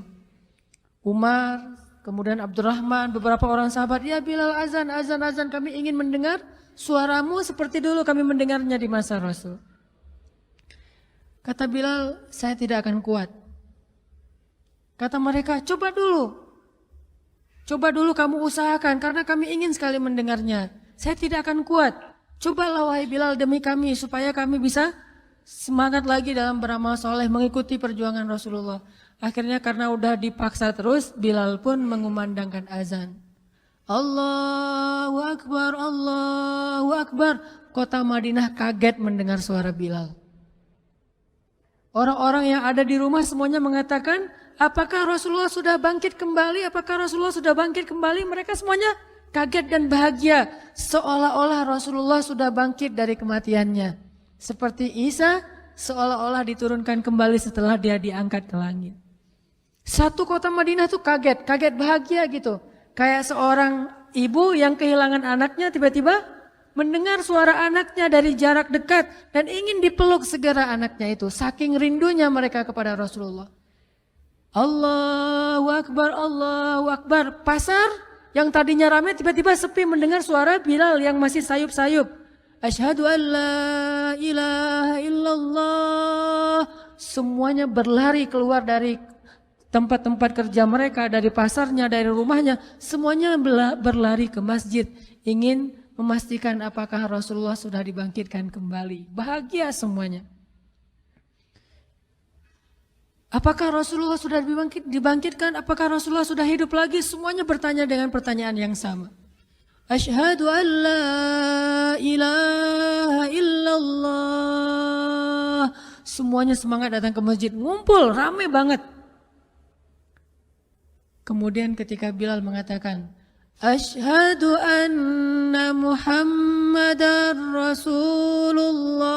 Umar, kemudian Abdurrahman, beberapa orang sahabat, "Ya Bilal, azan, kami ingin mendengar suaramu seperti dulu kami mendengarnya di masa Rasul." Kata Bilal, "Saya tidak akan kuat." Kata mereka, coba dulu kamu usahakan karena kami ingin sekali mendengarnya. Saya tidak akan kuat. Cobalah wahai Bilal demi kami supaya kami bisa semangat lagi dalam beramal soleh mengikuti perjuangan Rasulullah. Akhirnya karena udah dipaksa terus, Bilal pun mengumandangkan azan. Allahu Akbar, Allahu Akbar. Kota Madinah kaget mendengar suara Bilal. Orang-orang yang ada di rumah semuanya mengatakan, apakah Rasulullah sudah bangkit kembali? Apakah Rasulullah sudah bangkit kembali? Mereka semuanya kaget dan bahagia. Seolah-olah Rasulullah sudah bangkit dari kematiannya. Seperti Isa seolah-olah diturunkan kembali setelah dia diangkat ke langit. Satu kota Madinah tuh kaget bahagia gitu. Kayak seorang ibu yang kehilangan anaknya tiba-tiba mendengar suara anaknya dari jarak dekat dan ingin dipeluk segera anaknya itu. Saking rindunya mereka kepada Rasulullah. Allahu Akbar, Allahu Akbar. Pasar yang tadinya ramai tiba-tiba sepi mendengar suara Bilal yang masih sayup-sayup. Asyhadu an la ilaha illallah. Semuanya berlari keluar dari tempat-tempat kerja mereka, dari pasarnya, dari rumahnya. Semuanya berlari ke masjid. Ingin memastikan apakah Rasulullah sudah dibangkitkan kembali. Bahagia semuanya. Apakah Rasulullah sudah dibangkitkan? Apakah Rasulullah sudah hidup lagi? Semuanya bertanya dengan pertanyaan yang sama. Asyhadu an la ilaha illallah. Semuanya semangat datang ke masjid. Ngumpul, ramai banget. Kemudian ketika Bilal mengatakan, Asyhadu anna Muhammadar Rasulullah.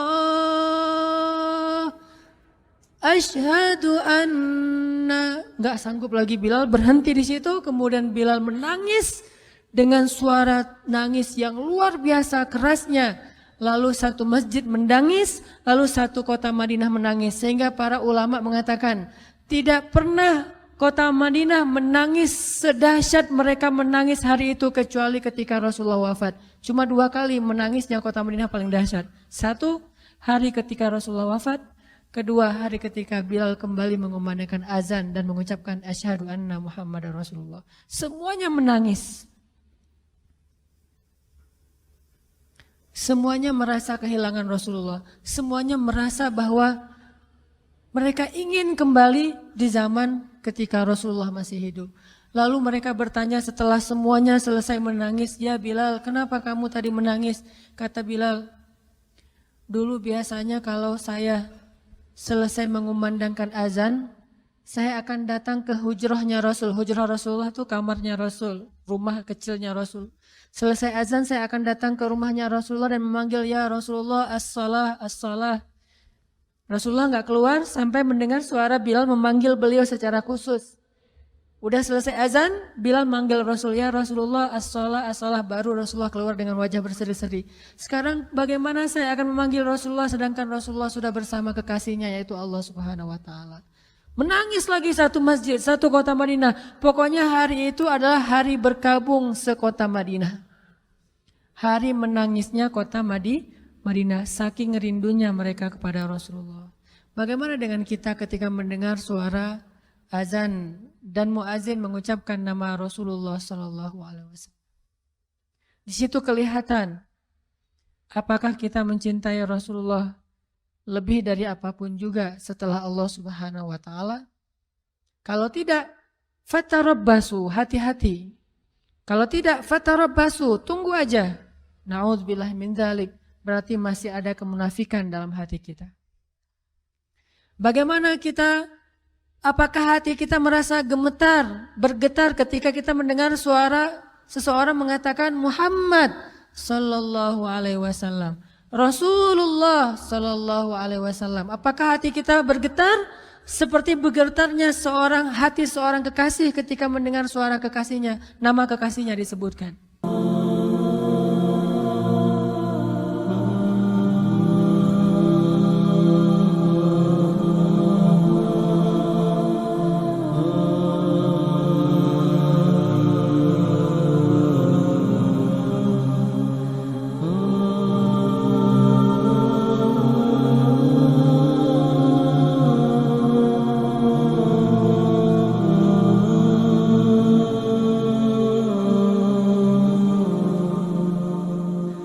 Asyhadu anna. Gak sanggup lagi Bilal, berhenti di situ. Kemudian Bilal menangis dengan suara nangis yang luar biasa kerasnya. Lalu satu masjid menangis, lalu satu kota Madinah menangis. Sehingga para ulama mengatakan, tidak pernah kota Madinah menangis sedahsyat mereka menangis hari itu kecuali ketika Rasulullah wafat. Cuma 2 kali menangisnya kota Madinah paling dahsyat. 1 hari ketika Rasulullah wafat. 2 hari ketika Bilal kembali mengumandangkan azan dan mengucapkan asyhadu anna Muhammadar Rasulullah. Semuanya menangis. Semuanya merasa kehilangan Rasulullah. Semuanya merasa bahwa mereka ingin kembali di zaman ketika Rasulullah masih hidup. Lalu mereka bertanya setelah semuanya selesai menangis, "Ya Bilal, kenapa kamu tadi menangis?" Kata Bilal, "Dulu biasanya kalau saya selesai mengumandangkan azan, saya akan datang ke hujrahnya Rasul." Hujrah Rasulullah itu kamarnya Rasul, rumah kecilnya Rasul. Selesai azan saya akan datang ke rumahnya Rasulullah dan memanggil, "Ya Rasulullah, as-salah, as-salah." Rasulullah nggak keluar sampai mendengar suara Bilal memanggil beliau secara khusus. Udah selesai azan, Bilal manggil Rasul, "Ya Rasulullah, as-salah, as-salah." Baru Rasulullah keluar dengan wajah berseri-seri. Sekarang bagaimana saya akan memanggil Rasulullah sedangkan Rasulullah sudah bersama kekasihnya yaitu Allah Subhanahu wa taala. Menangis lagi satu masjid, satu kota Madinah. Pokoknya hari itu adalah hari berkabung sekota Madinah. Hari menangisnya kota Madinah, saking rindunya mereka kepada Rasulullah. Bagaimana dengan kita ketika mendengar suara azan dan muazin mengucapkan nama Rasulullah SAW? Di situ kelihatan apakah kita mencintai Rasulullah lebih dari apapun juga setelah Allah Subhanahu wa taala. Kalau tidak, Fatarabbasu, hati-hati. Kalau tidak, fatarabbasu, tunggu aja. Na'udzubillah min dzalik, berarti masih ada kemunafikan dalam hati kita. Bagaimana kita, apakah hati kita merasa gemetar, bergetar ketika kita mendengar suara seseorang mengatakan Muhammad sallallahu alaihi wasallam, Rasulullah sallallahu alaihi wasallam. Apakah hati kita bergetar seperti bergetarnya hati seorang kekasih ketika mendengar suara kekasihnya, nama kekasihnya disebutkan?